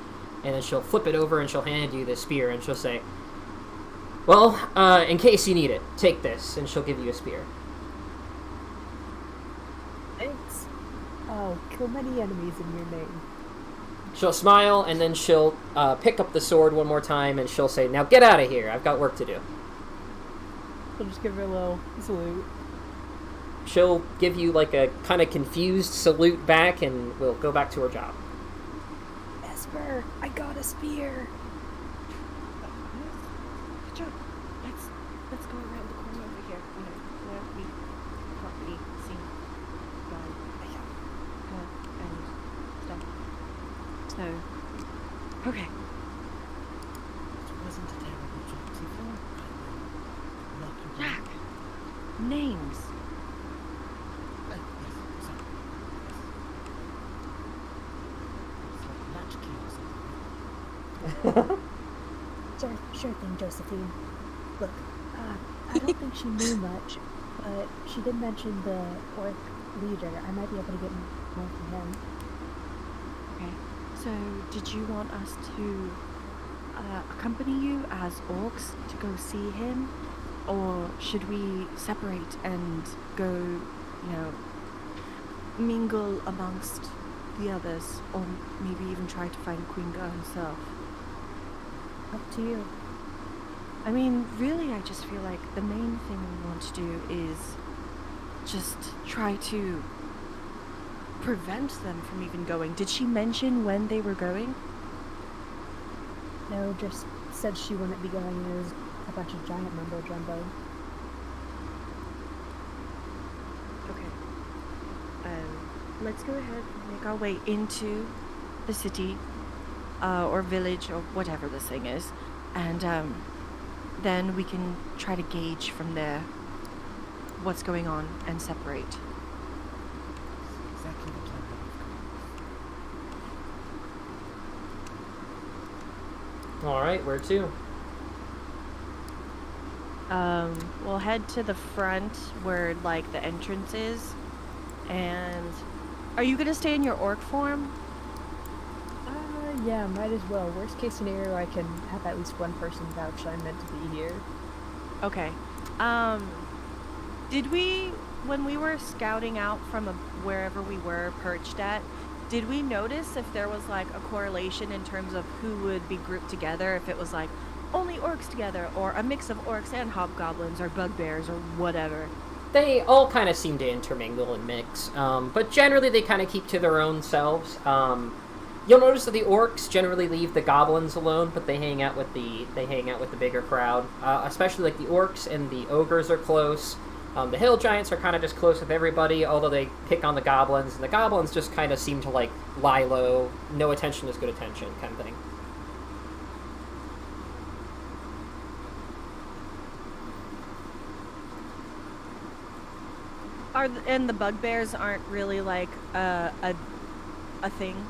and then she'll flip it over, and she'll hand you the spear, and she'll say, "Well, in case you need it, take this," and she'll give you a spear. Thanks. I'll kill many enemies in your name. She'll smile, and then she'll pick up the sword one more time, and she'll say, "Now get out of here. I've got work to do." She'll just give her a little salute. She'll give you like a kind of confused salute back, and we'll go back to her job. Esper, I got a spear. Good job. Let's go around the corner over here. Where we can't be seen by her and stuff. So, okay. It wasn't a terrible job to film. Jack. Names. Yes, sorry. Yes. It's like latchkey or something. Sure thing, Josephine. Look, I don't think she knew much, but she did mention the orc leader. I might be able to get more from him. Okay. So, did you want us to accompany you as orcs to go see him? Or should we separate and go, mingle amongst the others? Or maybe even try to find Quinga herself? Up to you. I mean, really, I just feel like the main thing we want to do is just try to prevent them from even going. Did she mention when they were going? No, just said she wouldn't be going. There was a bunch of giant mumbo jumbo. Okay. Let's go ahead and make our way into the city, or village, or whatever this thing is, and then we can try to gauge from there what's going on and separate. Exactly the plan that we've got. Alright, where to? We'll head to the front where, like, the entrance is, and... Are you gonna stay in your orc form? Yeah, might as well. Worst case scenario, I can have at least one person vouch I'm meant to be here. Okay. Did we, when we were scouting out from wherever we were perched at, did we notice if there was, like, a correlation in terms of who would be grouped together? If it was, like, only orcs together, or a mix of orcs and hobgoblins, or bugbears, or whatever? They all kind of seem to intermingle and mix, but generally they kind of keep to their own selves. You'll notice that the orcs generally leave the goblins alone, but they hang out with the bigger crowd. Especially like the orcs and the ogres are close. The hill giants are kind of just close with everybody, although they pick on the goblins, and the goblins just kind of seem to like lie low. No attention is good attention, kind of thing. And the bugbears aren't really like a thing?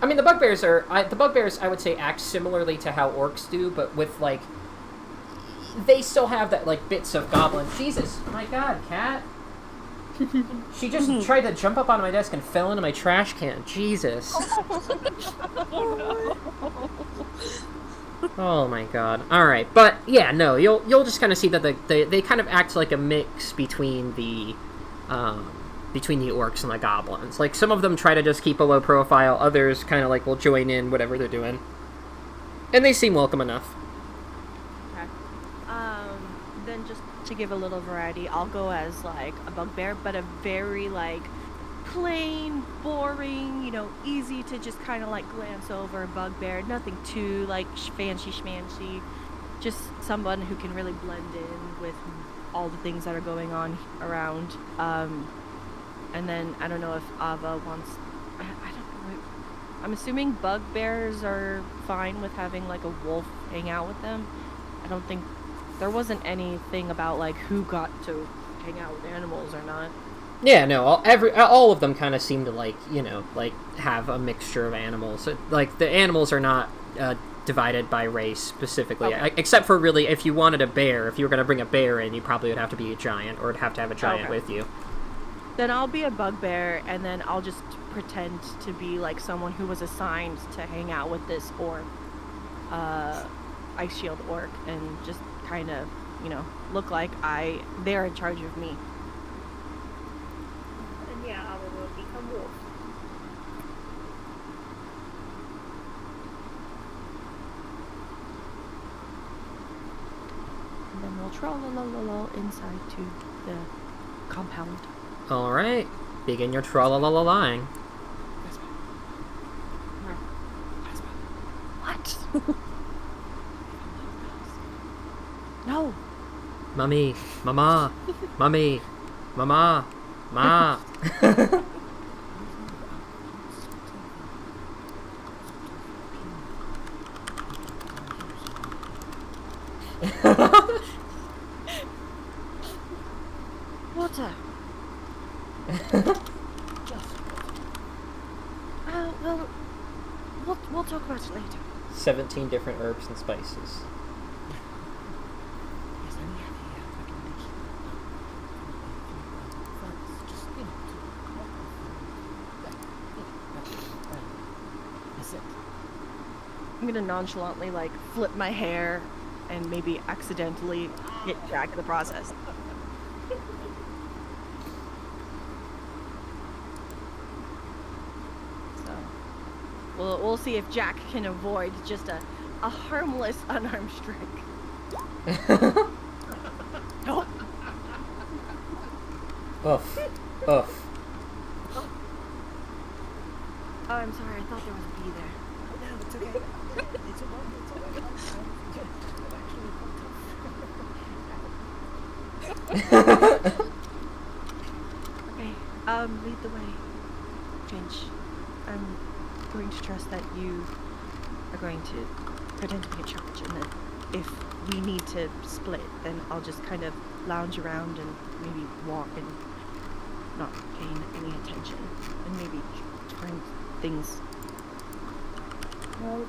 I mean, the bugbears, I would say, act similarly to how orcs do, but with, like, they still have that, like, bits of goblin. Jesus, my god, cat. She just tried to jump up onto my desk and fell into my trash can. Jesus. Oh my god. Alright, but, yeah, no, you'll just kind of see that they kind of act like a mix between the orcs and the goblins. Like, some of them try to just keep a low profile, others kind of, like, will join in whatever they're doing. And they seem welcome enough. Okay. Then just to give a little variety, I'll go as, like, a bugbear, but a very, like, plain, boring, easy to just kind of, like, glance over bugbear. Nothing too, like, fancy schmancy. Just someone who can really blend in with all the things that are going on around. And then, I don't know if Ava wants... I don't know. I'm assuming bugbears are fine with having, like, a wolf hang out with them. I don't think... There wasn't anything about, like, who got to hang out with animals or not. Yeah, no, all of them kind of seem to, like, have a mixture of animals. So, like, the animals are not divided by race specifically, okay. Except for really, if you wanted a bear, if you were going to bring a bear in, you probably would have to be a giant, or would have to have a giant with you. Then I'll be a bugbear, and then I'll just pretend to be, like, someone who was assigned to hang out with this orc, Ice Shield orc, and just kind of, look like they're in charge of me. And yeah, I will become wolf. And then we'll troll inside to the compound. All right. Begin your tra-la-la-la-lying. What? No. Mummy, mama, mummy, mama, ma. Water. Well, we'll talk about it later. 17 different herbs and spices. Yes, I only have the recommendation. Friends, just, to come up with that's it. I'm gonna nonchalantly flip my hair and maybe accidentally hit Jack in the process. So we'll see if Jack can avoid just a harmless unarmed strike. Nope. Oof. Oof. Oh, I'm sorry. I thought there was a bee there. No, it's okay. It's a moment. It's all right. Okay. Lead the way, Finch. I'm going to trust that you are going to pretend to be in charge, and that if we need to split, then I'll just kind of lounge around and maybe walk and not gain any attention, and maybe turn things. Well,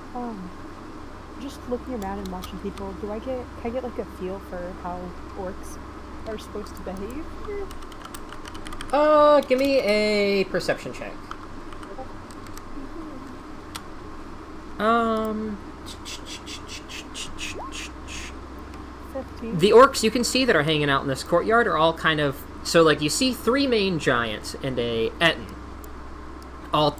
just looking around and watching people, can I get like a feel for how orcs are supposed to behave? Give me a perception check. 15. The orcs you can see that are hanging out in this courtyard are all kind of... So, you see 3 main giants and a Etten. All,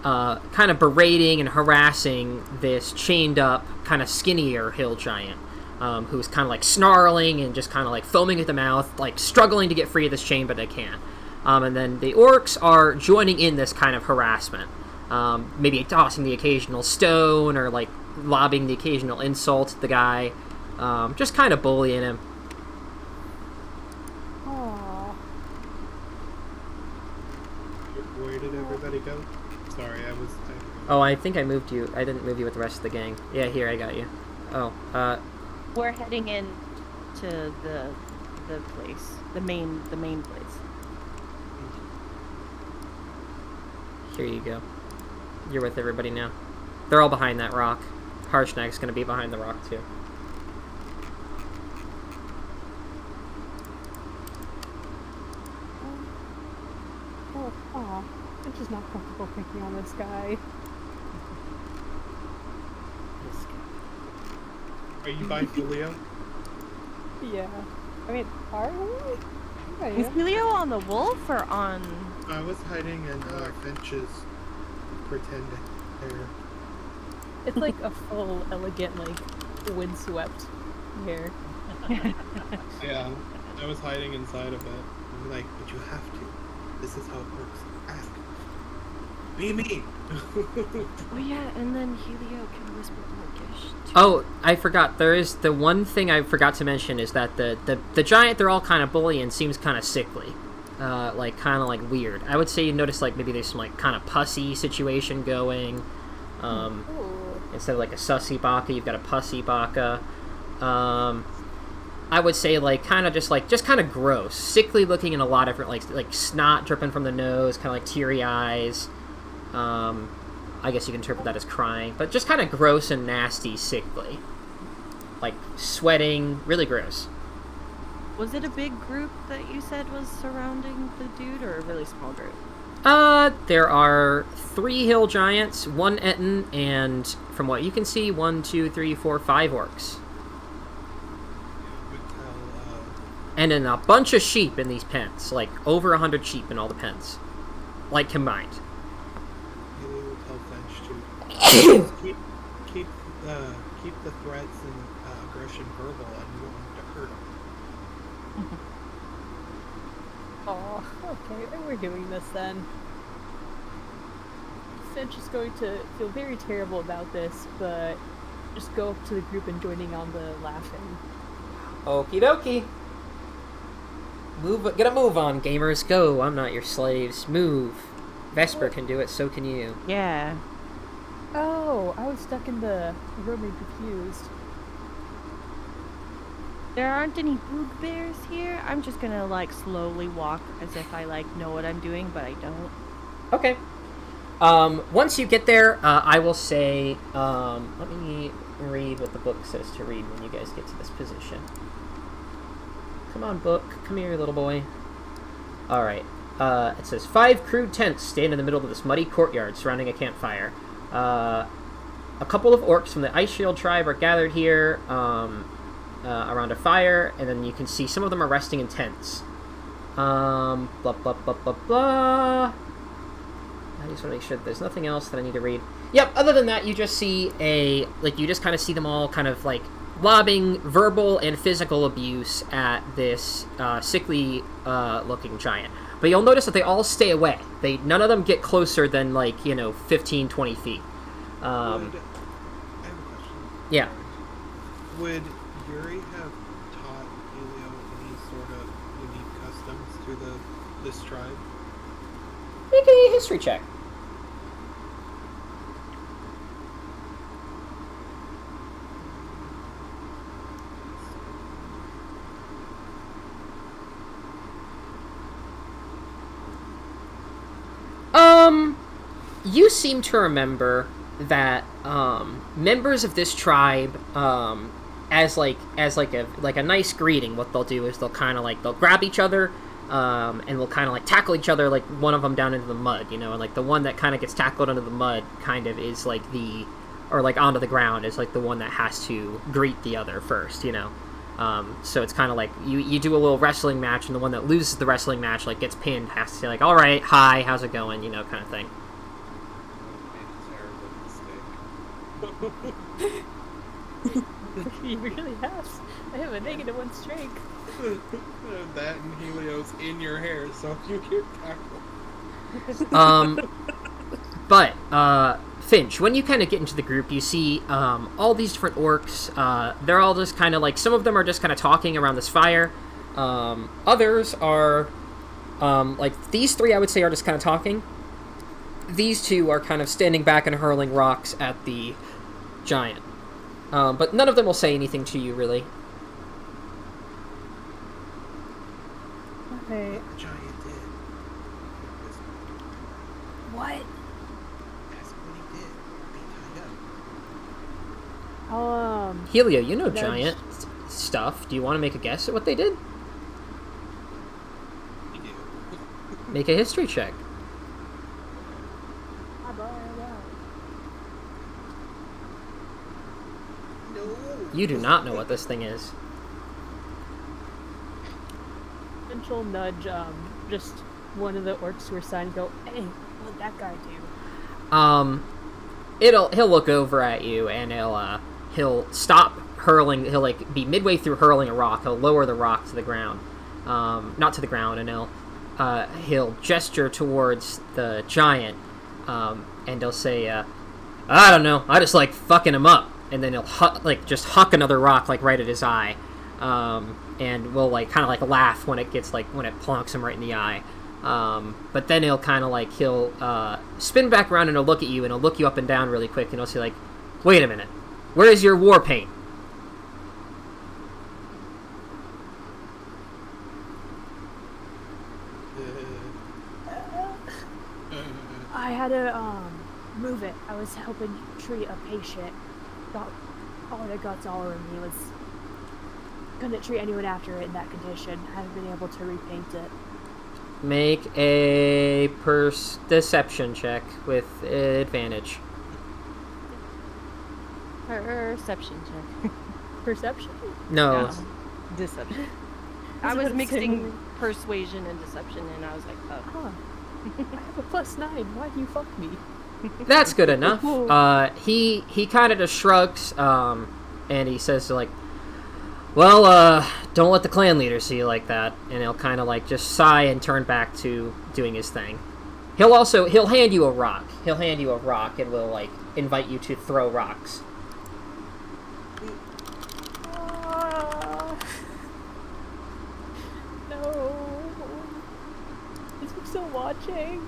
kind of berating and harassing this chained-up, kind of skinnier hill giant. Who's kind of, snarling and just kind of, foaming at the mouth, struggling to get free of this chain, but they can't. And then the orcs are joining in this kind of harassment. Maybe tossing the occasional stone or, lobbing the occasional insult at the guy. Just kind of bullying him. Aww. Where did everybody go? Sorry, I was... Oh, I think I moved you. I didn't move you with the rest of the gang. Yeah, here, I got you. Oh, We're heading in to the place, the main place. here you go. You're with everybody now. They're all behind that rock. Harshnag's gonna be behind the rock, too. Aw. I'm just not comfortable picking on this guy. This guy. Are you by Julio? Yeah. I mean, are we? Is Yeah. Julio on the wolf or on? I was hiding in Finch's pretend hair. It's like a full, elegant, windswept hair. Yeah, I was hiding inside of it. I'm like, but you have to. This is how it works. Ask. Be me! Oh yeah, and then Julio can whisper Orcish too. Oh, I forgot. There is the one thing I forgot to mention is that the giant they're all kind of bullying seems kind of sickly. Kind of weird. I would say you notice maybe there's some kind of pussy situation going. Ooh. Instead of a sussy baka, you've got a pussy baka. I would say kind of just kind of gross, sickly looking, in a lot of different like snot dripping from the nose, kind of teary eyes. I guess you can interpret that as crying, but just kind of gross and nasty, sickly, sweating, really gross. Was it a big group that you said was surrounding the dude, or a really small group? There are 3 hill giants, 1 Etten, and from what you can see, 1, 2, 3, 4, 5 orcs. And then a bunch of sheep in these pens, over 100 sheep in all the pens, combined. Julio will tell Finch to keep the threats and aggression verbal, and you won't have to hurt him. Oh, okay, then we're doing this then. Finch is going to feel very terrible about this, but just go up to the group and joining on the laughing. Okie dokie. Get a move on, gamers. Go. I'm not your slaves. Move. Vesper can do it, so can you. Yeah. Oh, I was stuck in the room and confused. There aren't any bugbears here. I'm just gonna like slowly walk as if I like know what I'm doing, but I don't. Okay. Once you get there, I will say, let me read what the book says to read when you guys get to this position. Come on, book. Come here, little boy. Alright. It says, 5 crude tents stand in the middle of this muddy courtyard surrounding a campfire. A couple of orcs from the Ice Shield tribe are gathered here, around a fire, and then you can see some of them are resting in tents. Blah, blah, blah, blah, blah. I just want to make sure that there's nothing else that I need to read. Yep, other than that, you just see you just kind of see them all kind of, like, lobbing verbal and physical abuse at this sickly looking giant. But you'll notice that they all stay away. None of them get closer than, 15, 20 feet. I have a question. Yeah. Would Yuri have taught Helio any sort of unique customs to this tribe? Make a history check. You seem to remember that members of this tribe, as a nice greeting, what they'll do is they'll kind of they'll grab each other, and they'll kind of tackle each other, one of them down into the mud, and the one that kind of gets tackled into the mud kind of is onto the ground is the one that has to greet the other first, so it's kind of you do a little wrestling match, and the one that loses the wrestling match gets pinned, has to say all right, hi, how's it going, kind of thing. You really have. I have a -1 strength. That and Helio's in your hair, so you get tackled. But Finch, when you kind of get into the group, you see all these different orcs. They're all just kind of some of them are just kind of talking around this fire. Others are these 3, I would say, are just kind of talking. These 2 are kind of standing back and hurling rocks at the giant. But none of them will say anything to you, really. Okay. What the giant did. What? Ask what he did. Be tied up. I'll, Helio, you know Nudge. giant stuff. Do you want to make a guess at what they did? You do. Make a history check. No. You do not know what this thing is. Potential nudge, just one of the orcs who are signed go, hey, what did that guy do? He'll look over at you and he'll stop hurling. He'll be midway through hurling a rock. He'll lower the rock to the ground, not to the ground, and he'll gesture towards the giant, and he'll say, I don't know, I just like fucking him up, and then he'll just huck another rock right at his eye, and we'll kind of laugh when it gets when it plonks him right in the eye. But then he'll kind of he'll spin back around and he'll look at you, and he'll look you up and down really quick, and he'll say wait a minute, where is your war paint? I had to, move it. I was helping treat a patient. Got all the guts all over me. Couldn't treat anyone after it in that condition. Haven't been able to repaint it. Make a deception check with advantage. Perception check. Perception? No. No. Deception. I was That's mixing persuasion and deception, and I was like, oh. Huh. I have a +9. Why do you fuck me? That's good enough. He kind of just shrugs, and he says Well, don't let the clan leader see you like that. And he'll kind of like just sigh and turn back to doing his thing. He'll hand you a rock. He'll hand you a rock and will like invite you to throw rocks. No. Is he still watching?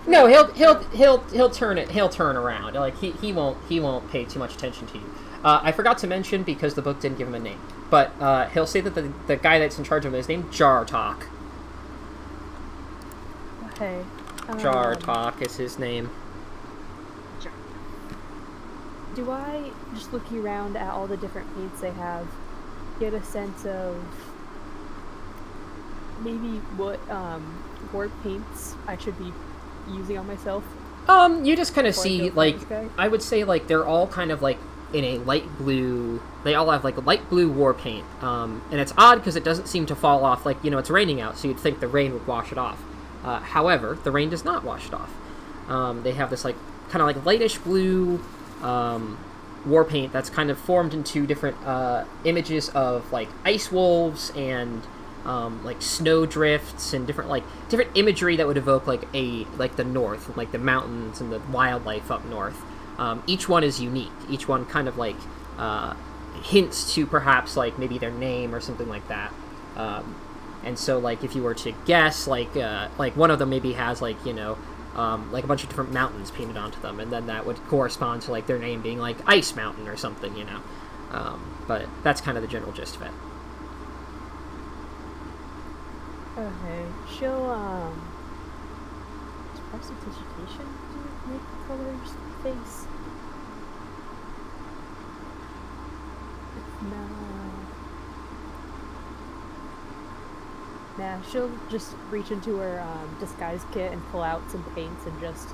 No, he'll turn around. Like he won't pay too much attention to you. I forgot to mention because the book didn't give him a name, but he'll say that the guy that's in charge of him is named Jartalk. Okay. Jartalk is his name. Do I, just looking around at all the different paints they have, get a sense of maybe what war paints I should be using on myself? You just kind of see, like, I would say, like, they're all kind of, like, in a light blue, they all have, like, a light blue war paint, and it's odd because it doesn't seem to fall off, like, you know, it's raining out, so you'd think the rain would wash it off. However, the rain does not wash it off. They have this, like, kind of, like, lightish blue, war paint that's kind of formed into different, images of, like, ice wolves and, like snow drifts and different imagery that would evoke like the north, like the mountains and the wildlife up north. Each one is unique. Each one kind of like hints to perhaps like maybe their name or something like that. And so like if you were to guess, like one of them maybe has like like a bunch of different mountains painted onto them, and then that would correspond to like their name being like Ice Mountain or something, But that's kind of the general gist of it. Okay, she'll, does prestidigitation make the colors face? If not... Nah, she'll just reach into her, disguise kit and pull out some paints and just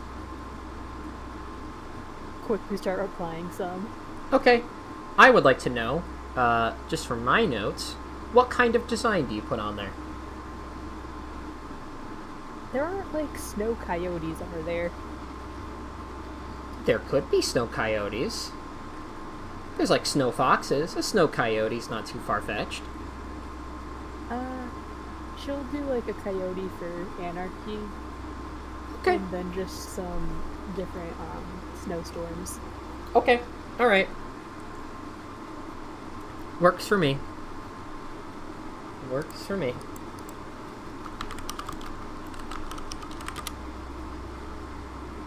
quickly start applying some. Okay. I would like to know, just from my notes, what kind of design do you put on there? There aren't, like, snow coyotes, are there? There could be snow coyotes. There's, like, snow foxes. A snow coyote's not too far-fetched. She'll do, like, a coyote for anarchy. Okay. And then just some different, snowstorms. Okay. Alright. Works for me. Works for me.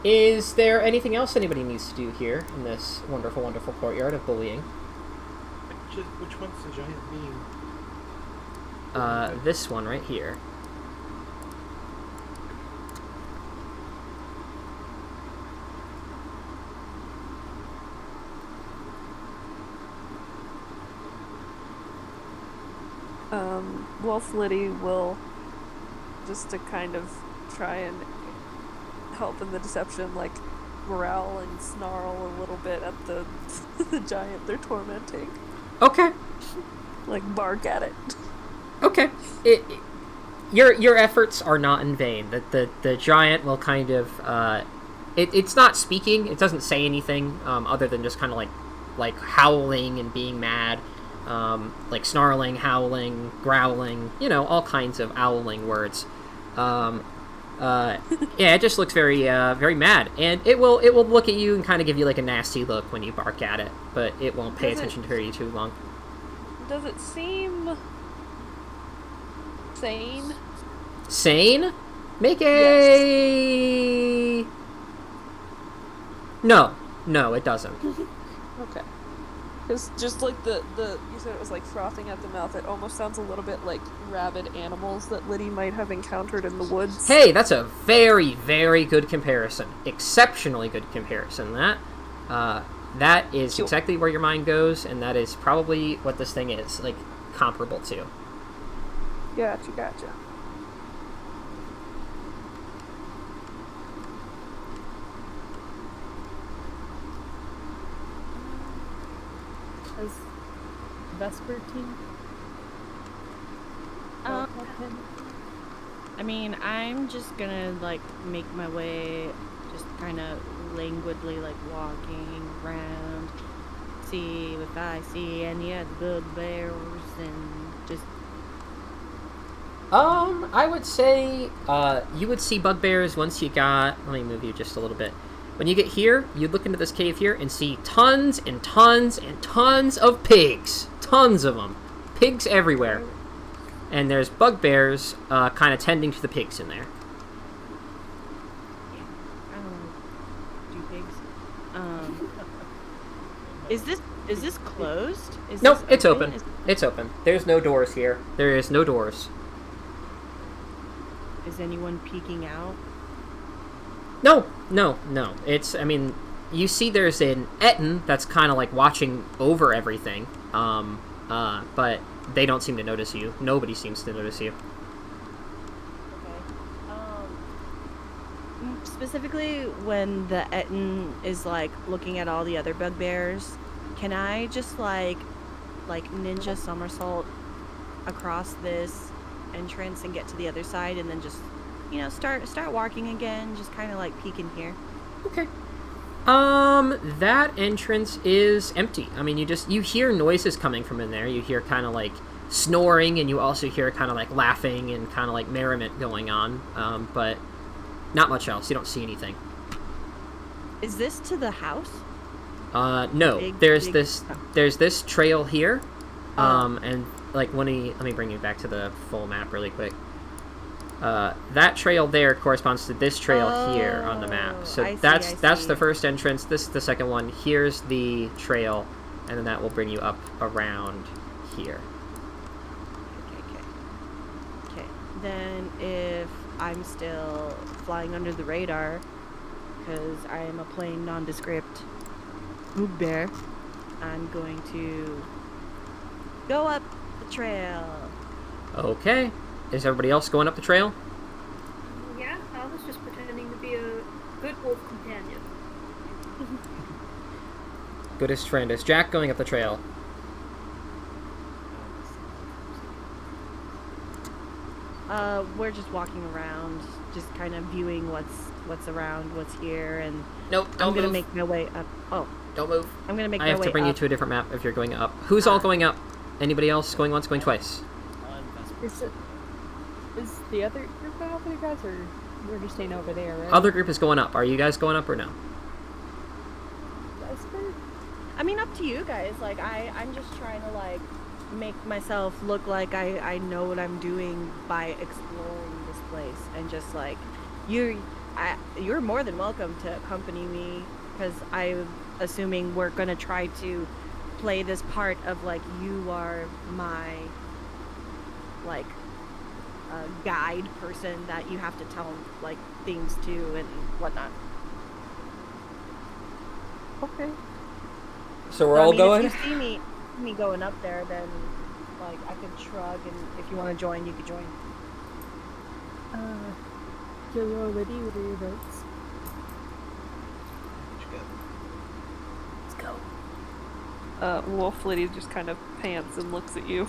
Is there anything else anybody needs to do here in this wonderful, wonderful courtyard of bullying? Which one's the giant being? This one right here. Wolf Liddy will, just to kind of try and help in the deception, like, growl and snarl a little bit at the the giant they're tormenting. Okay. Like, bark at it. Okay. Your efforts are not in vain. The giant will kind of it's not speaking. It doesn't say anything other than just kind of like howling and being mad, like snarling, howling, growling. All kinds of owling words. Yeah, it just looks very very mad, and it will look at you and kind of give you like a nasty look when you bark at it, but it won't pay attention to you too long. Does it seem sane? Sane? Make a... Yes. No, it doesn't. Okay. Because just like the you said it was like frothing at the mouth, it almost sounds a little bit like rabid animals that Liddy might have encountered in the woods. Hey, that's a very, very good comparison. Exceptionally good comparison. That is exactly where your mind goes, and that is probably what this thing is, like, comparable to. Gotcha. As Vesper team? I mean, I'm just gonna, like, make my way, just kind of languidly, like, walking around, see if I see any of the bugbears and just. I would say, you would see bugbears once you got... Let me move you just a little bit. When you get here, you look into this cave here and see tons and tons and tons of pigs. Tons of them. Pigs everywhere. And there's bugbears, kind of tending to the pigs in there. I don't know. Do pigs. Is this closed? Is Nope, this it's open. Is, It's open. There's no doors here. There is no doors. is anyone peeking out? No. It's, I mean, you see there's an Etten that's kind of like watching over everything. But they don't seem to notice you. Nobody seems to notice you. Okay. Specifically, when the Etten is like looking at all the other bugbears, can I just like ninja somersault across this entrance and get to the other side, and then just start walking again, just kind of like peeking here? Okay. That entrance is empty. I mean, you hear noises coming from in there. You hear kind of like snoring, and you also hear kind of like laughing and kind of like merriment going on. But not much else. You don't see anything. Is this to the house? No. There's this trail here. And like let me bring you back to the full map really quick. That trail there corresponds to this trail here on the map. So that's the first entrance. This is the second one. Here's the trail, and then that will bring you up around here. Okay. Then if I'm still flying under the radar, because I am a plain nondescript bugbear, I'm going to go up the trail. Okay. Is everybody else going up the trail? Yeah, I was just pretending to be a good wolf companion. Goodest friend. Is Jack going up the trail? We're just walking around, just kind of viewing what's around, what's here, and Nope, I'm gonna make my way up. Oh, don't move. I'm gonna make my way I up. have to bring you to a different map if you're going up. Who's all going up? Anybody else going once, going twice? Is the other group going up with you guys, or we're just staying over there, right? Other group is going up. Are you guys going up or no? I mean, up to you guys. Like, I'm just trying to, like, make myself look like I know what I'm doing by exploring this place. And just, like, you're more than welcome to accompany me, because I'm assuming we're going to try to play this part of, like, you are my, like, guide person that you have to tell, like, things to and whatnot. Okay. So we're all going? If you see me going up there, then like I could shrug, and if you want to join, you could join. Julia or Liddy, what are your votes? Let's go. Wolf Lady just kind of pants and looks at you.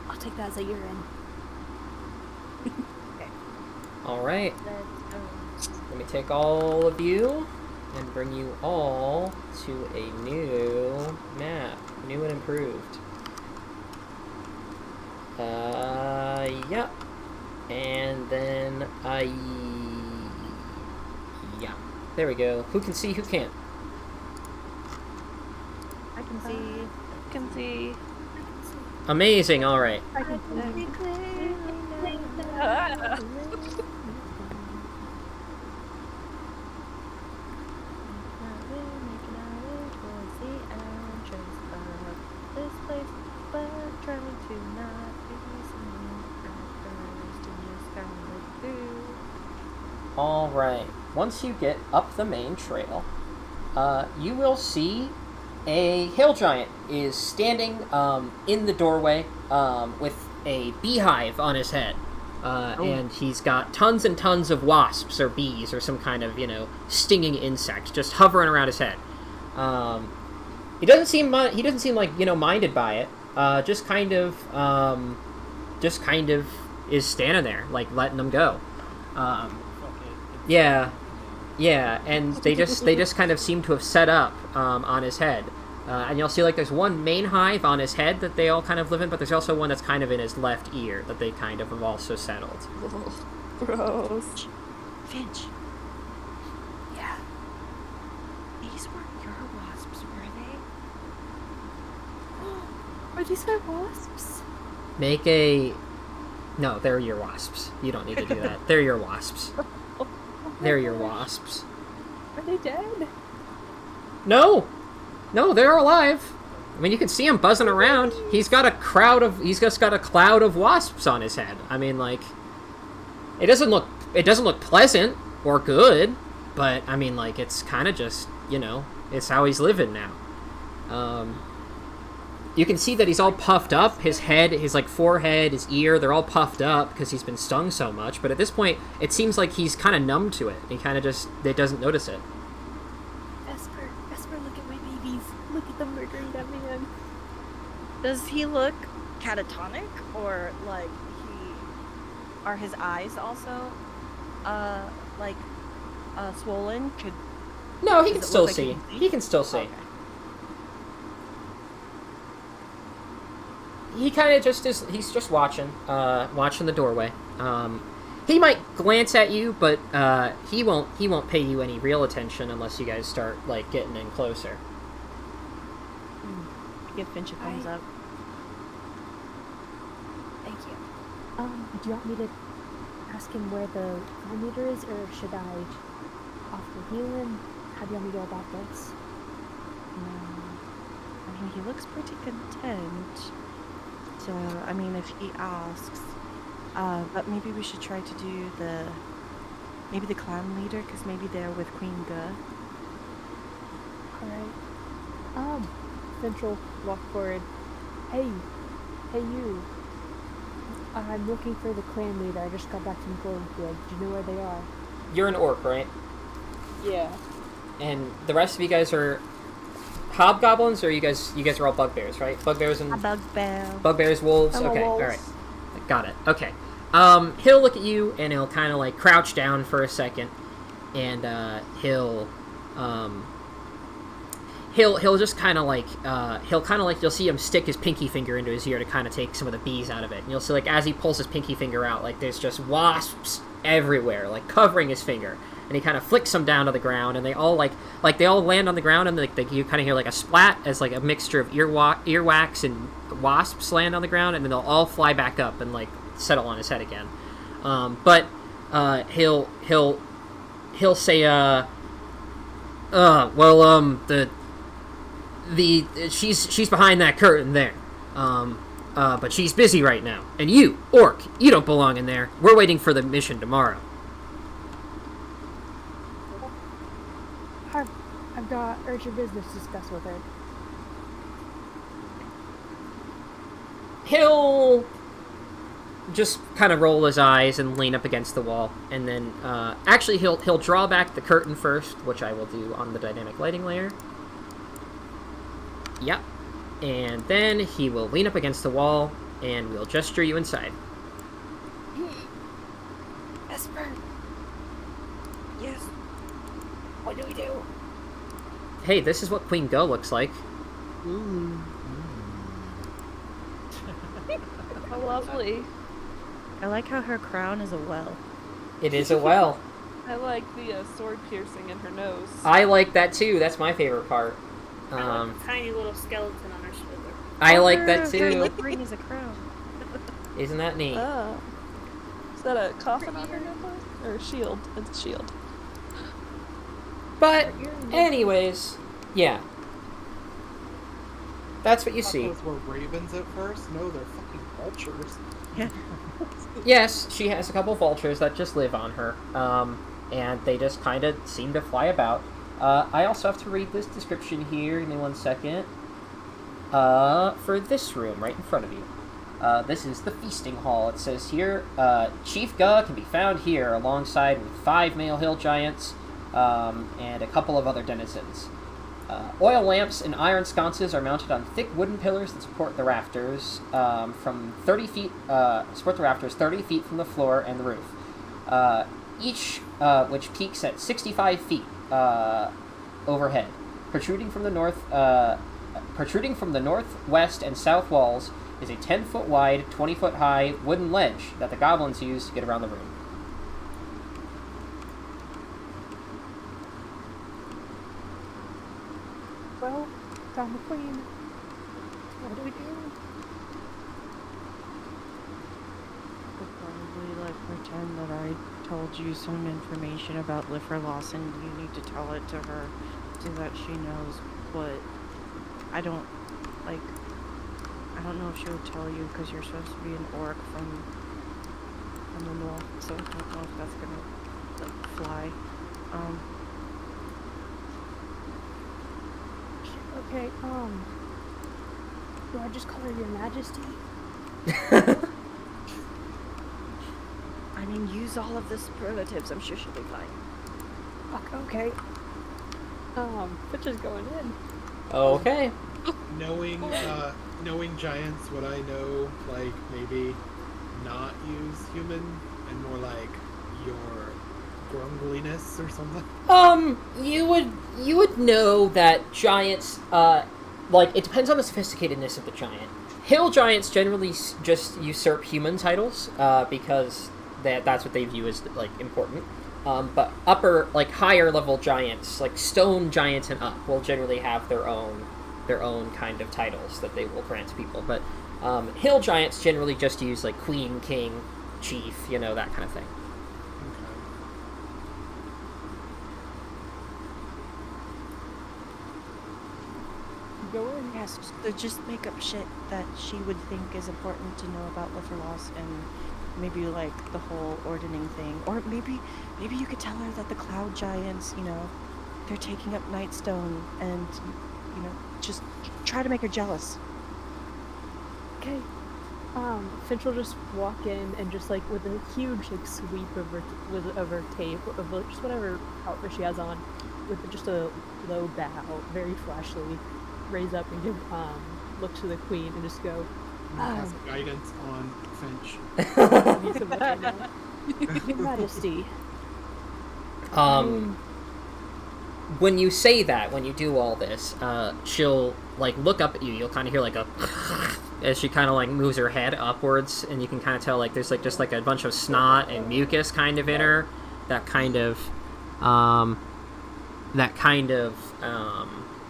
I'll take that as a you're in. All right. Let me take all of you and bring you all to a new map. New and improved. Yep. And then, yeah. There we go. Who can see, who can't? I can see. Can see. Amazing, alright. I can see clearly now. Alright. Once you get up the main trail, you will see a hill giant is standing in the doorway with a beehive on his head. And he's got tons and tons of wasps or bees or some kind of, stinging insect just hovering around his head. He doesn't seem like, minded by it. Just kind of is standing there, like letting them go. Yeah. Yeah, and they just kind of seem to have set up on his head. And you'll see, like, there's one main hive on his head that they all kind of live in, but there's also one that's kind of in his left ear that they kind of have also settled. Gross. Finch, Yeah. these weren't your wasps, were they? Are these my wasps? Make a... No, they're your wasps. You don't need to do that. They're your wasps. They're your wasps. Are they dead? No! No, they're alive. I mean, you can see him buzzing around. He's got a cloud of wasps on his head. I mean, like, it doesn't look pleasant or good, but I mean, like, it's kind of just, you know, it's how he's living now. You can see that he's all puffed up. His head, his, like, forehead, his ear, they're all puffed up because he's been stung so much. But at this point, it seems like he's kind of numb to it. He kind of just, they doesn't notice it. Esper, look at my babies. Look at them murdering that man. Does he look catatonic, or like are his eyes also like swollen? No, he Does can it still look like see. he can see? He can still see. Okay. He kind of just is. He's just watching the doorway. He might glance at you, but he won't pay you any real attention unless you guys start, like, getting in closer. Give Finch a thumbs up. Thank you. Do you want me to ask him where the meter is, or should I offer heal him? How do you want me to go about this? I mean, he looks pretty content. So, I mean, if he asks, but maybe we should try to do maybe the clan leader, because maybe they're with Queen Ga. Alright. Central, walk forward. Hey you. I'm looking for the clan leader. I just got back from Goldenfield. Do you know where they are? You're an orc, right? Yeah. And the rest of you guys are hobgoblins, or you guys are all bugbears, right? Bugbears and bugbears, wolves. I'm a Okay, all wolf. right, got it. Okay. He'll look at you and he'll kind of, like, crouch down for a second, and he'll just kind of like you'll see him stick his pinky finger into his ear to kind of take some of the bees out of it, and you'll see, like, as he pulls his pinky finger out, like, there's just wasps everywhere, like, covering his finger, and he kind of flicks them down to the ground, and they all like they all land on the ground, and like you kind of hear, like, a splat as, like, a mixture of earwax and wasps land on the ground, and then they'll all fly back up and, like, settle on his head again. But he'll say, she's behind that curtain there. But she's busy right now. And you, orc, you don't belong in there. We're waiting for the mission tomorrow. I've got urgent business to discuss with her. He'll just kind of roll his eyes and lean up against the wall, and then actually he'll draw back the curtain first, which I will do on the dynamic lighting layer. Yep. And then he will lean up against the wall, and we'll gesture you inside. Esper, Yes. what do we do? Hey, this is what Queen Go looks like. How lovely. I like how her crown is a well. It is a well. I like the sword piercing in her nose. I like that too. That's my favorite part. I like the tiny little skeleton on her shoulder. I like that Very too. green as a crown. Isn't that neat? Is that a coffin on her necklace? Or a shield? It's a shield. But, anyways, yeah. That's what you see. Those were ravens at first? No, they're fucking vultures. Yes, she has a couple vultures that just live on her, and they just kind of seem to fly about. I also have to read this description here. Give me 1 second. For this room right in front of you. This is the feasting hall. It says here, Chief Ga can be found here alongside with 5 male hill giants and a couple of other denizens. Oil lamps and iron sconces are mounted on thick wooden pillars that support the rafters from 30 feet. Support the rafters 30 feet from the floor and the roof. which peaks at 65 feet overhead, protruding from the northwest and south walls is a 10-foot wide, 20-foot high wooden ledge that the goblins use to get around the room. Well, found the queen. What do we do? Could probably like pretend that I told you some information about Lifferloss and you need to tell it to her so that she knows, but I don't know if she would tell you because you're supposed to be an orc from the north, so I don't know if that's gonna like fly. Okay, do I just call her Your Majesty? I mean, use all of the superlatives. I'm sure she'll be fine. Fuck, okay. Pitch is going in. Okay. Knowing giants, would I know, like, maybe not use human and more like your grumbliness or something? You would know that giants, like, it depends on the sophisticatedness of the giant. Hill giants generally just usurp human titles, because that's what they view as, like, important. But higher level giants, like stone giants and up, will generally have their own kind of titles that they will grant to people. But hill giants generally just use, like, queen, king, chief, that kind of thing. Go in. Yes, so just make up shit that she would think is important to know about Lifferloss and maybe like the whole ordaining thing. Or maybe you could tell her that the cloud giants, they're taking up Nightstone and, just try to make her jealous. Okay. Finch will just walk in and just like with a huge like sweep of her tape of like, just whatever outfit she has on, with just a low bow, very flashily, raise up and give look to the queen and just go. Has guidance on Finch. Need some right now. Your Majesty. When you say that, when you do all this, she'll like look up at you. You'll kind of hear like a as she kind of like moves her head upwards, and you can kind of tell like there's like just like a bunch of snot and mucus kind of in her. That kind of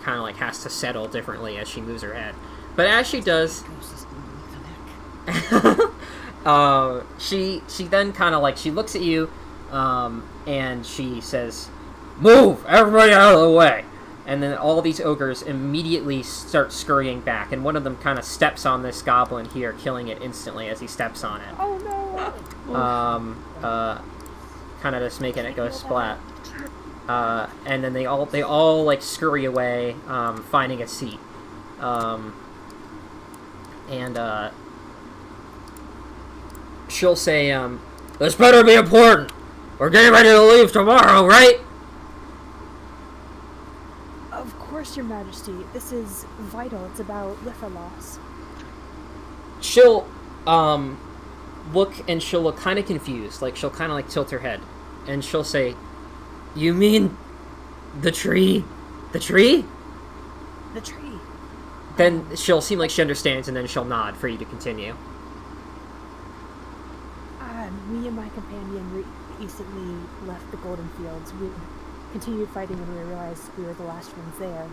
like has to settle differently as she moves her head. But as she does, she then kind of like she looks at you, and she says, "Move, everybody out of the way!" And then all these ogres immediately start scurrying back, and one of them kind of steps on this goblin here, killing it instantly as he steps on it. Oh no! Kind of just making it go splat. And then they all like scurry away, finding a seat. And she'll say, "This better be important. We're getting ready to leave tomorrow, right?" Of course, Your Majesty. This is vital. It's about Lifferloss. She'll look, and she'll look kind of confused. Like she'll kind of like tilt her head, and she'll say, "You mean the tree? The tree?" The tree. Then she'll seem like she understands, and then she'll nod for you to continue. Me and my companion recently left the Golden Fields. We continued fighting when we realized we were the last ones there.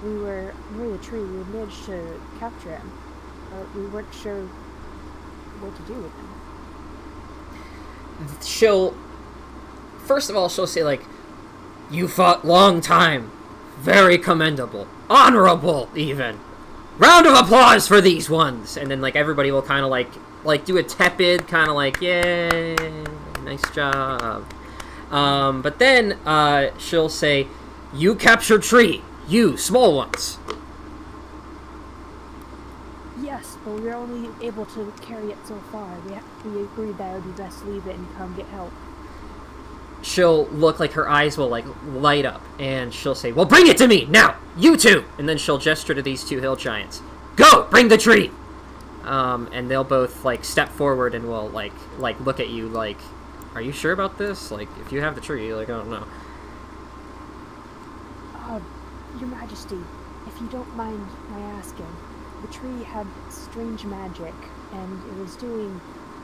We were near the tree. We managed to capture him, but we weren't sure what to do with him. First of all, she'll say, like, "You fought long time. Very commendable. Honorable, even. Round of applause for these ones." And then, like, everybody will kind of, like do a tepid, kind of like, "Yay, nice job." But then, she'll say, "You captured tree. You, small ones." Yes, but we were only able to carry it so far. We agreed that it would be best to leave it and come get help. She'll look like her eyes will, like, light up, and she'll say, "Well, bring it to me, now! You two!" And then she'll gesture to these two hill giants. "Go! Bring the tree!" and they'll both like step forward and will like look at you like, are you sure about this? Like, if you have the tree, like, I don't know. Your Majesty, if you don't mind my asking, the tree had strange magic, and it was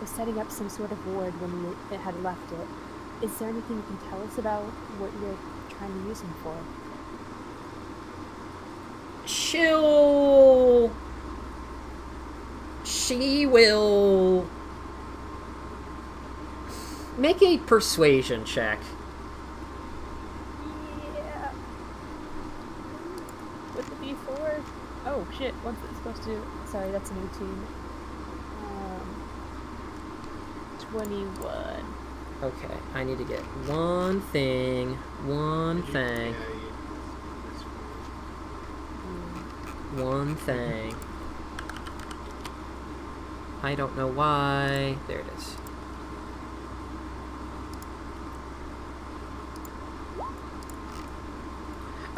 setting up some sort of ward when it had left it. Is there anything you can tell us about what you're trying to use him for? She will make a persuasion check. Yeah. With the D4? Oh shit, what's it supposed to... Sorry, that's an 18. 21. Okay, I need to get one thing. One thing. I don't know why. There it is.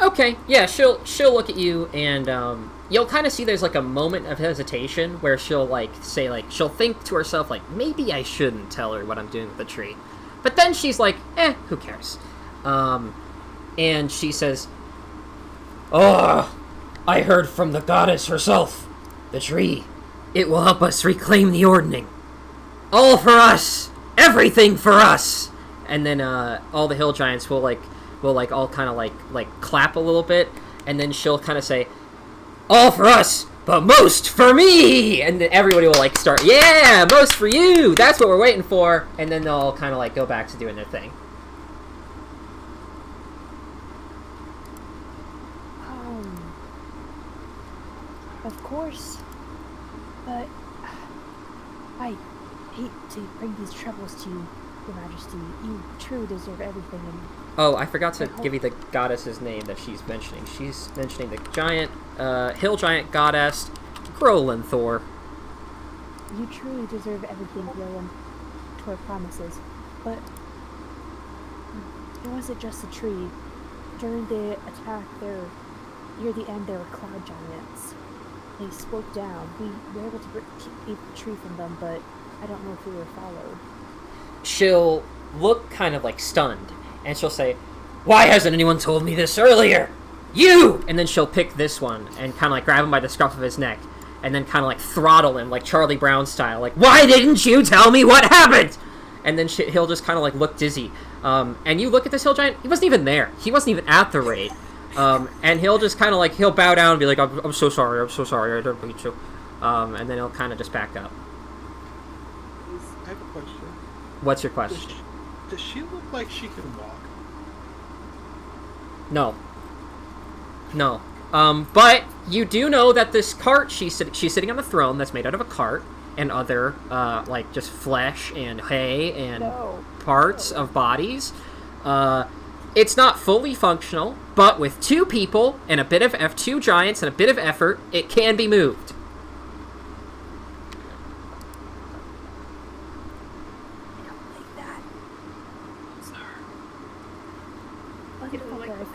Okay, yeah, she'll look at you, and you'll kind of see there's like a moment of hesitation where she'll like say like she'll think to herself like, maybe I shouldn't tell her what I'm doing with the tree, but then she's like, who cares? And she says, "Oh, I heard from the goddess herself. The tree, it will help us reclaim the ordning. All for us, everything for us." And then all the hill giants will all kind of like clap a little bit, and then she'll kind of say, "All for us, but most for me!" And then everybody will like start, "Yeah, most for you! That's what we're waiting for!" And then they'll all kind of like go back to doing their thing. Of course, but I hate to bring these troubles to you, Your Majesty. You truly deserve everything, and Oh, I forgot to give you the goddess's name that she's mentioning. She's mentioning the giant, hill giant goddess, Grolinthor. you truly deserve everything, William, to our promises. But it wasn't just a tree. During the attack, near the end, there were cloud giants. They spoke down. We were able to keep the tree from them, but I don't know if we were followed. She'll look kind of like stunned, and she'll say, "Why hasn't anyone told me this earlier? You!" And then she'll pick this one and kind of like grab him by the scruff of his neck, and then kind of like throttle him like Charlie Brown style, like, "Why didn't you tell me what happened?" And then he'll just kind of like look dizzy. And you look at this hill giant, he wasn't even there. He wasn't even at the raid. And he'll just kind of like, he'll bow down and be like, I'm so sorry, I don't mean to. And then he'll kind of just back up. I have a question. What's your question? Does she look like she can walk? No. But you do know that this cart, she's sitting on the throne that's made out of a cart and other, like, just flesh and hay and parts of bodies. It's not fully functional, but with 2 people and a bit of 2 giants and a bit of effort, it can be moved. I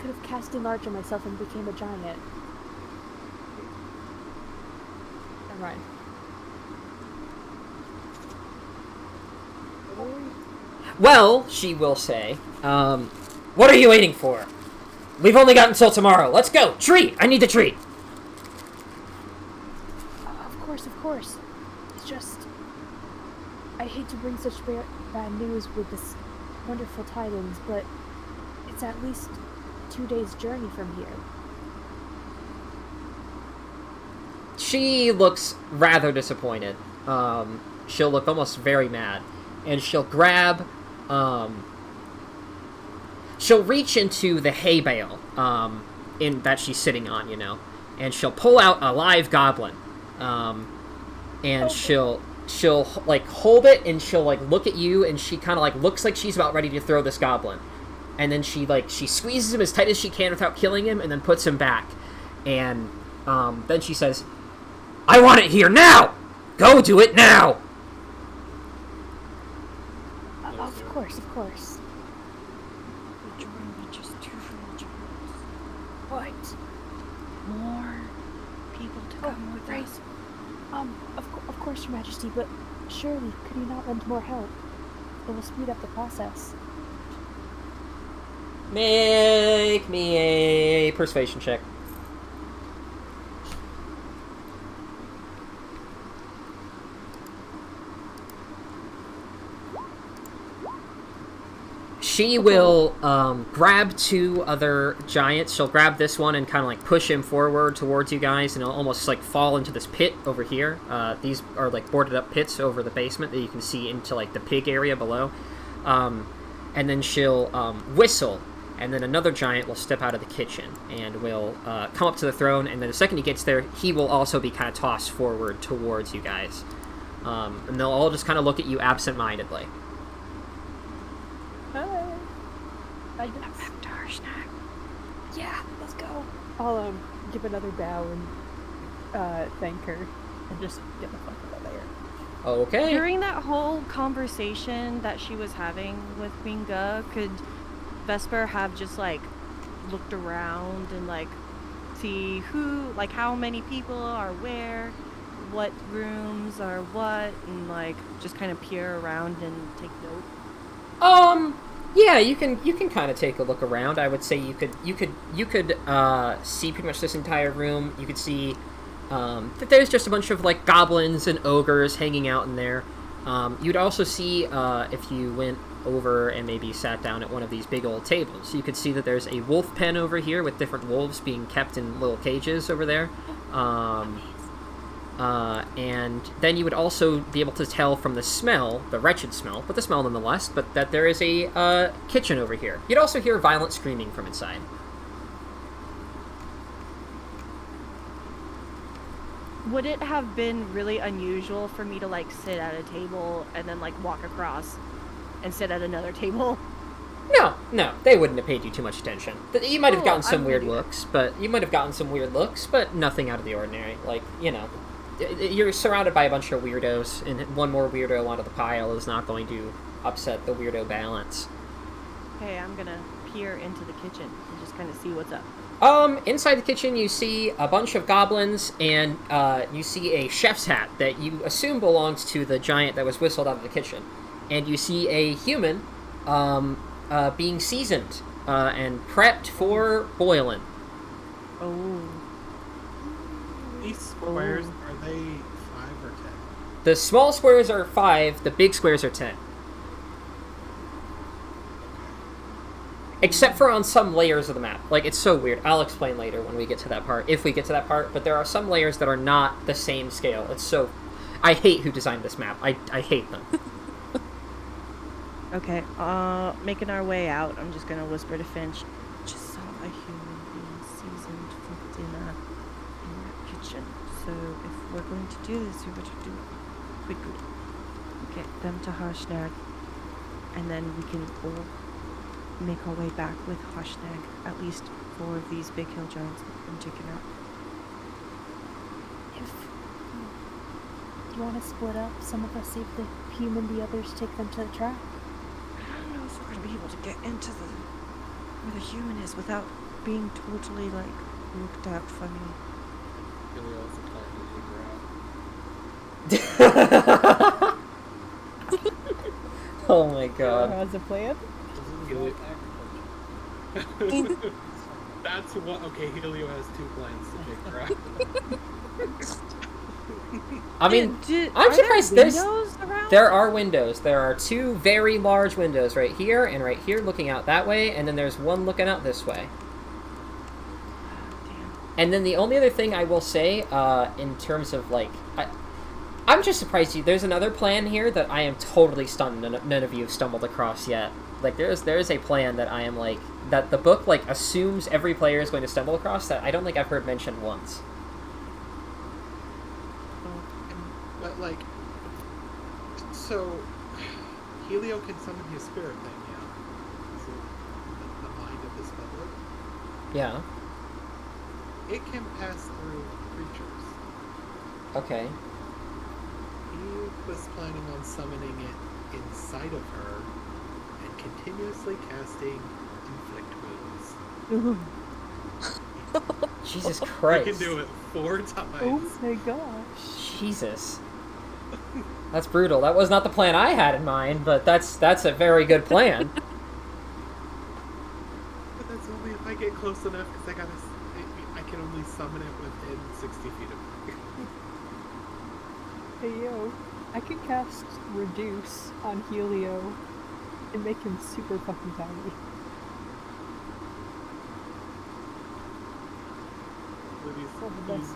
could have cast enlarge on myself and became a giant. Never mind. Well, she will say, what are you waiting for? We've only got until tomorrow. Let's go! Tree! I need the tree! Of course. It's just... I hate to bring such bad news with this wonderful tidings, but it's at least 2 days' journey from here. She looks rather disappointed. She'll look almost very mad. And she'll grab... she'll reach into the hay bale that she's sitting on, you know. And she'll pull out a live goblin. And she'll like hold it, and she'll like look at you, and she kind of like looks like she's about ready to throw this goblin. And then she squeezes him as tight as she can without killing him, and then puts him back. And then she says, "I want it here now! Go do it now!" Of course. What? More people to come with us. Of course, Your Majesty, but surely could you not lend more help? It will speed up the process. Make me a persuasion check. She will grab two other giants. She'll grab this one and kind of like push him forward towards you guys, and he'll almost like fall into this pit over here. These are like boarded up pits over the basement that you can see into like the pig area below. And then she'll whistle, and then another giant will step out of the kitchen and will come up to the throne, and then the second he gets there, he will also be kind of tossed forward towards you guys. And they'll all just kind of look at you absent-mindedly. Hi. I guess. Yeah, let's go. I'll give another bow and thank her and just get the fuck out of there. Okay. During that whole conversation that she was having with Queen Ga, could Vesper have just like looked around and like see who, like how many people are where, what rooms are what, and like just kind of peer around and take note? Yeah, you can kind of take a look around. I would say you could see pretty much this entire room. You could see that there's just a bunch of like goblins and ogres hanging out in there. You'd also see if you went over and maybe sat down at one of these big old tables, you could see that there's a wolf pen over here with different wolves being kept in little cages over there. And then you would also be able to tell from the smell, the wretched smell, but the smell nonetheless, but that there is a kitchen over here. You'd also hear violent screaming from inside. Would it have been really unusual for me to like sit at a table and then like walk across and sit at another table? No, they wouldn't have paid you too much attention. You might have gotten some weird really- looks, but nothing out of the ordinary. Like, you know, you're surrounded by a bunch of weirdos, and one more weirdo onto the pile is not going to upset the weirdo balance. Okay, I'm gonna peer into the kitchen and just kind of see what's up. Inside the kitchen, you see a bunch of goblins, and you see a chef's hat that you assume belongs to the giant that was whistled out of the kitchen. And you see a human, being seasoned, and prepped for boiling. Oh. These squares, are they 5 or 10? The small squares are 5, the big squares are 10. Except for on some layers of the map. Like, it's so weird. I'll explain later when we get to that part, if we get to that part, but there are some layers that are not the same scale. It's so... I hate who designed this map. I hate them. Okay, making our way out, I'm just gonna whisper to Finch, just saw a human being seasoned for dinner in that kitchen. So if we're going to do this, we better do it quickly. Get them to Harshnag, and then we can all make our way back with Harshnag. At least 4 of these big hill giants have been taken out. Do you want to split up? Some of us save the human, the others take them to the trap. I don't know if we're gonna be able to get into where the human is without being totally like looked at funny. Oh my god. Has a plan? That's what. Okay, Helio has 2 plans to take her out. I mean, I'm are surprised there there's... windows around? There are windows. There are 2 very large windows right here and right here looking out that way, and then there's one looking out this way. Damn. And then the only other thing I will say, in terms of, like... I'm just surprised there's another plan here that I am totally stunned none of you have stumbled across yet. Like, there's a plan that I am, like... That the book, like, assumes every player is going to stumble across that I don't think I've heard mentioned once. But, like, so, Helio can summon his spirit thing, yeah? So, the mind of this public. Yeah. It can pass through creatures. Okay. He was planning on summoning it inside of her and continuously casting inflict wounds. Jesus I Christ. can do it 4 times. Oh my gosh. Jesus. That's brutal. That was not the plan I had in mind, but that's a very good plan. But that's only if I get close enough, because I can only summon it within 60 feet of me. Hey yo, I could cast Reduce on Helio and make him super fucking tiny. When he's, Oh, the best.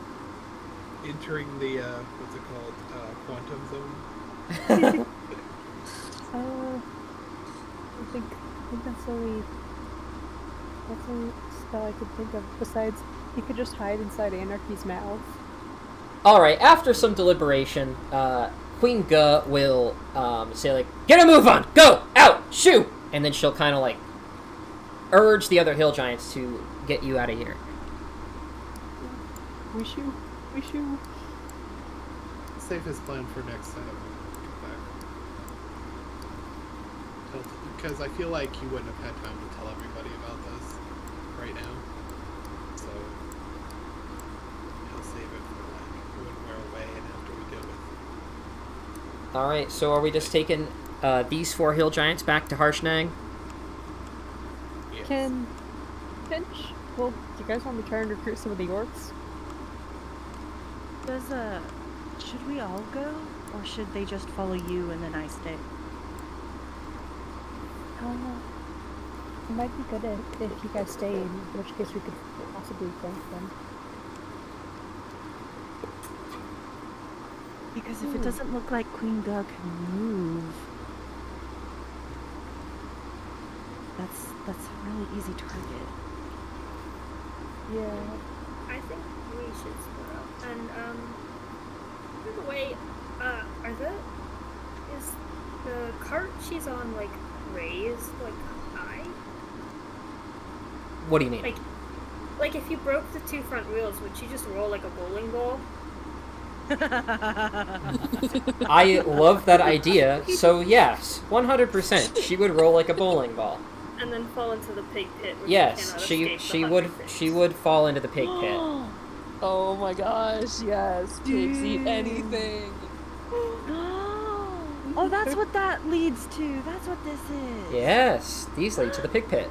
he's entering the, what's it called, quantum zone. I think that's the only spell I could think of. Besides, he could just hide inside Anarchy's mouth. Alright, after some deliberation, Queen Guh will say, like, get a move on! Go! Out! Shoot! And then she'll kind of, like, urge the other hill giants to get you out of here. Wish you. Safest plan for next time. Because I feel like he wouldn't have had time to tell everybody about this right now. So he'll save it for like when we're away and after we go with. Alright, so are we just taking these 4 hill giants back to Harshnag? Yes. Can Finch? Well, do you guys want me to try and recruit some of the orcs? Should we all go, or should they just follow you and then I stay? It might be good if you guys stay, in which case we could possibly flank them. Because if it doesn't look like Queen Guh can move, that's a really easy target. Yeah. I think we should split up. And, by the way, is the cart she's on, like, raised, like, high? What do you mean? Like if you broke the 2 front wheels, would she just roll like a bowling ball? I love that idea, so yes, 100%, she would roll like a bowling ball. And then fall into the pig pit. Where Yes, she she would fall into the pig pit. Oh my gosh, yes. Pigs eat anything. Oh, that's what that leads to. That's what this is. Yes, these lead to the pig pit.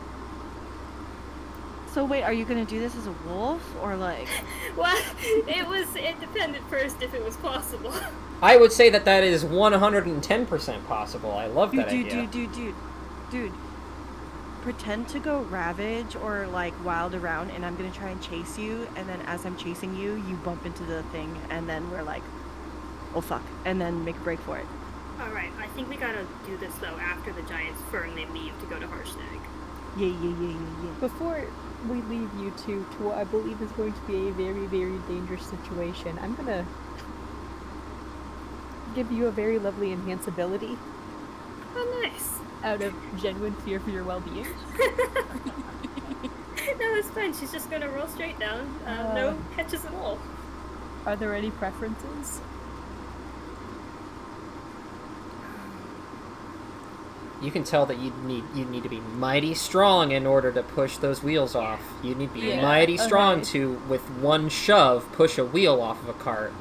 So wait, are you gonna do this as a wolf or like? Well, it depended first if it was possible. I would say that is 110% possible. I love that idea. Dude. Pretend to go ravage or like wild around, and I'm gonna try and chase you. And then as I'm chasing you, you bump into the thing, and then we're like, oh fuck, and then make a break for it. All right, I think we gotta do this though after the giants firmly leave to go to Harshnag. Yeah. Before we leave you two to what I believe is going to be a very, very dangerous situation, I'm gonna give you a very lovely enhance ability Oh, nice. out of genuine fear for your well-being. No, it's fine. She's just gonna roll straight down. No catches at all. Are there any preferences? You can tell that you need to be mighty strong in order to push those wheels off. You need to be mighty strong to, with one shove, push a wheel off of a cart.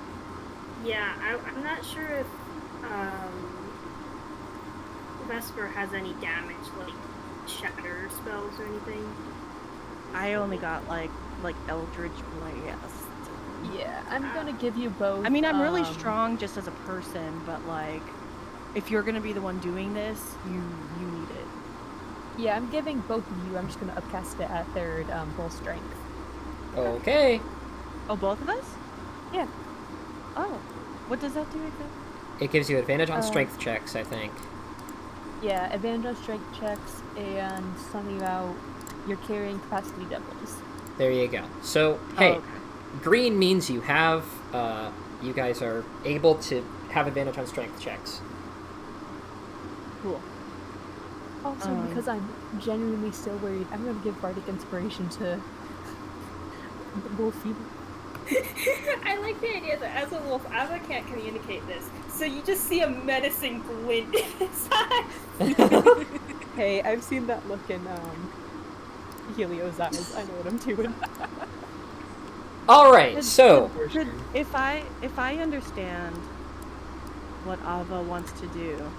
Yeah, I'm not sure if Vesper has any damage, like shatter spells or anything. I only got like Eldritch Blast. Yeah, I'm gonna give you both. I mean, I'm really strong just as a person, but like, if you're gonna be the one doing this, you need it. Yeah, I'm giving both of you. I'm just gonna upcast it at third full strength. Okay. Oh, both of us? Yeah. Oh, what does that do exactly? It gives you advantage on strength checks, I think. Yeah, advantage on strength checks and something about your carrying capacity doubles. There you go. So, hey, okay. green means you have, you guys are able to have advantage on strength checks. Cool. Also, because I'm genuinely still worried, I'm gonna give Bardic Inspiration to Wolfie. I like the idea that as a wolf, Ava can't communicate this, so you just see a menacing glint in his eyes. Hey, I've seen that look in Helio's eyes. I know what I'm doing. Alright, so... If I understand what Ava wants to do,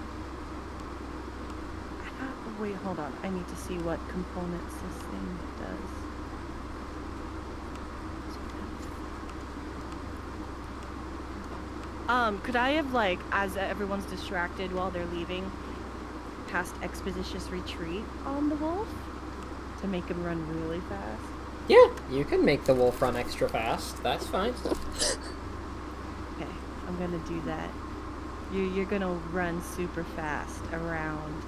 wait, hold on. I need to see what components this thing does. Could I have, like, as everyone's distracted while they're leaving, cast Expeditious Retreat on the wolf to make him run really fast? Yeah, you can make the wolf run extra fast. That's fine. Okay, I'm gonna do that. You're gonna run super fast around.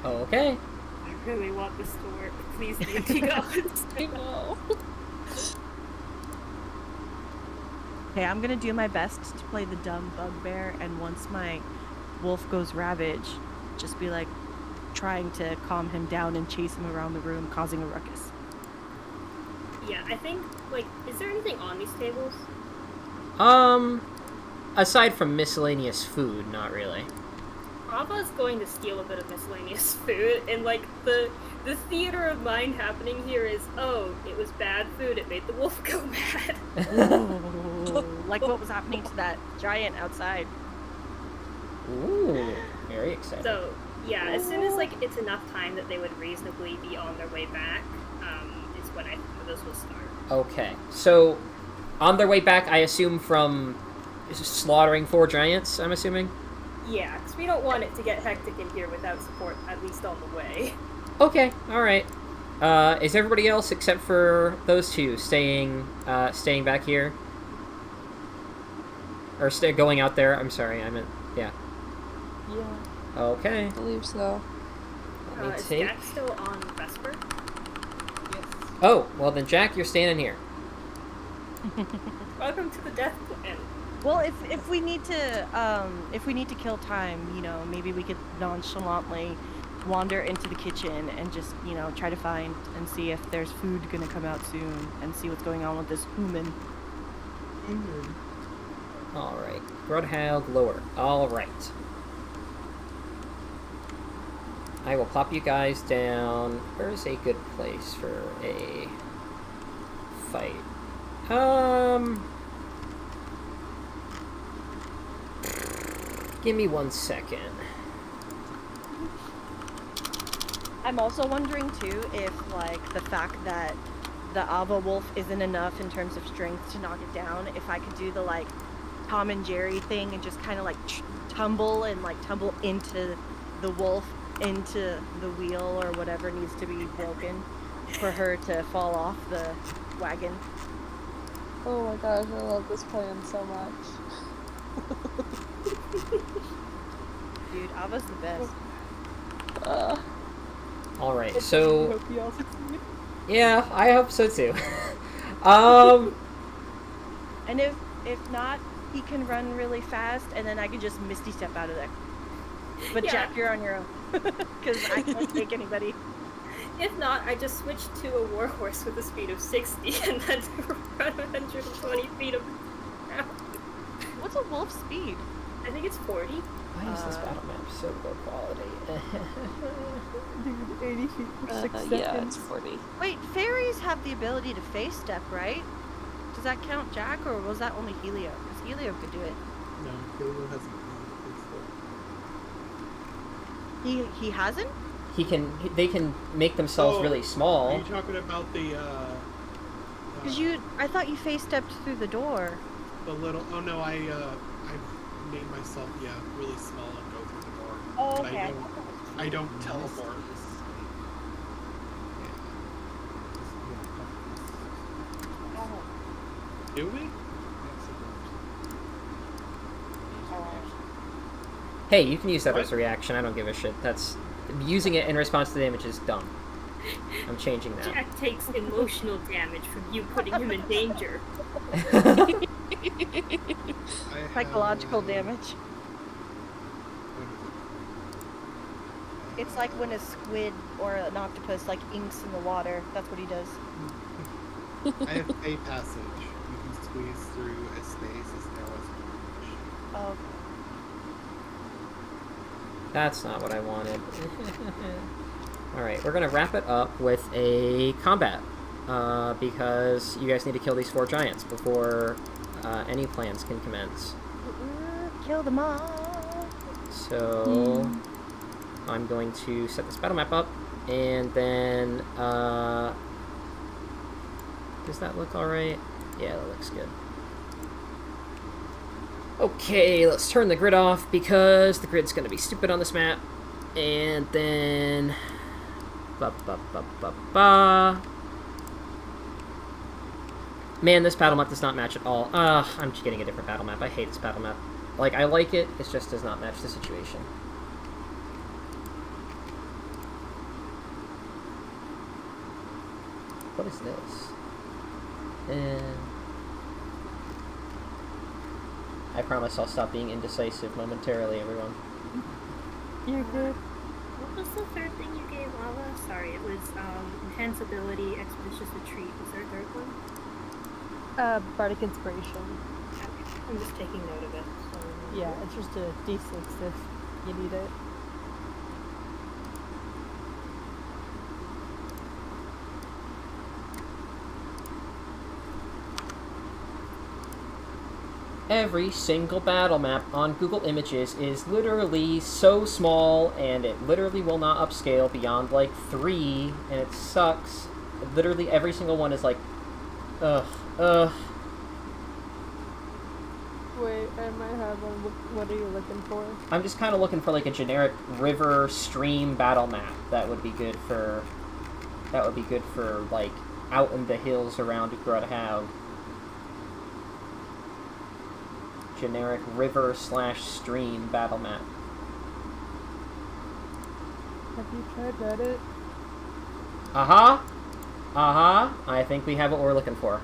Okay. I really want this to work. Please, D&D gods. I know. Okay, I'm gonna do my best to play the dumb bugbear, and once my wolf goes ravage, just be like trying to calm him down and chase him around the room, causing a ruckus. Yeah, I think, like, is there anything on these tables? Aside from miscellaneous food, not really. Ava's going to steal a bit of miscellaneous food, and, like, the theater of mind happening here is, oh, it was bad food, it made the wolf go mad. Like what was happening to that giant outside. Ooh, very exciting. So, yeah, as soon as, like, it's enough time that they would reasonably be on their way back, is when I think this will start. Okay, so on their way back, I assume from slaughtering 4 giants, I'm assuming? Yeah, because we don't want it to get hectic in here without support, at least on the way. Okay, alright. Is everybody else, except for those 2, staying back here? Or going out there? I'm sorry, I meant, yeah. Yeah, Okay. I believe so. Let me Is take... Jack still on Vesper? Yes. Oh, well then, Jack, you're standing here. Welcome to the death plan. Well, if we need to kill time, you know, maybe we could nonchalantly wander into the kitchen and just, you know, try to find and see if there's food gonna come out soon and see what's going on with this human. Alright. Grudhaug lower. Alright. I will plop you guys down. Where's a good place for a fight? Give me 1 second. I'm also wondering too if, like, the fact that the Ava wolf isn't enough in terms of strength to knock it down, if I could do the, like, Tom and Jerry thing and just kind of, like, tumble into the wolf, into the wheel or whatever needs to be broken for her to fall off the wagon. Oh my gosh, I love this plan so much. Dude, Ava's the best. Alright, I so... hope you all succeed. Yeah, I hope so too. And if not, he can run really fast, and then I can just Misty Step out of there. But Yeah. Jack, you're on your own. Because I can't take anybody. If not, I just switched to a warhorse with a speed of 60 and then run 120 feet of ground. What's a wolf's speed? I think it's 40. Why is this battle map so low quality? Dude, 80 feet for 6 seconds. Yeah, it's 40. Wait, fairies have the ability to face step, right? Does that count Jack, or was that only Helio? Because Helio could do it. No, Halo hasn't. He hasn't? They can make themselves Oh, really Are small. you talking about the Because I thought you face stepped through the door. the little? Oh no, I made myself really small and go through the door. Oh, But okay. I don't teleport. Do we? Hey, you can use that What? as a reaction. I don't give a shit. That's... Using it in response to damage is dumb. I'm changing that. Jack takes emotional damage from you putting him in danger. Psychological damage. It's like when a squid or an octopus like inks in the water. That's what he does. I have a passage. You can squeeze through a space as narrow as you wish. Oh, That's not what I wanted. Alright, we're gonna wrap it up with a combat. Because you guys need to kill these 4 giants before any plans can commence. Kill them all. So I'm going to set this battle map up, and then does that look alright? Yeah, that looks good. Okay, let's turn the grid off because the grid's gonna be stupid on this map. And then man, this battle map does not match at all. I'm just getting a different battle map. I hate this battle map. Like, I like it, it just does not match the situation. What is this? And I promise I'll stop being indecisive momentarily, everyone. You're good. What was the third thing you gave Lava? Sorry, it was enhance ability, expeditious retreat. Was there a third one? Bardic Inspiration. Okay. I'm just taking note of it. So Yeah, it's just a D6 if you need it. Every single battle map on Google Images is literally so small, and it literally will not upscale beyond, like, 3, and it sucks. Literally every single one is like, ugh. Wait, I might have one. What are you looking for? I'm just kind of looking for, like, a generic river stream battle map that would be good for, like, out in the hills around Grudhav. Generic river/stream battle map. Have you tried Reddit? I think we have what we're looking for.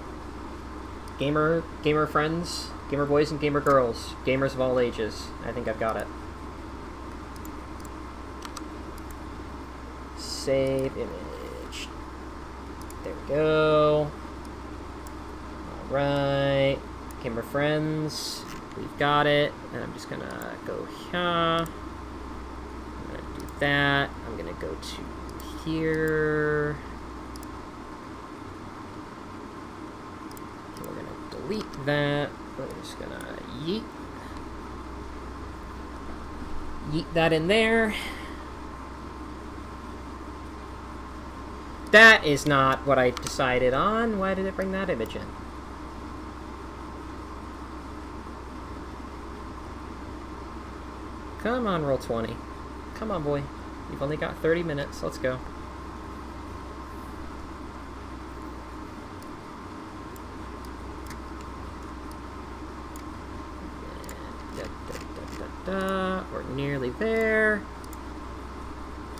Gamer friends, gamer boys and gamer girls, gamers of all ages. I think I've got it. Save image. There we go. Alright. Gamer friends. We've got it. And I'm just gonna go here. I'm gonna do that. I'm gonna go to here. And we're gonna delete that. We're just gonna yeet that in there. That is not what I decided on. Why did it bring that image in? Come on, roll 20. Come on, boy. You've only got 30 minutes. Let's go. We're nearly there.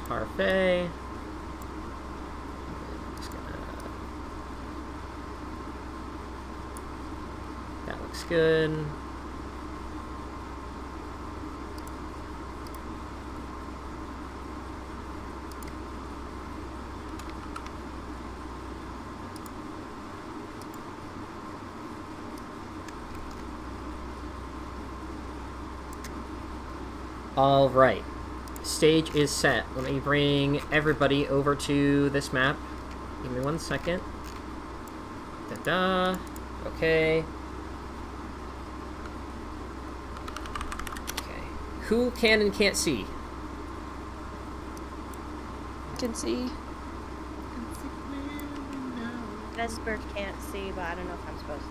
Parfait. Just gonna... That looks good. Alright. Stage is set. Let me bring everybody over to this map. Give me 1 second. Da-da. Okay. Okay. Who can and can't see? Can see. Vesper can't see, but I don't know if I'm supposed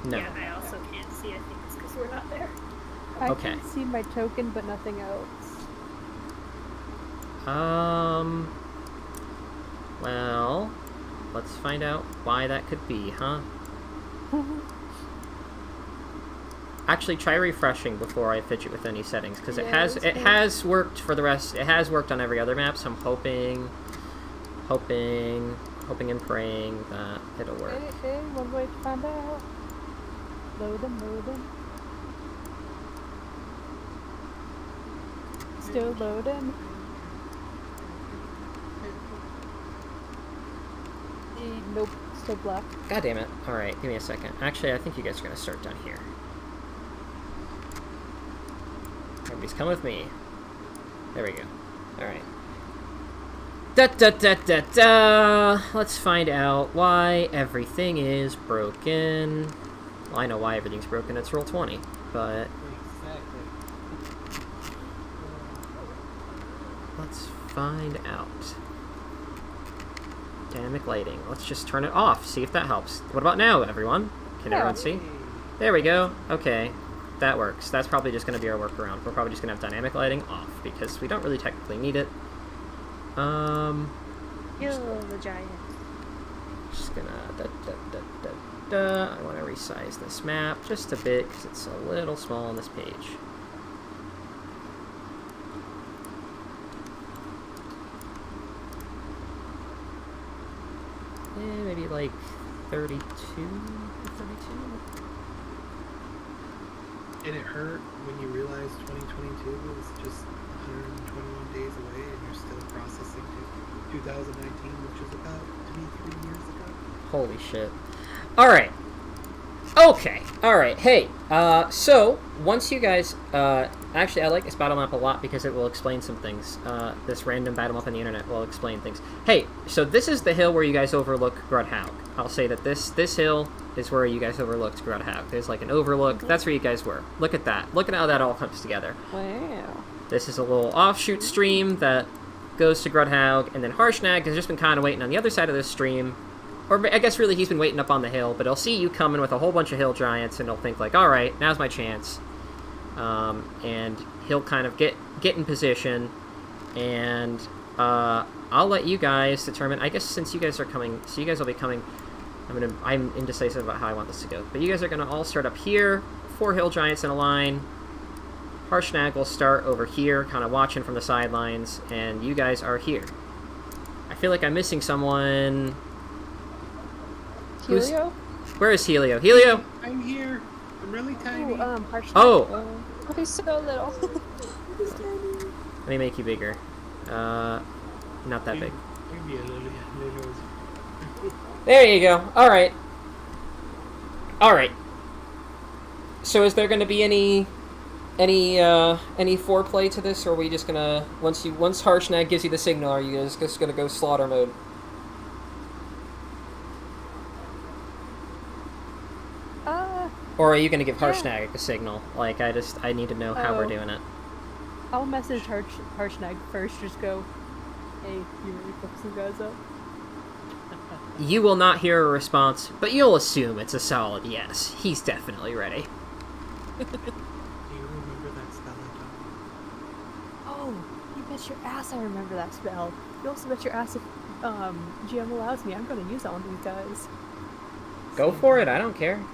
to. No. Yeah, I also can't see. I think it's because we're not there. I Okay. can see my token, but nothing else. Well, let's find out why that could be, huh? Actually, try refreshing before I fidget with any settings, because Yeah, it has worked for the rest. It has worked on every other map, so I'm hoping and praying that it'll work. Hey, one way to find out. Loading. Still loading. Nope, still black. God damn it. Alright, give me a second. Actually, I think you guys are going to start down here. Everybody's come with me. There we go. Alright. Da da da da da. Let's find out why everything is broken. Well, I know why everything's broken. It's roll 20, but Exactly. let's find out. Dynamic lighting. Let's just turn it off. See if that helps. What about now, everyone? Can everyone see? There we go. Okay, that works. That's probably just going to be our workaround. We're probably just going to have dynamic lighting off because we don't really technically need it. Kill the giant. Just gonna I want to resize this map just a bit because it's a little small on this page. Maybe like 32 or 32. And it hurt when you realized 2022 was just 121 days away and you're still processing 2019, which is about to be 3 years ago. Holy shit. Alright. Okay. Alright. Hey, so, once you guys, actually, I like this battle map a lot because it will explain some things. This random battle map on the internet will explain things. Hey, so this is the hill where you guys overlook Grudhaug. I'll say that this hill is where you guys overlooked Grudhaug. There's like an overlook. That's where you guys were. Look at that. Look at how that all comes together. Wow. This is a little offshoot stream that goes to Grudhaug, and then Harshnag has just been kind of waiting on the other side of this stream. Or I guess really he's been waiting up on the hill, but he'll see you coming with a whole bunch of hill giants, and he'll think like, all right, now's my chance. And he'll kind of get in position, and I'll let you guys determine. I guess since you guys are coming, so you guys will be coming. I'm indecisive about how I want this to go, but you guys are gonna all start up here, 4 hill giants in a line. Harshnag will start over here, kind of watching from the sidelines, and you guys are here. I feel like I'm missing someone. Helio? Where is Helio? Helio? I'm here. I'm really tiny. Harsh. Oh! Oh, he's so little. Let me make you bigger. Not that big. Maybe a little. There you go. Alright. Alright. So is there going to be any foreplay to this, or are we just gonna once Harshnag gives you the signal, are you guys just gonna go slaughter mode? Or are you gonna give Harshnag a signal? Like I need to know how we're doing it. I'll message Harshnag first. Just go, hey, you ready to fuck some guys up? You will not hear a response, but you'll assume it's a solid yes. He's definitely ready. Do you remember that spell I taught Oh, you bet your ass I remember that spell. You also bet your ass if GM allows me, I'm gonna use it on these guys. Go for it, I don't care.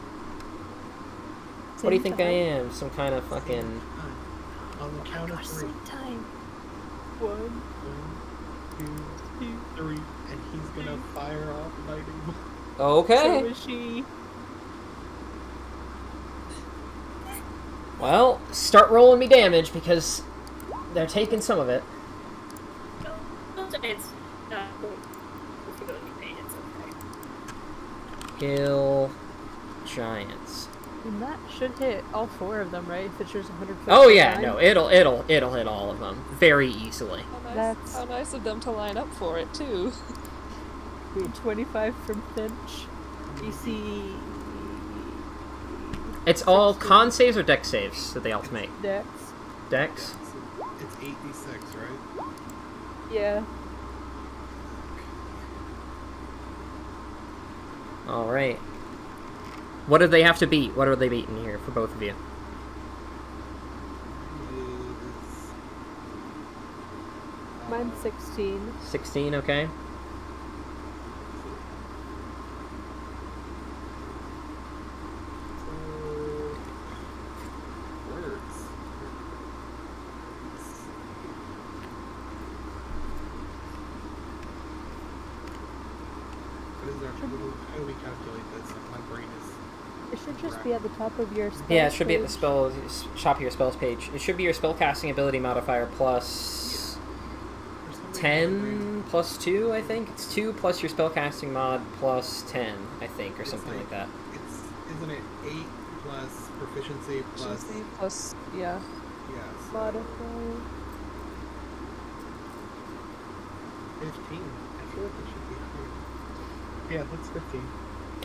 What do you Same think I time. am? Some kind of fucking... you? On the count of Gosh, 3. same time. 1, 2, 3, and he's gonna fire off lightning bolts. Okay. So is she. Well, start rolling me damage because they're taking some of it. It's not cool. If you go to pain, it's okay. Hill giants. And that should hit all 4 of them, right? If it's just 100%. Oh yeah, no, it'll hit all of them very easily. That's- How nice of them to line up for it too. 25 from Finch. DC It's all con saves or dex saves that they all make. Dex. Dex. It's 8d6, right? Yeah. All right. What do they have to beat? What are they beating here for both of you? Mine's 16. 16, okay. Words. What is our, how do we calculate this? My brain is... It should just be at the top of your spell Yeah, it should be at the page. spell top of your spells page. It should be your spellcasting ability modifier plus For some reason, my brain 10 plus 2, I think. It's 2 plus your spellcasting mod plus 10, I think, or It's something like that. Isn't it 8 plus proficiency plus... Proficiency plus, yeah. Yeah, so Modifier. 15. I feel like it should be higher. Yeah, that's 15.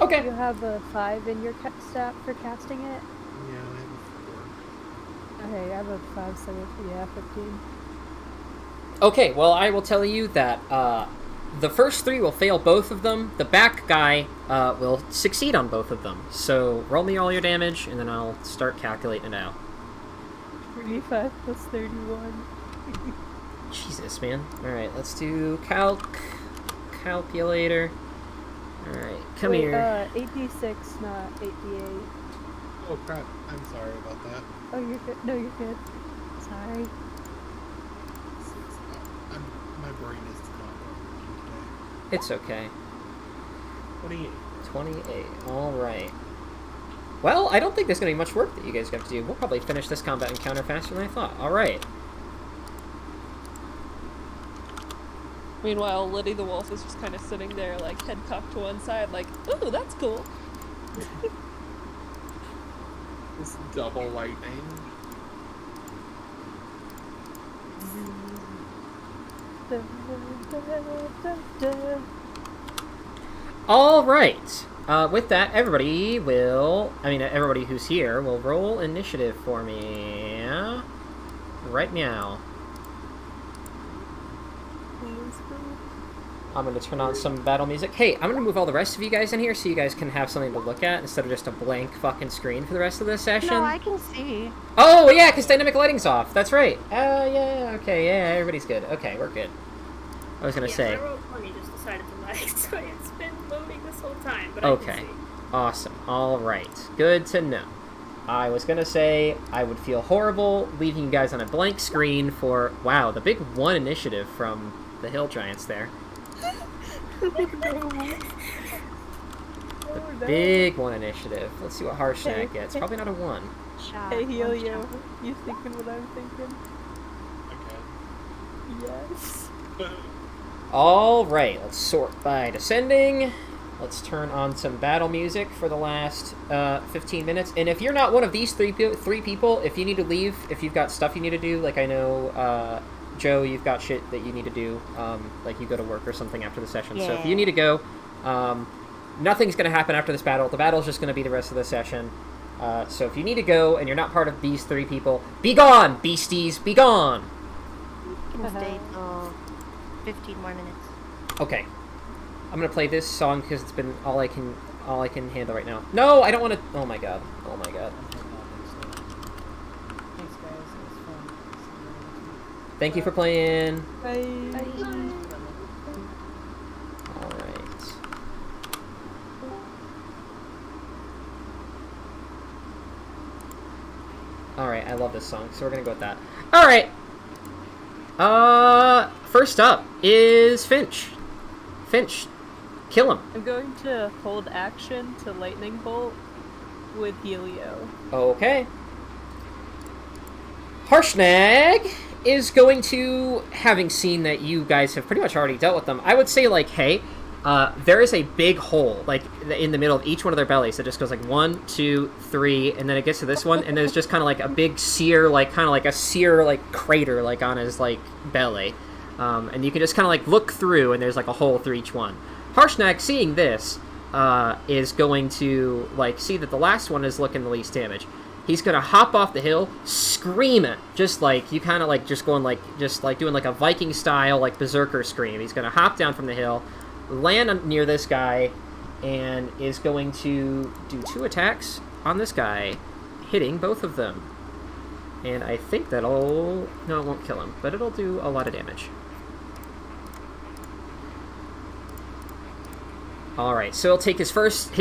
Okay. You have a 5 in your stat for casting it? Yeah, I have a 4. Okay, I have a 5, so yeah, 15. Okay, well, I will tell you that the first 3 will fail both of them. The back guy will succeed on both of them. So roll me all your damage, and then I'll start calculating it out. 25 plus 31. Jesus, man. Alright, let's do calculator. Alright, come Wait, here. 8d6, not 8d8. Oh crap, I'm sorry about that. Oh, you're good. No, you're good. Sorry. My brain is not working It's okay. today. 28. Alright. Well, I don't think there's going to be much work that you guys have to do. We'll probably finish this combat encounter faster than I thought. Alright. Meanwhile, Liddy the wolf is just kind of sitting there, like, head cocked to one side, like, ooh, that's cool. This double lightning. Alright. With that, everybody who's here will roll initiative for me. Right now. I'm going to turn on some battle music. Hey, I'm going to move all the rest of you guys in here so you guys can have something to look at instead of just a blank fucking screen for the rest of the session. No, I can see. Oh, yeah, because dynamic lighting's off. That's right. Yeah, okay, yeah, everybody's good. Okay, we're good. I was going to say. My roll 20 just decided to lag, so it's been loading this whole time, but Okay. I can see. Awesome. All right. Good to know. I was going to say I would feel horrible leaving you guys on a blank screen for, wow, the big 1 initiative from the Hill Giants there. The big 1 initiative. Let's see what Harshnag gets. Probably not a 1. Shot. Hey, one Helio. shot. You thinking what I'm thinking? Yes. All right. Let's sort by descending. Let's turn on some battle music for the last 15 minutes. And if you're not one of these three people, if you need to leave, if you've got stuff you need to do, like I know... Joe, you've got shit that you need to do, like you go to work or something after the session. So if you need to go, nothing's going to happen after this battle. The battle's just going to be the rest of the session. So if you need to go and you're not part of these 3 people, be gone, beasties, be gone! You can stay till 15 more minutes. Okay. I'm going to play this song because it's been all I can handle right now. No, I don't want to... Oh my god. Oh my god. Thanks, guys. It was fun. Thank you for playing. Bye. Alright. Alright, I love this song, so we're gonna go with that. Alright! First up is Finch. Finch, kill him. I'm going to hold action to lightning bolt with Helio. Okay. Harshnag is going to, having seen that you guys have pretty much already dealt with them, I would say, like, hey, there is a big hole, like, in the middle of each one of their bellies that just goes, like, 1, 2, 3, and then it gets to this one, and there's just kind of, like, a big sear, like, kind of like a sear, like, crater, like, on his, like, belly. And you can just kind of, like, look through, and there's, like, a hole through each one. Harshnag, seeing this, is going to, like, see that the last one is looking the least damage. He's gonna hop off the hill, scream it, just like, you kind of like, just going like, just like doing like a Viking style, like berserker scream. He's gonna hop down from the hill, land near this guy, and is going to do 2 attacks on this guy, hitting both of them. And I think that'll, no, it won't kill him, but it'll do a lot of damage. Alright, so he'll take his first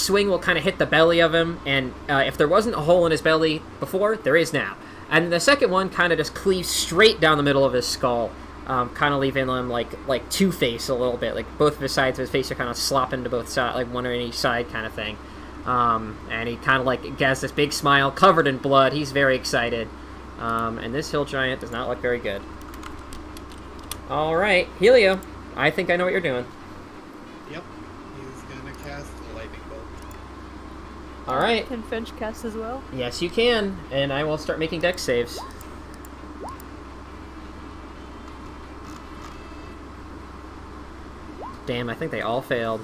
swing will kind of hit the belly of him, and if there wasn't a hole in his belly before, there is now. And the second one kind of just cleaves straight down the middle of his skull, kind of leaving him like Two-Face a little bit, like both of his sides of his face are kind of slopping to both sides, like one on each side kind of thing. And he kind of like has this big smile, covered in blood, he's very excited. And this hill giant does not look very good. Alright, Helio, I think I know what you're doing. Yep. He's gonna cast a lightning bolt. Alright. Can Finch cast as well? Yes, you can, and I will start making dex saves. Damn, I think they all failed.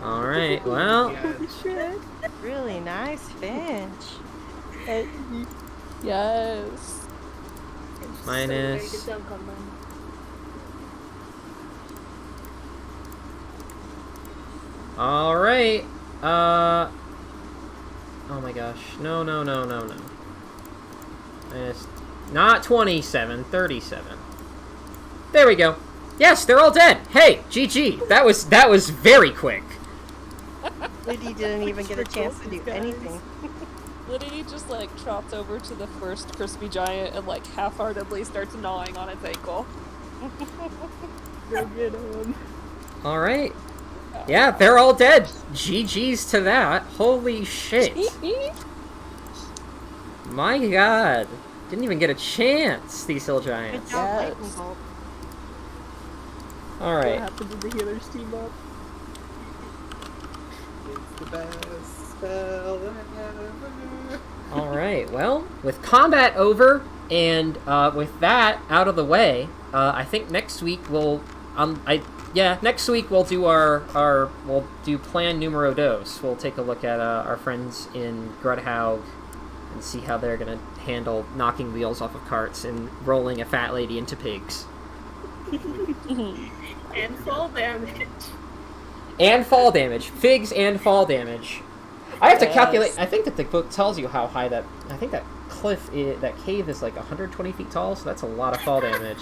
Alright, well... Yes. Really nice Finch. Yes. It's Minus- so ready to dunk on them. Alright, oh my gosh, no. Minus, not 27, 37. There we go. Yes, they're all dead. Hey, GG. That was very quick. Liddy didn't even get a chance to do anything. Liddy just like trots over to the first crispy giant and like half-heartedly starts gnawing on its ankle. Go get him. Alright. Yeah, they're all dead. GG's to that. Holy shit. My god. Didn't even get a chance, these hill Good giants. job, Yes. Lightning Bolt. What Alright. happened to the healers team up? It's the best spell ever. Alright, well, with combat over, and with that out of the way, I think next week we'll, next week we'll do we'll do plan numero dos. We'll take a look at our friends in Grudhaug and see how they're gonna handle knocking wheels off of carts and rolling a fat lady into pigs. And fall damage. And fall damage. Figs and fall damage. I have to Yes. calculate. I think that the book tells you how high that... I think that that cave is like 120 feet tall, so that's a lot of fall damage.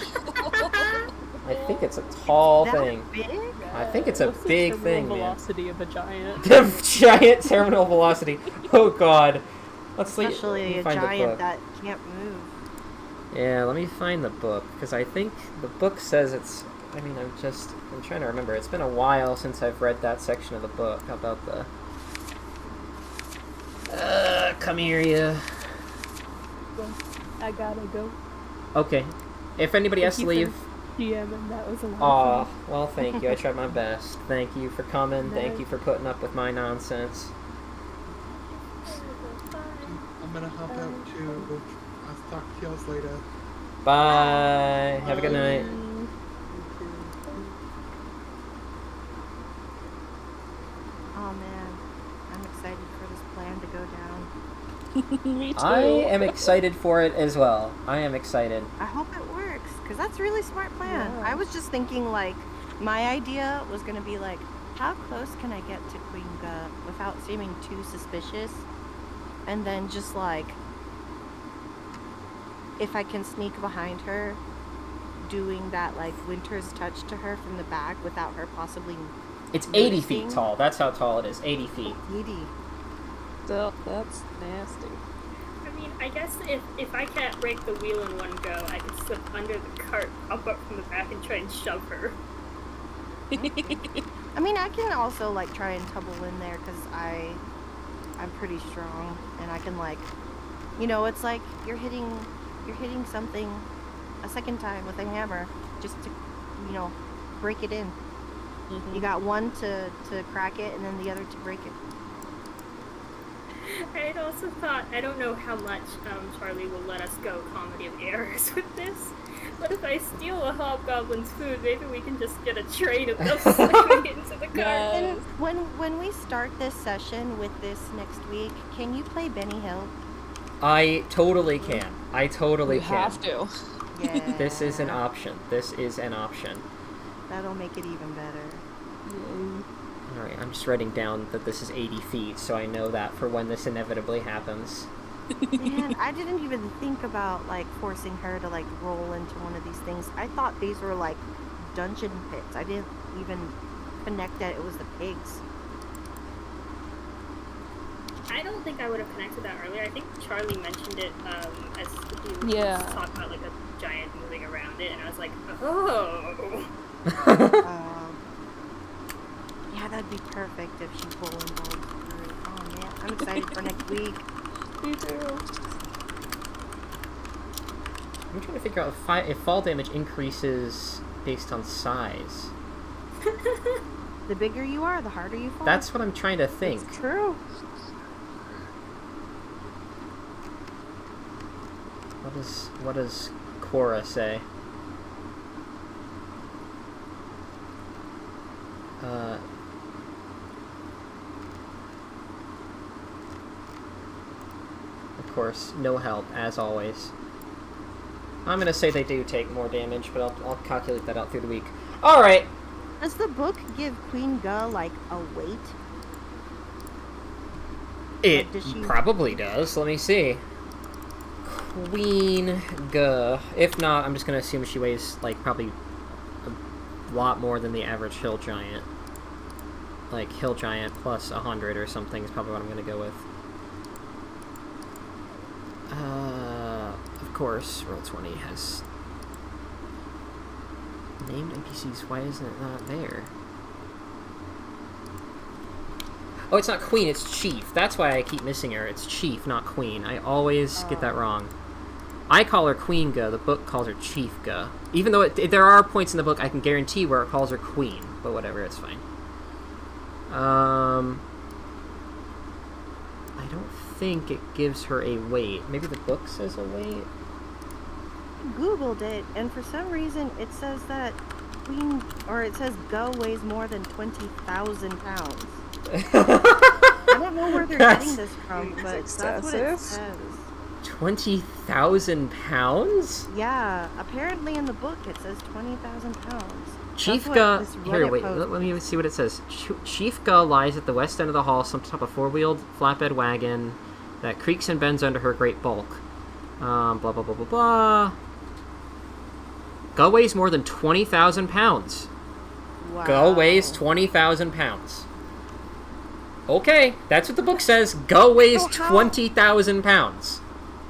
I think it's a tall That thing. big? I think it's a What's the big terminal thing, man. velocity of a giant? The giant terminal velocity. Oh god. Let's let Especially me a find the giant book. that can't move. Yeah, let me find the book, because I think the book says it's... I mean, I'm trying to remember. It's been a while since I've read that section of the book about the... come here, you. I gotta go. Okay. If anybody has to Thank you leave... for GMing, that was a lot Aw, of fun. well, thank you. I tried my best. Thank you for coming. Thank you for putting up with my nonsense. I'm gonna hop out too. I'll talk to y'all later. Bye. Have a good night. Oh man, I'm excited for this plan to go down. Me too. I am excited for it as well. I am excited. I hope it works, because that's a really smart plan. Yeah. I was just thinking, like, my idea was going to be, like, how close can I get to Queen Gut without seeming too suspicious? And then just, like, if I can sneak behind her, doing that, like, Winter's touch to her from the back without her possibly It's 80 feet noticing. tall. That's how tall it is. 80 feet. 80. Still, that's nasty. I mean, I guess if I can't break the wheel in one go, I can slip under the cart, pop up from the back, and try and shove her. I mean, I can also, like, try and tumble in there, because I'm pretty strong, and I can, like, you know, it's like you're hitting something a second time with a hammer just to, you know, break it in. You got one to crack it and then the other to break it. I had also thought, I don't know how much Charlie will let us go comedy of errors with this, but if I steal a hobgoblin's food, maybe we can just get a train of them slipping into the car. Yes. And when we start this session with this next week, can you play Benny Hill? I totally can. I totally We can. have to. Yeah. This is an option. This is an option. That'll make it even better. Alright, I'm just writing down that this is 80 feet, so I know that for when this inevitably happens. Man, I didn't even think about, like, forcing her to, like, roll into one of these things. I thought these were, like, dungeon pits. I didn't even connect that it was the pigs. I don't think I would have connected that earlier. I think Charlie mentioned it as he was Yeah. talking about like a giant moving around it, and I was like, oh. Yeah, that'd be perfect if she bowling bowled through. Oh man, I'm excited for next week. Me too. I'm trying to figure out if fall damage increases based on size. The bigger you are, the harder you fall. That's what I'm trying to think. It's true. What does Cora say? Of course, no help, as always. I'm gonna say they do take more damage, but I'll calculate that out through the week. Alright! Does the book give Queen Guh, like, a weight? It Like, does she... probably does. Let me see. Queen Guh. If not, I'm just gonna assume she weighs, like, probably a lot more than the average hill giant. Like, hill giant plus 100 or something is probably what I'm gonna go with. Of course, Roll20 has named NPCs. Why isn't it not there? Oh, it's not Queen, it's Chief. That's why I keep missing her. It's Chief, not Queen. I always get that wrong. I call her Queen Guh, the book calls her Chief Guh. Even though there are points in the book I can guarantee where it calls her Queen. But whatever, it's fine. I don't think it gives her a weight. Maybe the book says a weight? Googled it, and for some reason it says that it says Guh weighs more than 20,000 pounds. I don't know where they're getting this from, but that's what it says. 20,000 pounds? Yeah, apparently in the book it says 20,000 pounds. Chief Guh... Here, wait, let me see what it says. Chief Guh lies at the west end of the hall, some type of four-wheeled flatbed wagon that creaks and bends under her great bulk. Blah, blah, blah, blah, blah. Guh weighs more than 20,000 pounds. Wow. Guh weighs 20,000 pounds. Okay, that's what the book says. Guh weighs 20,000 pounds.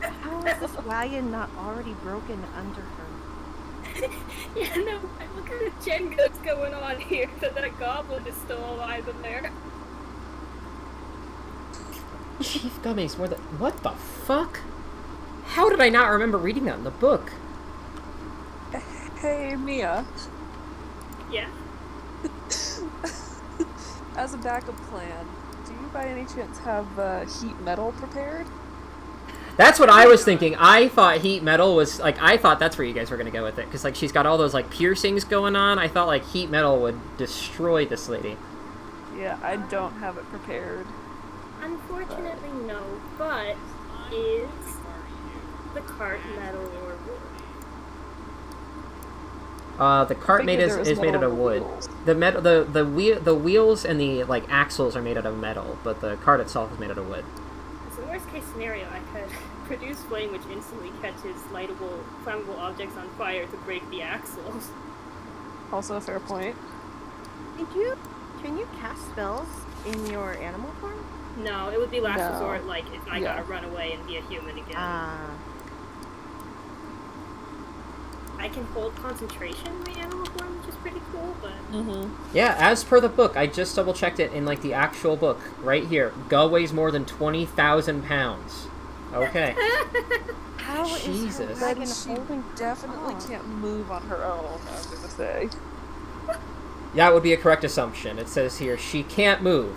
How is this wagon not already broken under her? Yeah, no, look at the Jenga that's going on here, that goblin is still alive in there. Chief Guh weighs more than... What the fuck? How did I not remember reading that in the book? Hey, Mia. Yeah. As a backup plan, do you by any chance have heat metal prepared? That's what I was thinking. I thought heat metal was, like, I thought that's where you guys were going to go with it. Because, like, she's got all those, like, piercings going on. I thought, like, heat metal would destroy this lady. Yeah, I don't have it prepared. Unfortunately, no. But is the cart metal or wood? The cart is made out of wood. Wheels. The wheels and the, like, axles are made out of metal, but the cart itself is made out of wood. So worst case scenario, I could produce flame which instantly catches lightable, flammable objects on fire to break the axles. Also a fair point. Can you cast spells in your animal form? No, it would be last No. resort, like if I gotta run away and be a human again. I can hold concentration in my animal form, which is pretty cool, but... Yeah, as per the book, I just double-checked it in, like, the actual book. Right here. Guh weighs more than 20,000 pounds. Okay. How Jesus. is her Then wagon she holding definitely can't move on her own, I was gonna say. Yeah, it would be a correct assumption. It says here, she can't move.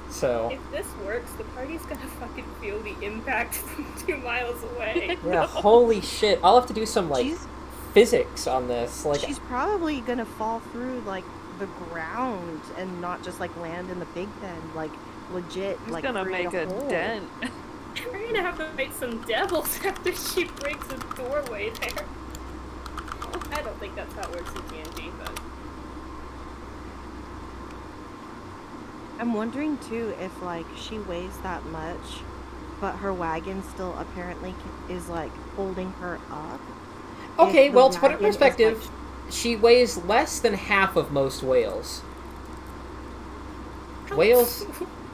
So... If this works, the party's gonna fucking feel the impact from 2 miles away. Yeah, holy shit. I'll have to do some, like, physics on this. Like, She's probably gonna fall through, like, the ground and not just, like, land in the pig pen. Like, legit, She's like, gonna create make a hole. dent. We're gonna have to fight some devils after she breaks a doorway there. I don't think that's how it works in D&D, but... I'm wondering, too, if, like, she weighs that much, but her wagon still apparently is, like, holding her up. okay, If the well, to put it in wagon is, perspective, like, she weighs less than half of most whales. Whales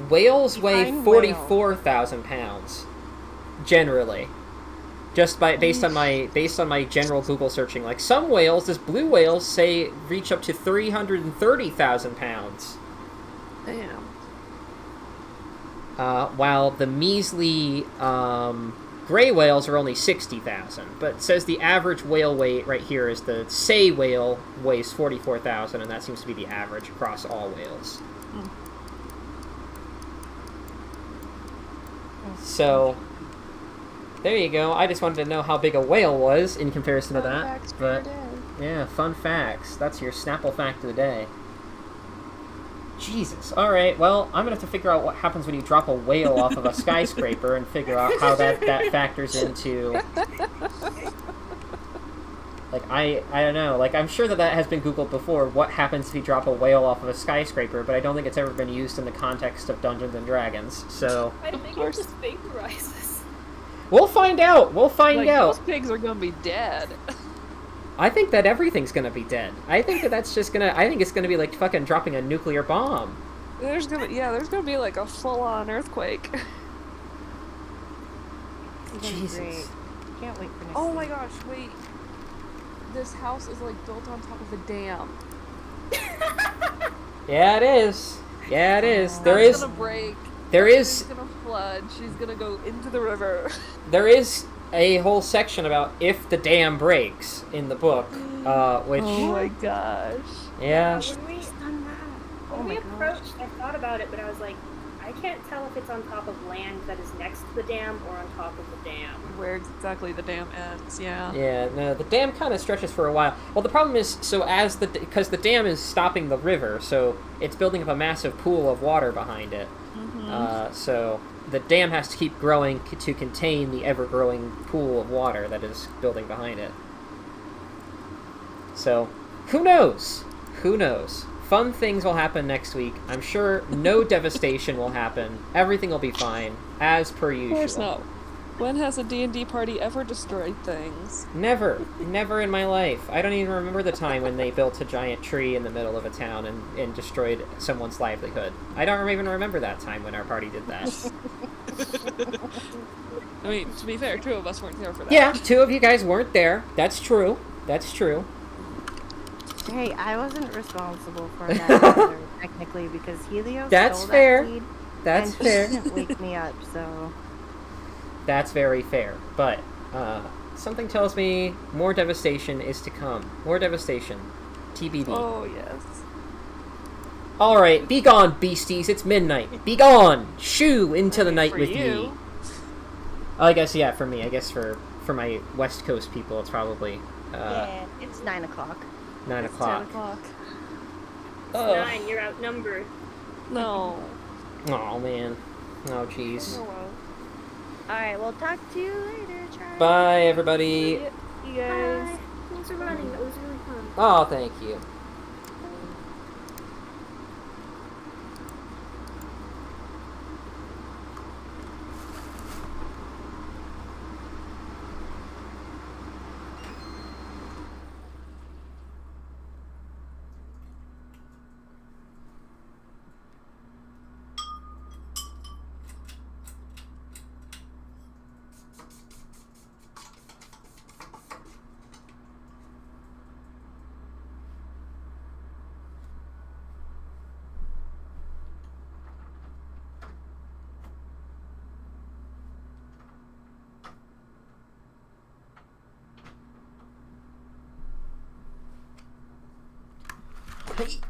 weigh Define 44,000 pounds, generally. Just based on my general Google searching, like some whales, this blue whales say reach up to 330,000 pounds. Damn. While the measly gray whales are only 60,000. But it says the average whale weight right here is the sei whale weighs 44,000, and that seems to be the average across all whales. So, there you go. I just wanted to know how big a whale was in comparison to that. But, yeah, fun facts. That's your Snapple fact of the day. Jesus. All right. Well, I'm gonna have to figure out what happens when you drop a whale off of a skyscraper and figure out how that factors into. Like I don't know. Like I'm sure that has been Googled before. What happens if you drop a whale off of a skyscraper? But I don't think it's ever been used in the context of Dungeons and Dragons. So I think it just vaporizes. we'll find out. We'll find Like, out. those pigs are gonna be dead. I think that everything's gonna be dead. I think that's just gonna. I think it's gonna be like fucking dropping a nuclear bomb. There's gonna be like a full-on earthquake. Jesus. Can't wait for next Oh week. my gosh, wait. This house is like built on top of a dam. Yeah, it is. Yeah, it is. There It's is. gonna break. There She's is. gonna flood. She's gonna go into the river. There is a whole section about if the dam breaks in the book, which Oh my gosh. yeah. When we approached, I thought about it, but I was like, I can't tell if it's on top of land that is next to the dam or on top of the dam. Where exactly the dam ends, yeah. Yeah, no, the dam kind of stretches for a while. Well, the problem is, because the dam is stopping the river, so it's building up a massive pool of water behind it. So the dam has to keep growing to contain the ever-growing pool of water that is building behind it. So, who knows? Who knows? Fun things will happen next week. I'm sure no devastation will happen. Everything will be fine, as per Of usual. course not. When has a D&D party ever destroyed things? Never. Never in my life. I don't even remember the time when they built a giant tree in the middle of a town and destroyed someone's livelihood. I don't even remember that time when our party did that. I mean, to be fair, 2 of us weren't there for that. Yeah, 2 of you guys weren't there. That's true. That's true. Hey, I wasn't responsible for that either, technically, because Helio That's stole fair. that seed, That's and fair. he didn't wake me up, so... That's very fair. But something tells me more devastation is to come. More devastation. TBD. Oh, yes. Alright, be gone, beasties. It's midnight. Be gone! Shoo into the night For with you. me. I guess, yeah, for me. I guess for my West Coast people, it's probably yeah, it's 9 o'clock. 9 It's o'clock. 10 o'clock. Ugh. 9, you're outnumbered. No. Oh, man. Oh, jeez. Oh, well. Alright, we'll talk to you later, Charlie. Bye, everybody. You guys. Bye. Thanks for running. That was really fun. Oh, thank you. Hey.